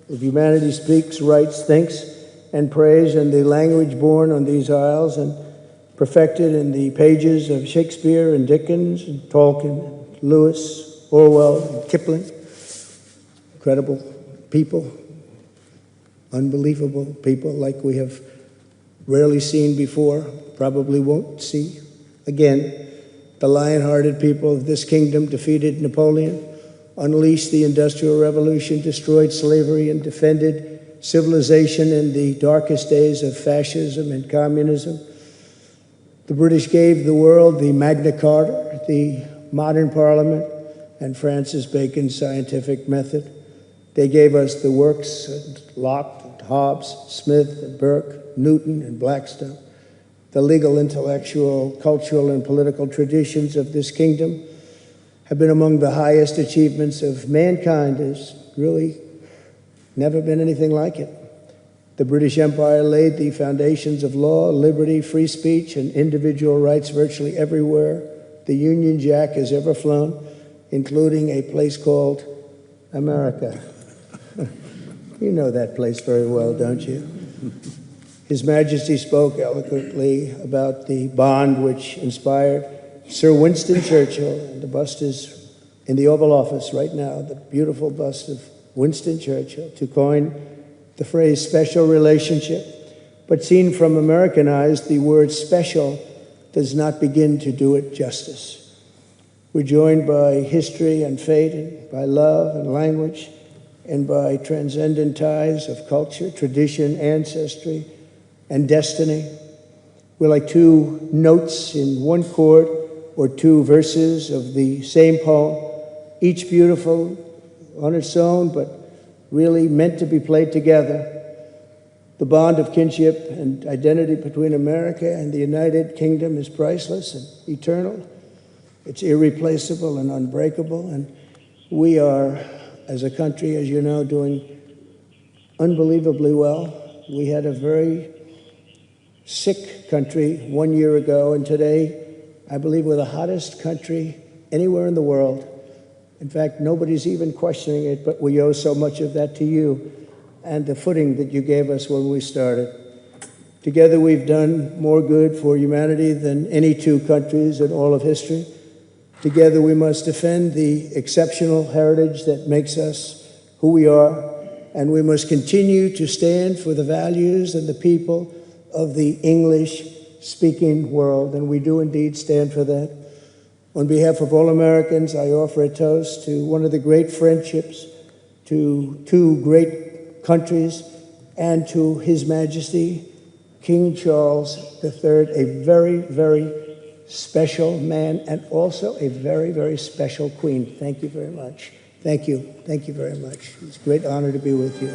of humanity speaks, writes, thinks, and prays in the language born on these isles and perfected in the pages of Shakespeare and Dickens and Tolkien, Lewis, Orwell, and Kipling. Incredible people, unbelievable people like we have rarely seen before, probably won't see again. The lion-hearted people of this kingdom defeated Napoleon, unleashed the Industrial Revolution, destroyed slavery, and defended civilization in the darkest days of fascism and communism. The British gave the world the Magna Carta, the modern parliament, and Francis Bacon's scientific method. They gave us the works of Locke, and Hobbes, Smith, and Burke, Newton, and Blackstone. The legal, intellectual, cultural, and political traditions of this kingdom have been among the highest achievements of mankind. There's really never been anything like it. The British Empire laid the foundations of law, liberty, free speech, and individual rights virtually everywhere the Union Jack has ever flown, including a place called America. You know that place very well, don't you? His Majesty spoke eloquently about the bond which inspired Sir Winston Churchill, and the bust is in the Oval Office right now, the beautiful bust of Winston Churchill, to coin the phrase special relationship, but seen from American eyes, the word special does not begin to do it justice. We're joined by history and fate, and by love and language, and by transcendent ties of culture, tradition, ancestry, and destiny. We're like two notes in one chord or two verses of the same poem, each beautiful on its own, but really meant to be played together. The bond of kinship and identity between America and the United Kingdom is priceless and eternal. It's irreplaceable and unbreakable, and we are, as a country, as you know, doing unbelievably well. We had a very sick country 1 year ago, and today, I believe we're the hottest country anywhere in the world. In fact, nobody's even questioning it, but we owe so much of that to you and the footing that you gave us when we started. Together, we've done more good for humanity than any two countries in all of history. Together, we must defend the exceptional heritage that makes us who we are, and we must continue to stand for the values and the people of the English-speaking world, and we do indeed stand for that. On behalf of all Americans, I offer a toast to one of the great friendships, to two great countries, and to His Majesty, King Charles III, a very, very special man, and also a very, very special queen. Thank you very much. Thank you. Thank you very much. It's a great honor to be with you.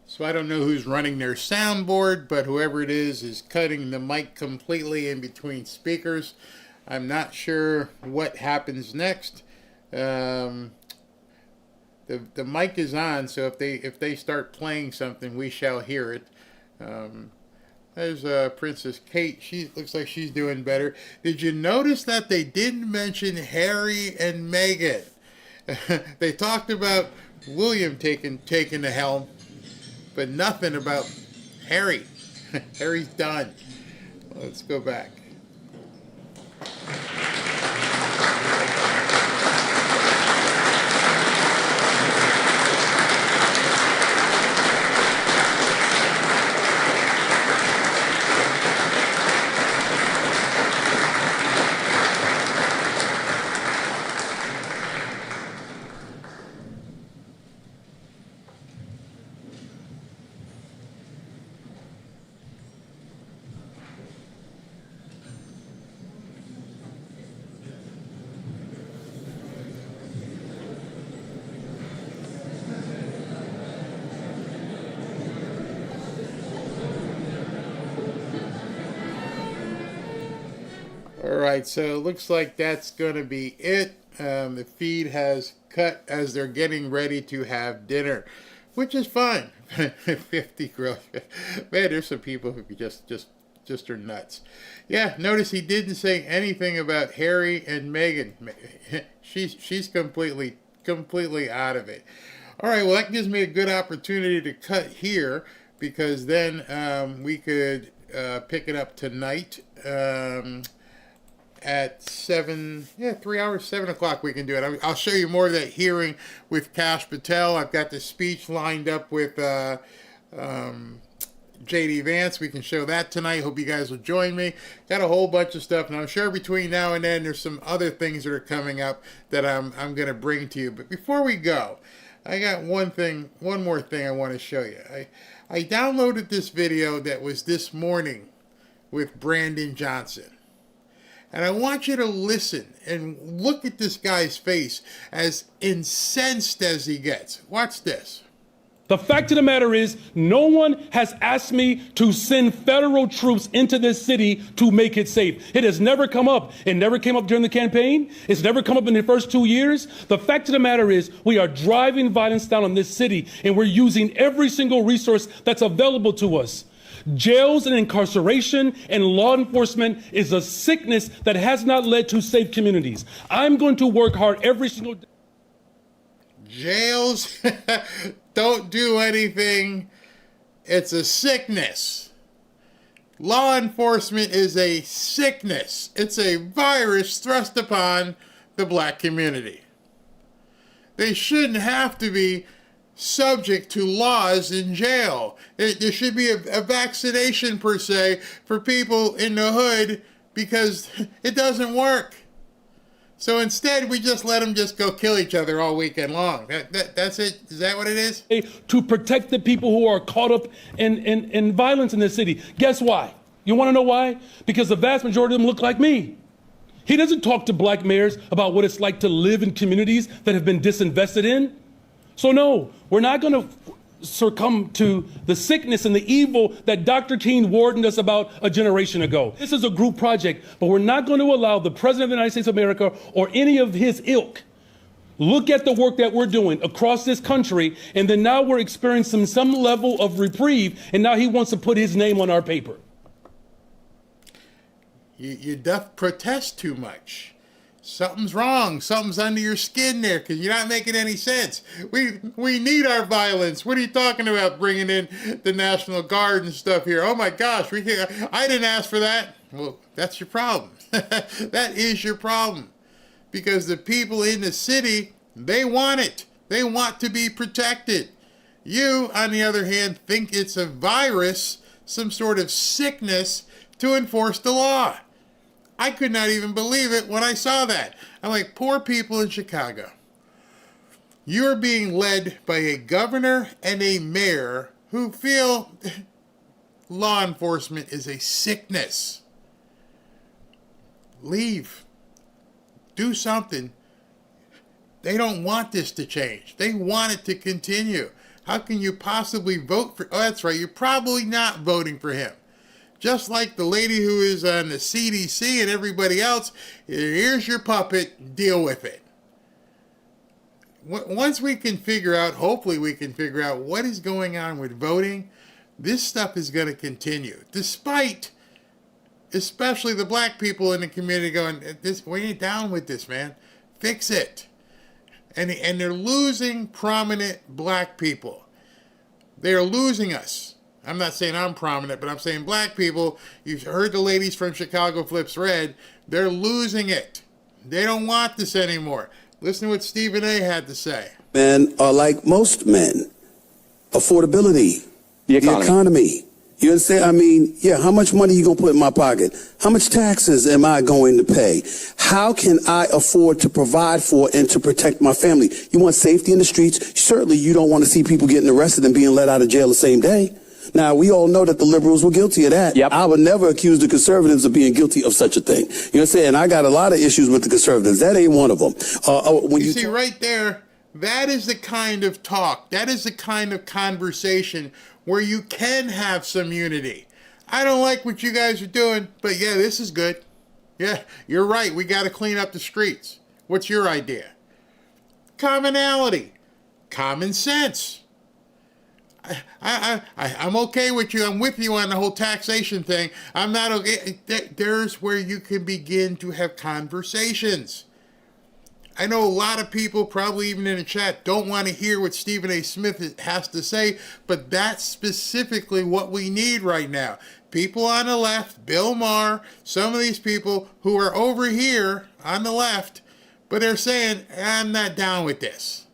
So I don't know who's running their soundboard, but whoever it is cutting the mic completely in between speakers. I'm not sure what happens next. The mic is on, so if they start playing something, we shall hear it. There's Princess Kate. She looks like she's doing better. Did you notice that they didn't mention Harry and Meghan? They talked about William taking the helm, but nothing about Harry. Harry's done. Let's go back. Alright, so it looks like that's going to be it. The feed has cut as they're getting ready to have dinner, which is fine. 50 growth. Man, there's some people who just are nuts. Yeah, notice he didn't say anything about Harry and Meghan. She's completely out of it. Alright, well, that gives me a good opportunity to cut here, because then we could pick it up tonight. At 3 hours, 7 o'clock we can do it. I'll show you more of that hearing with Kash Patel. I've got the speech lined up with J.D. Vance. We can show that tonight. Hope you guys will join me. Got a whole bunch of stuff, and I'm sure between now and then there's some other things that are coming up that I'm going to bring to you. But before we go, I got one more thing I want to show you. I downloaded this video that was this morning with Brandon Johnson. And I want you to listen and look at this guy's face, as incensed as he gets. Watch this. The fact of the matter is, no one has asked me to send federal troops into this city to make it safe. It has never come up. It never came up during the campaign. It's never come up in the first 2 years. The fact of the matter is, we are driving violence down on this city, and we're using every single resource that's available to us. Jails and incarceration and law enforcement is a sickness that has not led to safe communities. I'm going to work hard every single day. Jails, don't do anything. It's a sickness. Law enforcement is a sickness. It's a virus thrust upon the black community. They shouldn't have to be subject to laws in jail. There should be a vaccination, per se, for people in the hood because it doesn't work. So instead, we just let them just go kill each other all weekend long. That's it? Is that what it is? To protect the people who are caught up in violence in this city. Guess why? You want to know why? Because the vast majority of them look like me. He doesn't talk to black mayors about what it's like to live in communities that have been disinvested in. So no, we're not going to succumb to the sickness and the evil that Dr. King warned us about a generation ago. This is a group project, but we're not going to allow the President of the United States of America or any of his ilk look at the work that we're doing across this country, and then now we're experiencing some level of reprieve, and now he wants to put his name on our paper. You protest too much. Something's wrong. Something's under your skin there because you're not making any sense. We need our violence. What are you talking about bringing in the National Guard and stuff here? Oh my gosh, I didn't ask for that. Well, that's your problem. That is your problem. Because the people in the city, they want it. They want to be protected. You, on the other hand, think it's a virus, some sort of sickness to enforce the law. I could not even believe it when I saw that. I'm like, poor people in Chicago. You're being led by a governor and a mayor who feel law enforcement is a sickness. Leave. Do something. They don't want this to change. They want it to continue. How can you possibly vote for... Oh, that's right. You're probably not voting for him. Just like the lady who is on the CDC and everybody else, here's your puppet, deal with it. Once we can figure out, hopefully we can figure out what is going on with voting, this stuff is going to continue. Despite, especially the black people in the community going, we ain't down with this, man. Fix it. And they're losing prominent black people. They are losing us. I'm not saying I'm prominent, but I'm saying black people, you've heard the ladies from Chicago Flips Red, they're losing it. They don't want this anymore. Listen to what Stephen A. had to say. Men are like most men. Affordability, the economy. You understand? I mean, yeah, how much money you going to put in my pocket? How much taxes am I going to pay? How can I afford to provide for and to protect my family? You want safety in the streets? Certainly you don't want to see people getting arrested and being let out of jail the same day. Now, we all know that the liberals were guilty of that. Yep. I would never accuse the conservatives of being guilty of such a thing. You know what I'm saying? I got a lot of issues with the conservatives. That ain't one of them. When you see, right there, that is the kind of talk, that is the kind of conversation where you can have some unity. I don't like what you guys are doing, but yeah, this is good. Yeah, you're right. We got to clean up the streets. What's your idea? Commonality. Common sense. I'm okay with you. I'm with you on the whole taxation thing. I'm not okay. There's where you can begin to have conversations. I know a lot of people, probably even in the chat, don't want to hear what Stephen A. Smith has to say, but that's specifically what we need right now. People on the left, Bill Maher, some of these people who are over here on the left, but they're saying, I'm not down with this.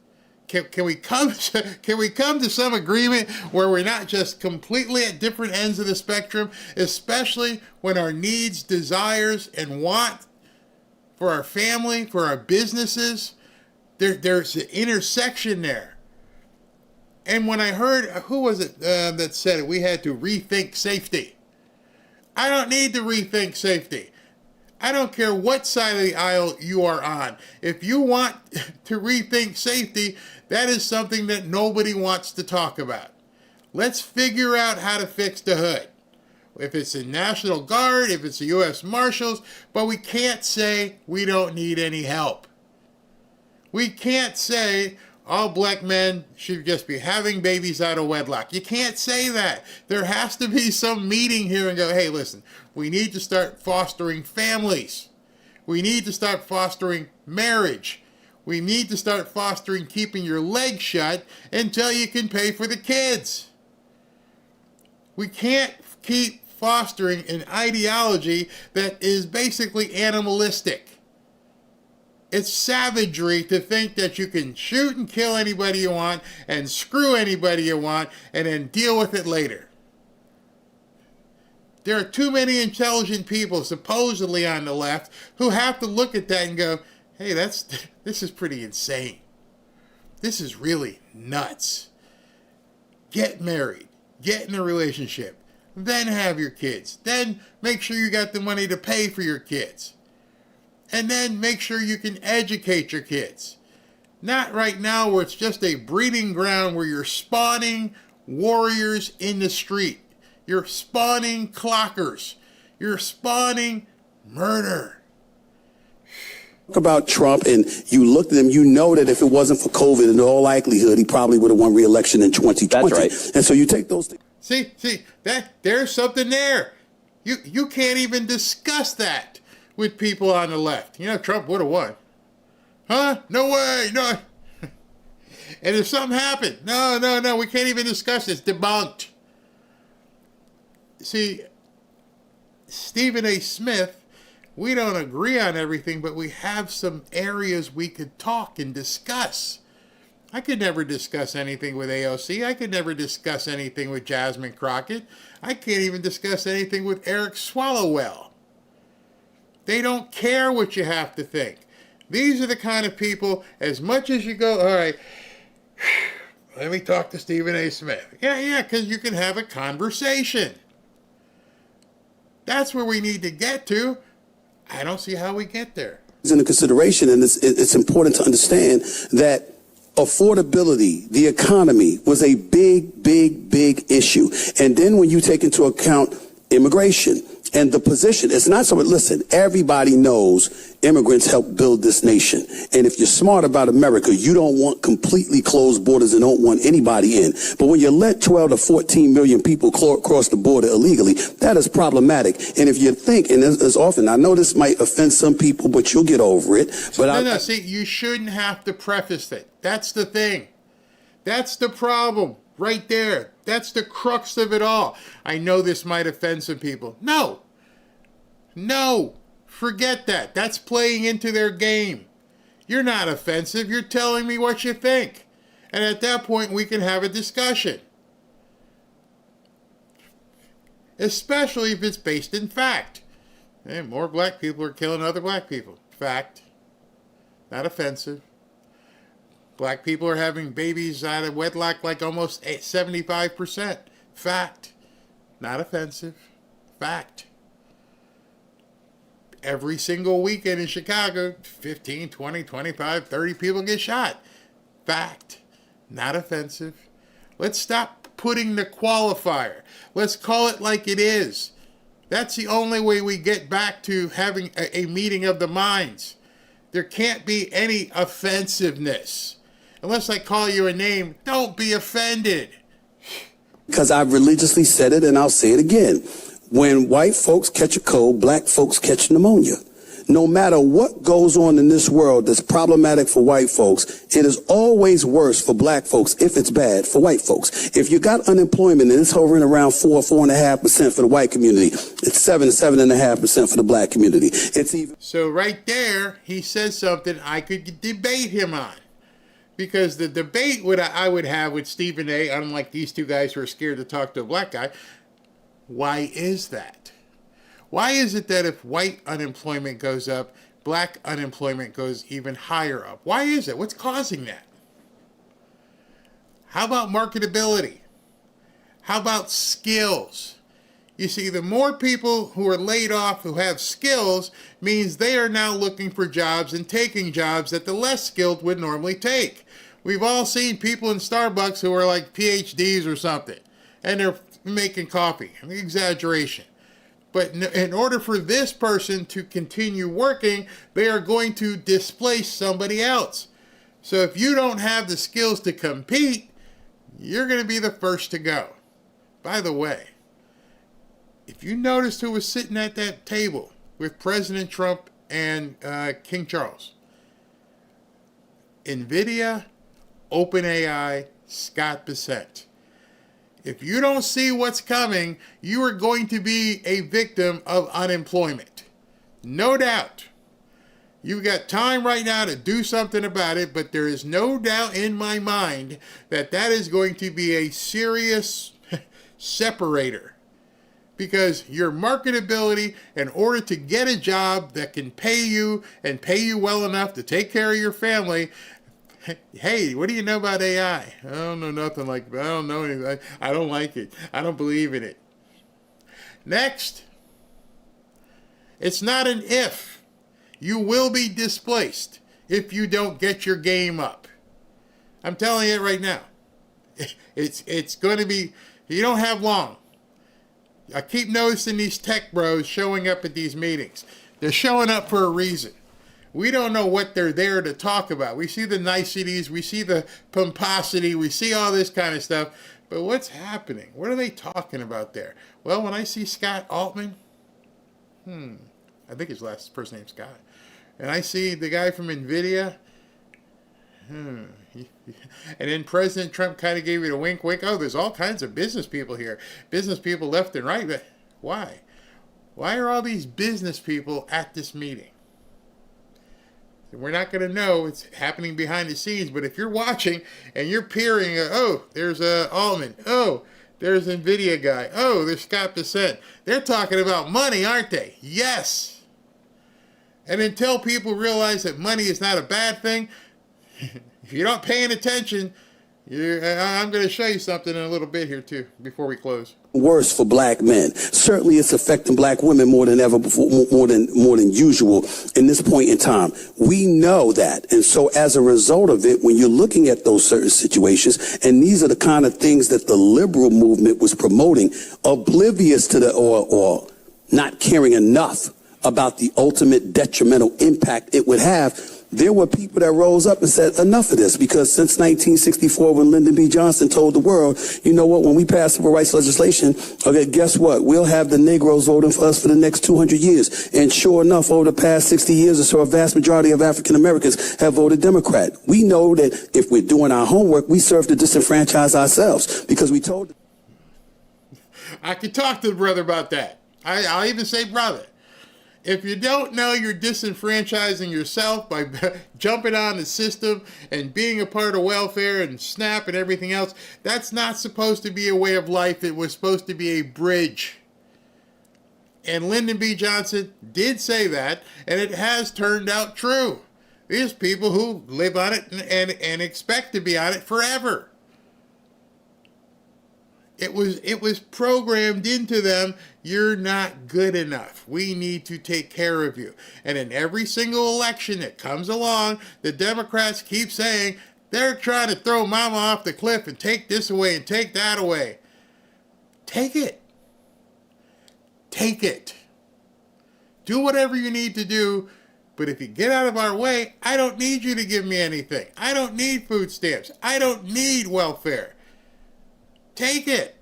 Can we come to some agreement where we're not just completely at different ends of the spectrum, especially when our needs, desires, and want for our family, for our businesses, there's an intersection there. And when I heard, who was it that said it? We had to rethink safety. I don't need to rethink safety. I don't care what side of the aisle you are on. If you want to rethink safety, that is something that nobody wants to talk about. Let's figure out how to fix the hood. If it's the National Guard, if it's the U.S. Marshals, but we can't say we don't need any help. We can't say all black men should just be having babies out of wedlock. You can't say that. There has to be some meeting here and go, hey, listen, we need to start fostering families. We need to start fostering marriage. We need to start fostering keeping your legs shut until you can pay for the kids. We can't keep fostering an ideology that is basically animalistic. It's savagery to think that you can shoot and kill anybody you want and screw anybody you want and then deal with it later. There are too many intelligent people supposedly on the left who have to look at that and go, hey, this is pretty insane. This is really nuts. Get married. Get in a relationship. Then have your kids. Then make sure you got the money to pay for your kids. And then make sure you can educate your kids. Not right now where it's just a breeding ground where you're spawning warriors in the street. You're spawning clockers. You're spawning murder. Talk about Trump, and you looked at him, you know that if it wasn't for COVID, in all likelihood, he probably would have won re-election in 2020. That's right. And so you take those things. See, there's something there. You can't even discuss that with people on the left. You know, Trump would have won. Huh? No way, no. And if something happened, no, we can't even discuss this. Debunked. See, Stephen A. Smith, we don't agree on everything, but we have some areas we could talk and discuss. I could never discuss anything with AOC. I could never discuss anything with Jasmine Crockett. I can't even discuss anything with Eric Swallowell. They don't care what you have to think. These are the kind of people, as much as you go, all right, let me talk to Stephen A. Smith. Yeah, because you can have a conversation. That's where we need to get to. I don't see how we get there. Into consideration, and it's important to understand that affordability, the economy, was a big issue. And then when you take into account immigration and the position, it's not so, listen, everybody knows immigrants help build this nation. And if you're smart about America, you don't want completely closed borders and don't want anybody in. But when you let 12 to 14 million people cross the border illegally, that is problematic. And if you think, and as often, I know this might offend some people, but you'll get over it. But see, you shouldn't have to preface it. That's the thing. That's the problem right there. That's the crux of it all. I know this might offend some people. No, forget that. That's playing into their game. You're not offensive. You're telling me what you think. And at that point, we can have a discussion. Especially if it's based in fact. And more black people are killing other black people. Fact. Not offensive. Black people are having babies out of wedlock like almost 75%. Fact. Not offensive. Fact. Every single weekend in Chicago, 15, 20, 25, 30 people get shot. Fact. Not offensive. Let's stop putting the qualifier. Let's call it like it is. That's the only way we get back to having a meeting of the minds. There can't be any offensiveness. Unless I call you a name, don't be offended. Because I've religiously said it and I'll say it again. When white folks catch a cold, black folks catch pneumonia. No matter what goes on in this world that's problematic for white folks, it is always worse for black folks if it's bad for white folks. If you got unemployment and it's hovering around 4.5% for the white community, it's 7.5% for the black community. It's even. So right there, he says something I could debate him on. Because the debate I would have with Stephen A., unlike these two guys who are scared to talk to a black guy, why is that? Why is it that if white unemployment goes up, black unemployment goes even higher up? Why is it? What's causing that? How about marketability? How about skills? You see, the more people who are laid off who have skills means they are now looking for jobs and taking jobs that the less skilled would normally take. We've all seen people in Starbucks who are like PhDs or something, and they're making coffee. I mean, exaggeration. But in order for this person to continue working, they are going to displace somebody else. So if you don't have the skills to compete, you're going to be the first to go. By the way, if you noticed who was sitting at that table with President Trump and King Charles, NVIDIA, OpenAI, Scott Bessent. If you don't see what's coming, you are going to be a victim of unemployment. No doubt. You've got time right now to do something about it, but there is no doubt in my mind that that is going to be a serious separator. Because your marketability, in order to get a job that can pay you and pay you well enough to take care of your family, hey, what do you know about AI? I don't know nothing like that. I don't know anything. I don't like it. I don't believe in it. Next, it's not an if. You will be displaced if you don't get your game up. I'm telling you it right now. It's going to be, you don't have long. I keep noticing these tech bros showing up at these meetings. They're showing up for a reason. We don't know what they're there to talk about. We see the niceties, we see the pomposity, we see all this kind of stuff. But what's happening? What are they talking about there? Well, when I see Scott Altman, I think his first name's Scott, and I see the guy from NVIDIA, and then President Trump kind of gave it a wink, wink. Oh, there's all kinds of business people here. Business people left and right. But why? Why are all these business people at this meeting? We're not going to know. It's happening behind the scenes. But if you're watching and you're peering, oh, there's Altman. Oh, there's NVIDIA guy. Oh, there's Scott Bessent. They're talking about money, aren't they? Yes. And until people realize that money is not a bad thing, if you're not paying attention, I'm going to show you something in a little bit here, too, before we close. Worse for black men. Certainly it's affecting black women more than ever before, more than usual in this point in time. We know that. And so as a result of it, when you're looking at those certain situations, and these are the kind of things that the liberal movement was promoting, oblivious to the, or not caring enough about the ultimate detrimental impact it would have, there were people that rose up and said, enough of this, because since 1964, when Lyndon B. Johnson told the world, you know what, when we pass civil rights legislation, okay, guess what? We'll have the Negroes voting for us for the next 200 years. And sure enough, over the past 60 years or so, a vast majority of African Americans have voted Democrat. We know that if we're doing our homework, we serve to disenfranchise ourselves, because we told. I could talk to the brother about that. I'll even say brother. If you don't know you're disenfranchising yourself by jumping on the system and being a part of welfare and SNAP and everything else, that's not supposed to be a way of life. It was supposed to be a bridge. And Lyndon B. Johnson did say that, and it has turned out true. There's people who live on it and expect to be on it forever. It was programmed into them, you're not good enough. We need to take care of you. And in every single election that comes along, the Democrats keep saying, they're trying to throw mama off the cliff and take this away and take that away. Take it. Take it. Do whatever you need to do, but if you get out of our way, I don't need you to give me anything. I don't need food stamps. I don't need welfare. Take it.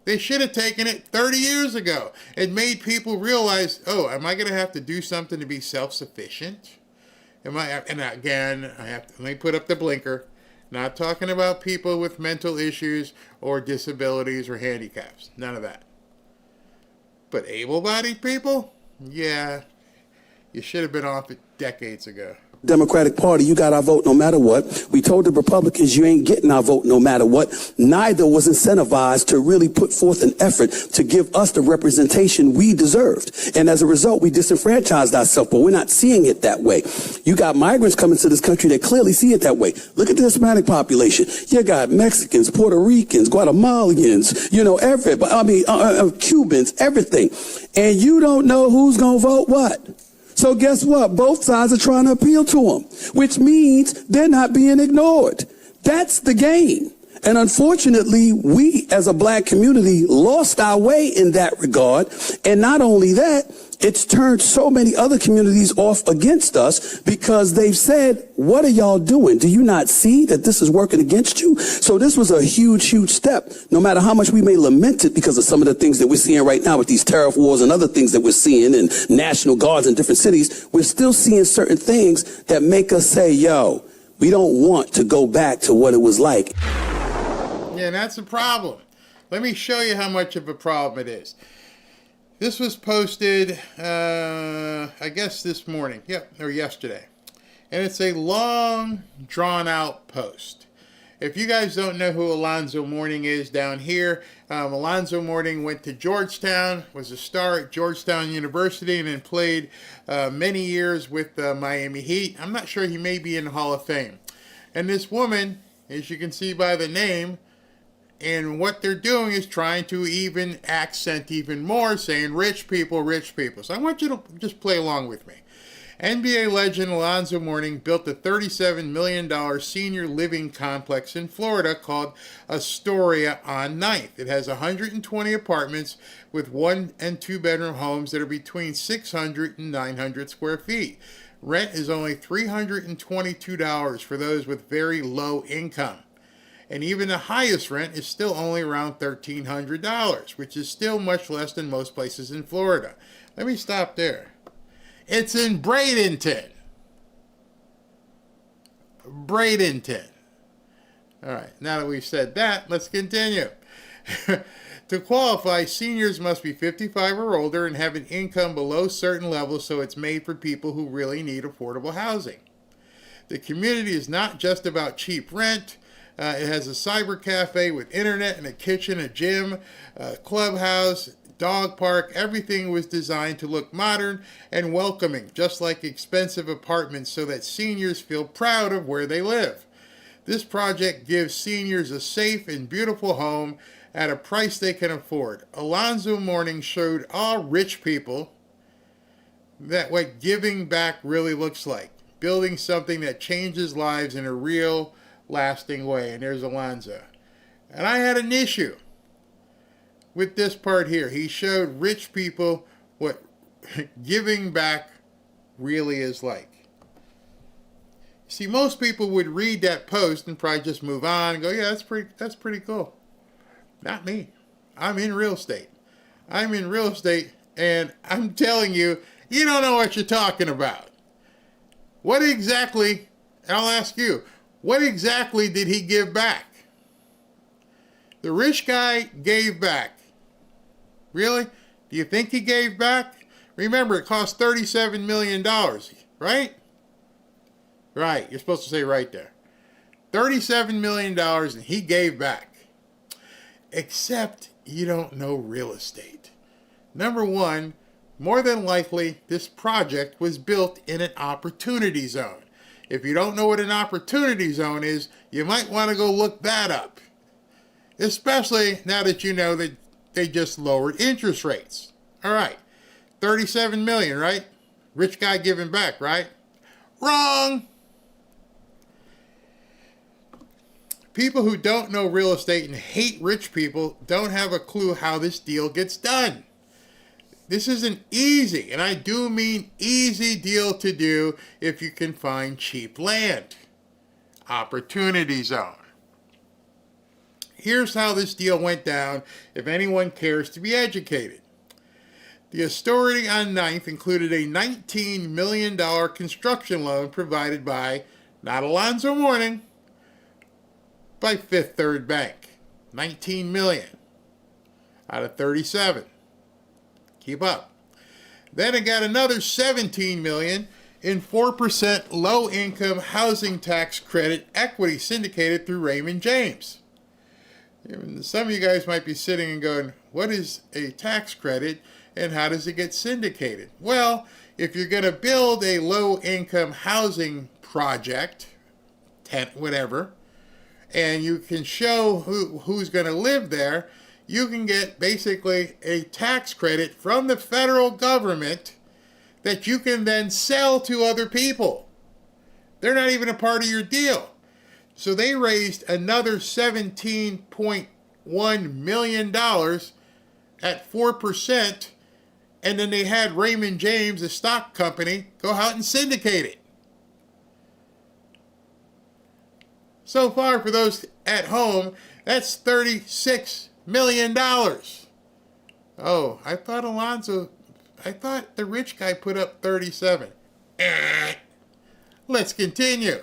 They should have taken it 30 years ago and made people realize, oh, am I going to have to do something to be self-sufficient? And again, let me put up the blinker. Not talking about people with mental issues or disabilities or handicaps. None of that. But able-bodied people? Yeah, you should have been off it decades ago. Democratic Party, you got our vote no matter what. We told the Republicans you ain't getting our vote no matter what. Neither was incentivized to really put forth an effort to give us the representation we deserved. And as a result, we disenfranchised ourselves, but we're not seeing it that way. You got migrants coming to this country that clearly see it that way. Look at the Hispanic population. You got Mexicans, Puerto Ricans, Guatemalans, Cubans, everything. And you don't know who's going to vote what. So guess what? Both sides are trying to appeal to them, which means they're not being ignored. That's the game. And unfortunately, we as a black community lost our way in that regard. And not only that, it's turned so many other communities off against us because they've said, what are y'all doing? Do you not see that this is working against you? So this was a huge, huge step, no matter how much we may lament it because of some of the things that we're seeing right now with these tariff wars and other things that we're seeing and National Guards in different cities. We're still seeing certain things that make us say, yo, We don't want to go back to what it was like. Yeah, that's a problem. Let me show you how much of a problem it is. This was posted, I guess this morning. Yep, or yesterday. And it's a long, drawn-out post. If you guys don't know who Alonzo Mourning is down here, Alonzo Mourning went to Georgetown, was a star at Georgetown University, and then played many years with the Miami Heat. I'm not sure, he may be in the Hall of Fame. And this woman, as you can see by the name, and what they're doing is trying to even accent even more, saying rich people, rich people. So I want you to just play along with me. NBA legend Alonzo Mourning built a $37 million senior living complex in Florida called Astoria on 9th. It has 120 apartments with 1 and 2 bedroom homes that are between 600 and 900 square feet. Rent is only $322 for those with very low income. And even the highest rent is still only around $1,300, which is still much less than most places in Florida. Let me stop there. It's in Bradenton. Bradenton. All right, now that we've said that, let's continue. To qualify, seniors must be 55 or older and have an income below certain levels, so it's made for people who really need affordable housing. The community is not just about cheap rent. It has a cyber cafe with internet and a kitchen, a gym, a clubhouse, dog park. Everything was designed to look modern and welcoming, just like expensive apartments, so that seniors feel proud of where they live. This project gives seniors a safe and beautiful home at a price they can afford. Alonzo Mourning showed all rich people that what giving back really looks like, building something that changes lives in a real, lasting way. And there's Alonzo. And I had an issue with this part here. He showed rich people what giving back really is like. See, most people would read that post and probably just move on and go, yeah, that's pretty cool. Not me. I'm in real estate. I'm in real estate, and I'm telling you, you don't know what you're talking about. What exactly, I'll ask you, what exactly did he give back? The rich guy gave back. Really? Do you think he gave back? Remember, it cost $37 million, right? Right, you're supposed to say right there. $37 million, and he gave back. Except you don't know real estate. Number one, more than likely, this project was built in an opportunity zone. If you don't know what an opportunity zone is, you might want to go look that up. Especially now that you know that they just lowered interest rates. All right, 37 million, right? Rich guy giving back, right? Wrong. People who don't know real estate and hate rich people don't have a clue how this deal gets done. This is an easy, and I do mean easy deal to do if you can find cheap land. Opportunity zone. Here's how this deal went down if anyone cares to be educated. The Astoria on 9th included a $19 million construction loan provided by, not Alonzo Mourning, by Fifth Third Bank. $19 million out of 37. Keep up. Then it got another $17 million in 4% low-income housing tax credit equity syndicated through Raymond James. Some of you guys might be sitting and going, what is a tax credit and how does it get syndicated? Well, if you're going to build a low-income housing project, tent, whatever, and you can show who's going to live there, you can get basically a tax credit from the federal government that you can then sell to other people. They're not even a part of your deal. So they raised another $17.1 million at 4%, and then they had Raymond James, a stock company, go out and syndicate it. So far, for those at home, that's $36 million. Oh, I thought the rich guy put up 37. Let's continue.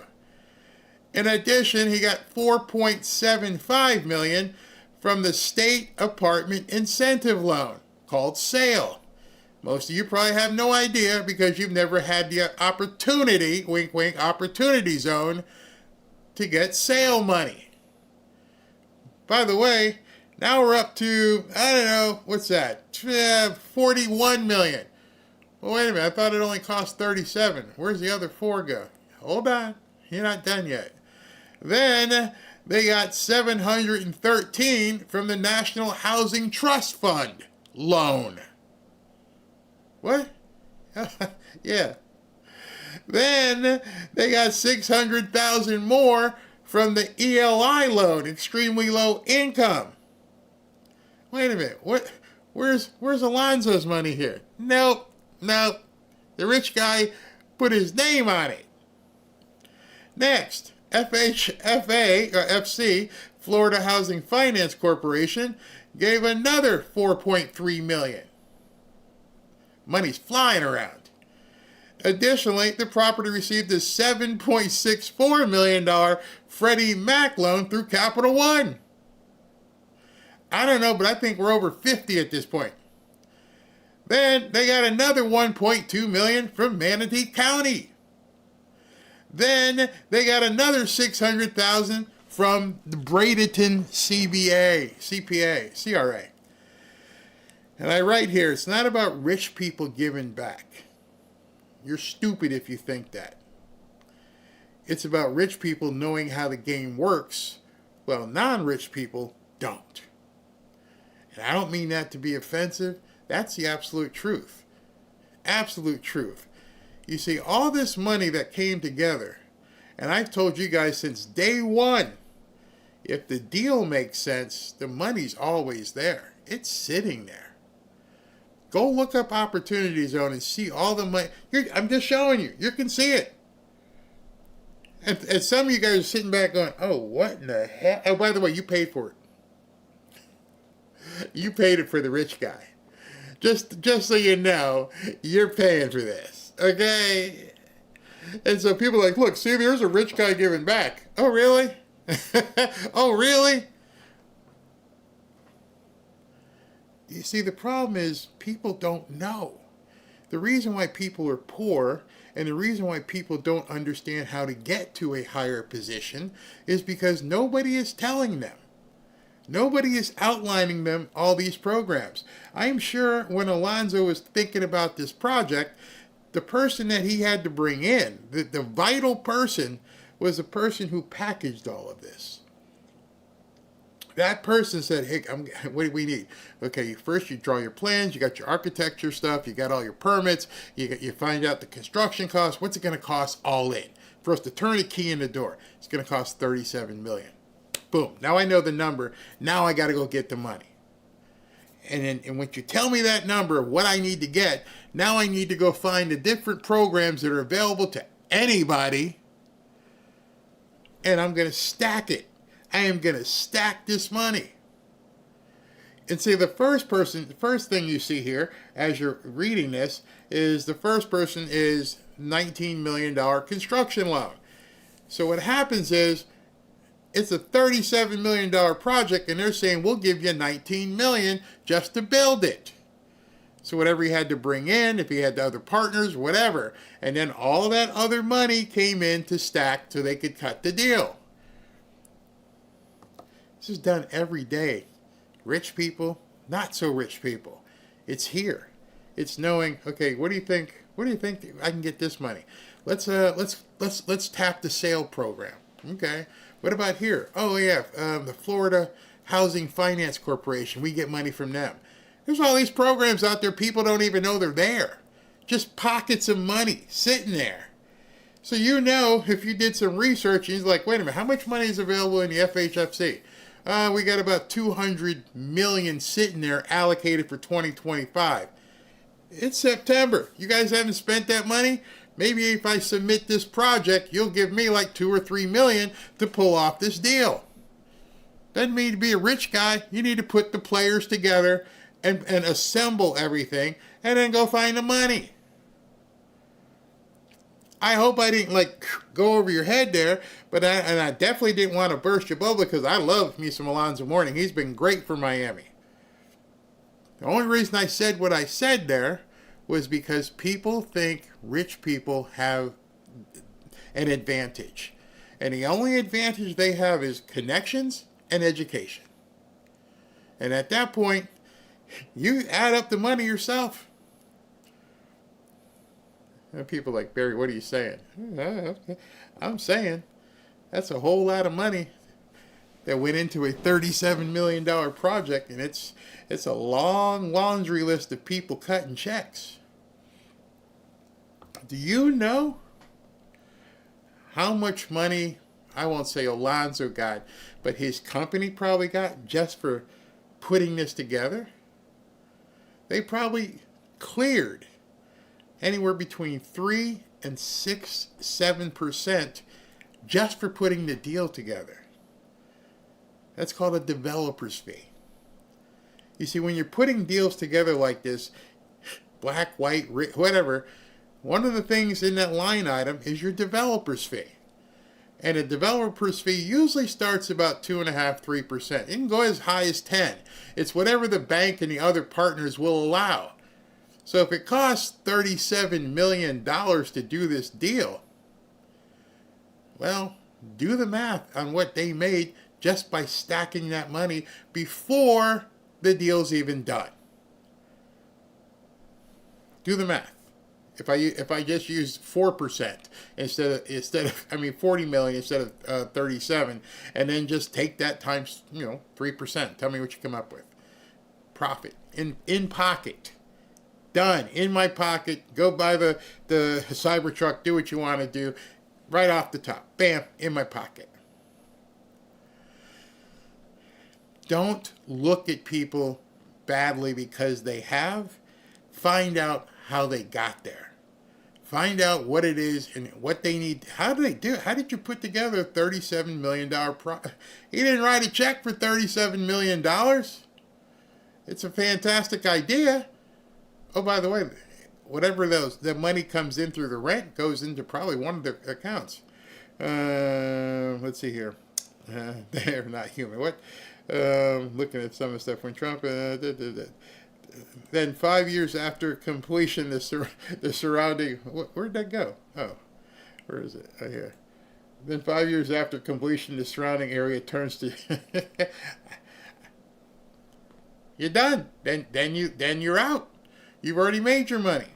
In addition, he got $4.75 million from the State Apartment Incentive Loan called SAIL. Most of you probably have no idea because you've never had the opportunity, wink wink, opportunity zone to get SAIL money. By the way, now we're up to, I don't know, what's that? $41 million. Well, wait a minute, I thought it only cost $37. Where's the other 4 go? Hold on, you're not done yet. Then they got $713 from the National Housing Trust Fund loan. What? Yeah. Then they got $600,000 more from the ELI loan, extremely low income. Wait a minute. What? Where's Alonzo's money here? Nope. The rich guy put his name on it. Next, FHFA or FC, Florida Housing Finance Corporation, gave another $4.3 million. Money's flying around. Additionally, the property received a $7.64 million Freddie Mac loan through Capital One. I don't know, but I think we're over 50 at this point. Then they got another $1.2 million from Manatee County. Then they got another $600,000 from the Bradenton CRA. And I write here, it's not about rich people giving back. You're stupid if you think that. It's about rich people knowing how the game works, while non-rich people don't. And I don't mean that to be offensive. That's the absolute truth. Absolute truth. You see, all this money that came together, and I've told you guys since day one, if the deal makes sense, the money's always there. It's sitting there. Go look up Opportunity Zone and see all the money. I'm just showing you. You can see it. And some of you guys are sitting back going, oh, what in the hell? Oh, by the way, you paid for it. You paid it for the rich guy. Just so you know, you're paying for this. Okay? And so people are like, look, see, there's a rich guy giving back. Oh, really? Oh, really? You see, the problem is people don't know. The reason why people are poor and the reason why people don't understand how to get to a higher position is because nobody is telling them. Nobody is outlining them all these programs. I'm sure when Alonzo was thinking about this project, the person that he had to bring in, the vital person, was the person who packaged all of this. That person said, hey, what do we need? Okay, first you draw your plans, you got your architecture stuff, you got all your permits, you find out the construction costs. What's it going to cost all in? For us to turn a key in the door, it's going to cost $37 million. Boom. Now I know the number. Now I got to go get the money. And when you tell me that number of what I need to get, now I need to go find the different programs that are available to anybody, and I'm going to stack it. I am going to stack this money. And see, the first thing you see here as you're reading this is the first person is $19 million construction loan. So what happens is it's a $37 million project, and they're saying, we'll give you $19 million just to build it. So whatever he had to bring in, if he had the other partners, whatever. And then all that other money came in to stack so they could cut the deal. This is done every day. Rich people, not so rich people. It's here. It's knowing, okay, what do you think? What do you think I can get this money? Let's tap the SAIL program. Okay. What about here? Oh yeah, the Florida Housing Finance Corporation. We get money from them. There's all these programs out there. People don't even know they're there. Just pockets of money sitting there. So you know, if you did some research, and he's like, wait a minute, how much money is available in the FHFC? We got about $200 million sitting there allocated for 2025. It's September. You guys haven't spent that money? Maybe if I submit this project, you'll give me like $2 or $3 million to pull off this deal. Doesn't mean to be a rich guy. You need to put the players together and assemble everything and then go find the money. I hope I didn't like go over your head there, but I definitely didn't want to burst your bubble because I love me some Alonzo Mourning. He's been great for Miami. The only reason I said what I said there was because people think rich people have an advantage. And the only advantage they have is connections and education. And at that point, you add up the money yourself. And people like, Barry, what are you saying? I'm saying that's a whole lot of money that went into a $37 million project, and it's a long laundry list of people cutting checks. Do you know how much money, I won't say Alonzo got, but his company probably got just for putting this together? They probably cleared anywhere between 3 and 7% just for putting the deal together. That's called a developer's fee. You see, when you're putting deals together like this, black, white, whatever, one of the things in that line item is your developer's fee. And a developer's fee usually starts about 2.5%, 3%. It can go as high as 10%. It's whatever the bank and the other partners will allow. So if it costs $37 million to do this deal, well, do the math on what they made just by stacking that money before the deal's even done. Do the math. If I just use 4% instead of 40 million instead of 37, and then just take that times 3%. Tell me what you come up with. Profit in pocket. Done. In my pocket. Go buy the Cybertruck. Do what you want to do. Right off the top. Bam. In my pocket. Don't look at people badly because they have. Find out how they got there. Find out what it is and what they need. How do they do it? How did you put together a $37 million project? He didn't write a check for $37 million. It's a fantastic idea. Oh, by the way, whatever the money comes in through the rent goes into probably one of the accounts. Let's see here. They're not human. What? Looking at some of the stuff when Trump. Then 5 years after completion, the surrounding. Where'd that go? Oh, where is it? Oh, here. Then 5 years after completion, the surrounding area turns to. You're done. Then you're out. You've already made your money.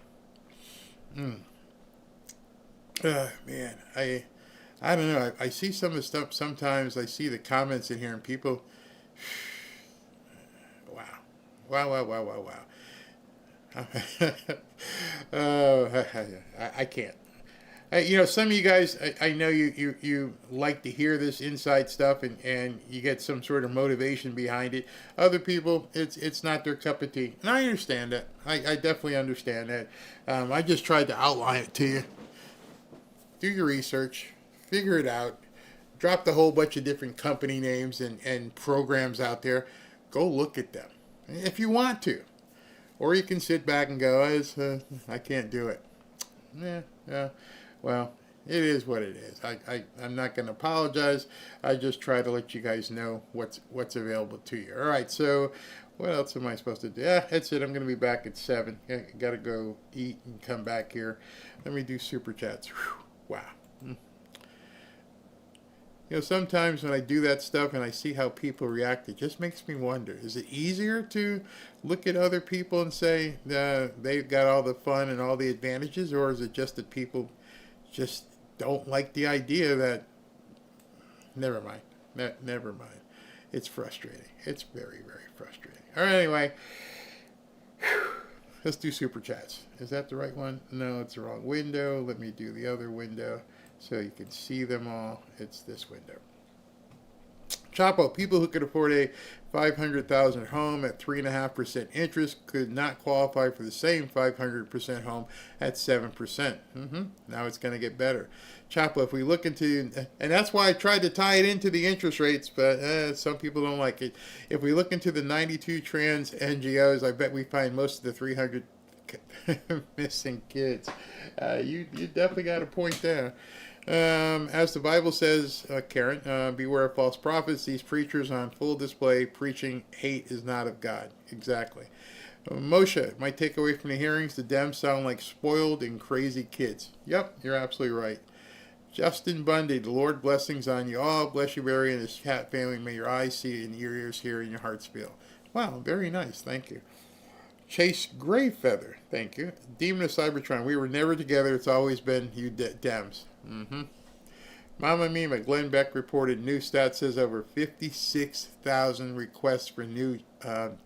Man, I don't know. I see some of the stuff sometimes. I see the comments in here, and people. Wow. I can't. Some of you guys, I know you like to hear this inside stuff and you get some sort of motivation behind it. Other people, it's not their cup of tea. And I understand that. I definitely understand that. I just tried to outline it to you. Do your research. Figure it out. Dropped a whole bunch of different company names and programs out there. Go look at them if you want to. Or you can sit back and go, I can't do it. Yeah. Well, it is what it is. I'm not going to apologize. I just try to let you guys know what's available to you. All right, so what else am I supposed to do? That's it. I'm going to be back at 7. I got to go eat and come back here. Let me do Super Chats. Whew, wow. Sometimes when I do that stuff and I see how people react, it just makes me wonder, is it easier to look at other people and say they've got all the fun and all the advantages, or is it just that people just don't like the idea that, never mind. It's frustrating. It's very, very frustrating. All right, anyway, let's do Super Chats. Is that the right one? No, it's the wrong window. Let me do the other window. So you can see them all. It's this window. Chapo, people who could afford a $500,000 home at 3.5% interest could not qualify for the same 500% home at 7%. Now it's going to get better. Chapo, if we look into, and that's why I tried to tie it into the interest rates, but some people don't like it. If we look into the 92 trans NGOs, I bet we find most of the missing kids. You definitely got a point there. As the Bible says, Karen, beware of false prophets. These preachers on full display preaching hate is not of God. Exactly. Moshe, my takeaway from the hearings, the Dems sound like spoiled and crazy kids. Yep, you're absolutely right. Justin Bundy, the Lord blessings on you all. Bless you, Barry, and his cat family. May your eyes see and your ears hear and your hearts feel. Wow, very nice. Thank you. Chase Greyfeather, thank you. Demon of Cybertron, we were never together. It's always been you Dems. Mama Mima, Glenn Beck reported new stats says over 56,000 requests for new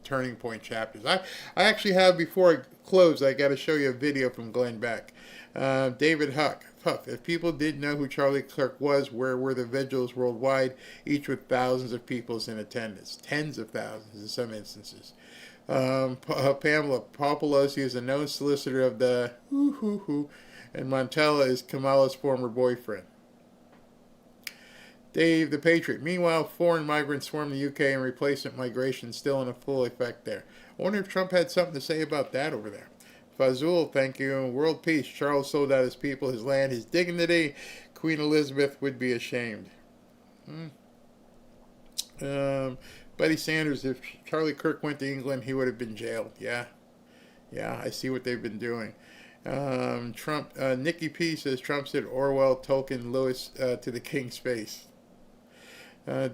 Turning Point chapters. I actually have, before I close, I got to show you a video from Glenn Beck. David Huff, if people didn't know who Charlie Kirk was, where were the vigils worldwide, each with thousands of people in attendance, tens of thousands in some instances. Pamela, Paul Pelosi is a known solicitor of the and Montella is Kamala's former boyfriend. Dave the Patriot. Meanwhile, foreign migrants swarm the UK and replacement migration still in a full effect there. I wonder if Trump had something to say about that over there. Fazul, thank you. World peace. Charles sold out his people, his land, his dignity. Queen Elizabeth would be ashamed. Buddy Sanders, if Charlie Kirk went to England, he would have been jailed. Yeah, I see what they've been doing. Trump, Nikki P says Trump said Orwell, Tolkien, Lewis to the king's face.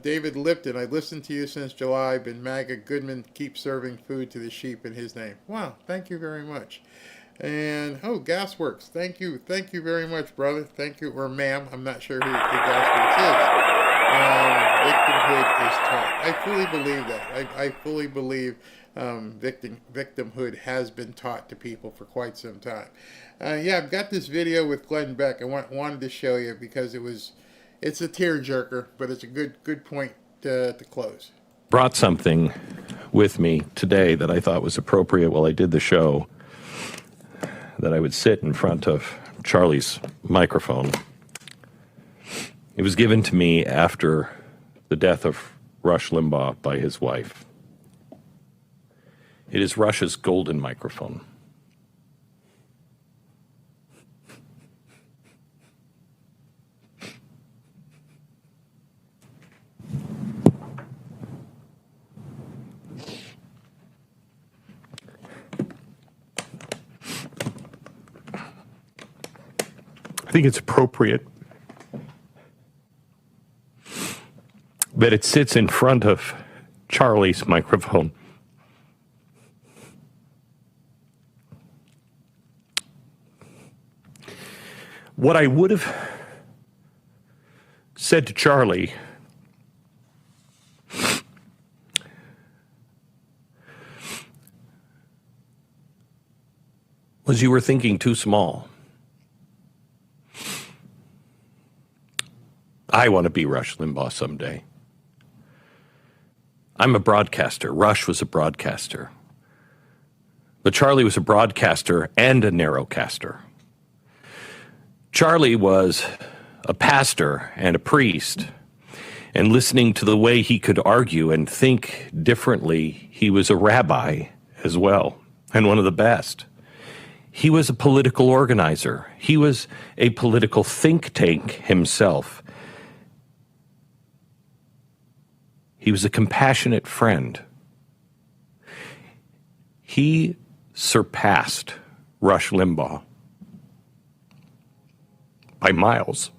David Lipton, I listened to you since July. Been MAGA. Goodman keep serving food to the sheep in his name. Wow, thank you very much. And Gasworks, thank you very much, brother. Thank you, or ma'am. I'm not sure who Gasworks is. Victimhood is taught. I fully believe that. I fully believe victimhood has been taught to people for quite some time. I've got this video with Glenn Beck. I wanted to show you because it's a tearjerker, but it's a good point to close. Brought something with me today that I thought was appropriate while I did the show, that I would sit in front of Charlie's microphone. It was given to me after the death of Rush Limbaugh by his wife. It is Rush's golden microphone. I think it's appropriate that it sits in front of Charlie's microphone. What I would have said to Charlie was, you were thinking too small. I want to be Rush Limbaugh someday. I'm a broadcaster. Rush was a broadcaster. But Charlie was a broadcaster and a narrowcaster. Charlie was a pastor and a priest, and listening to the way he could argue and think differently, he was a rabbi as well, and one of the best. He was a political organizer. He was a political think tank himself. He was a compassionate friend. He surpassed Rush Limbaugh by miles.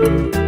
you.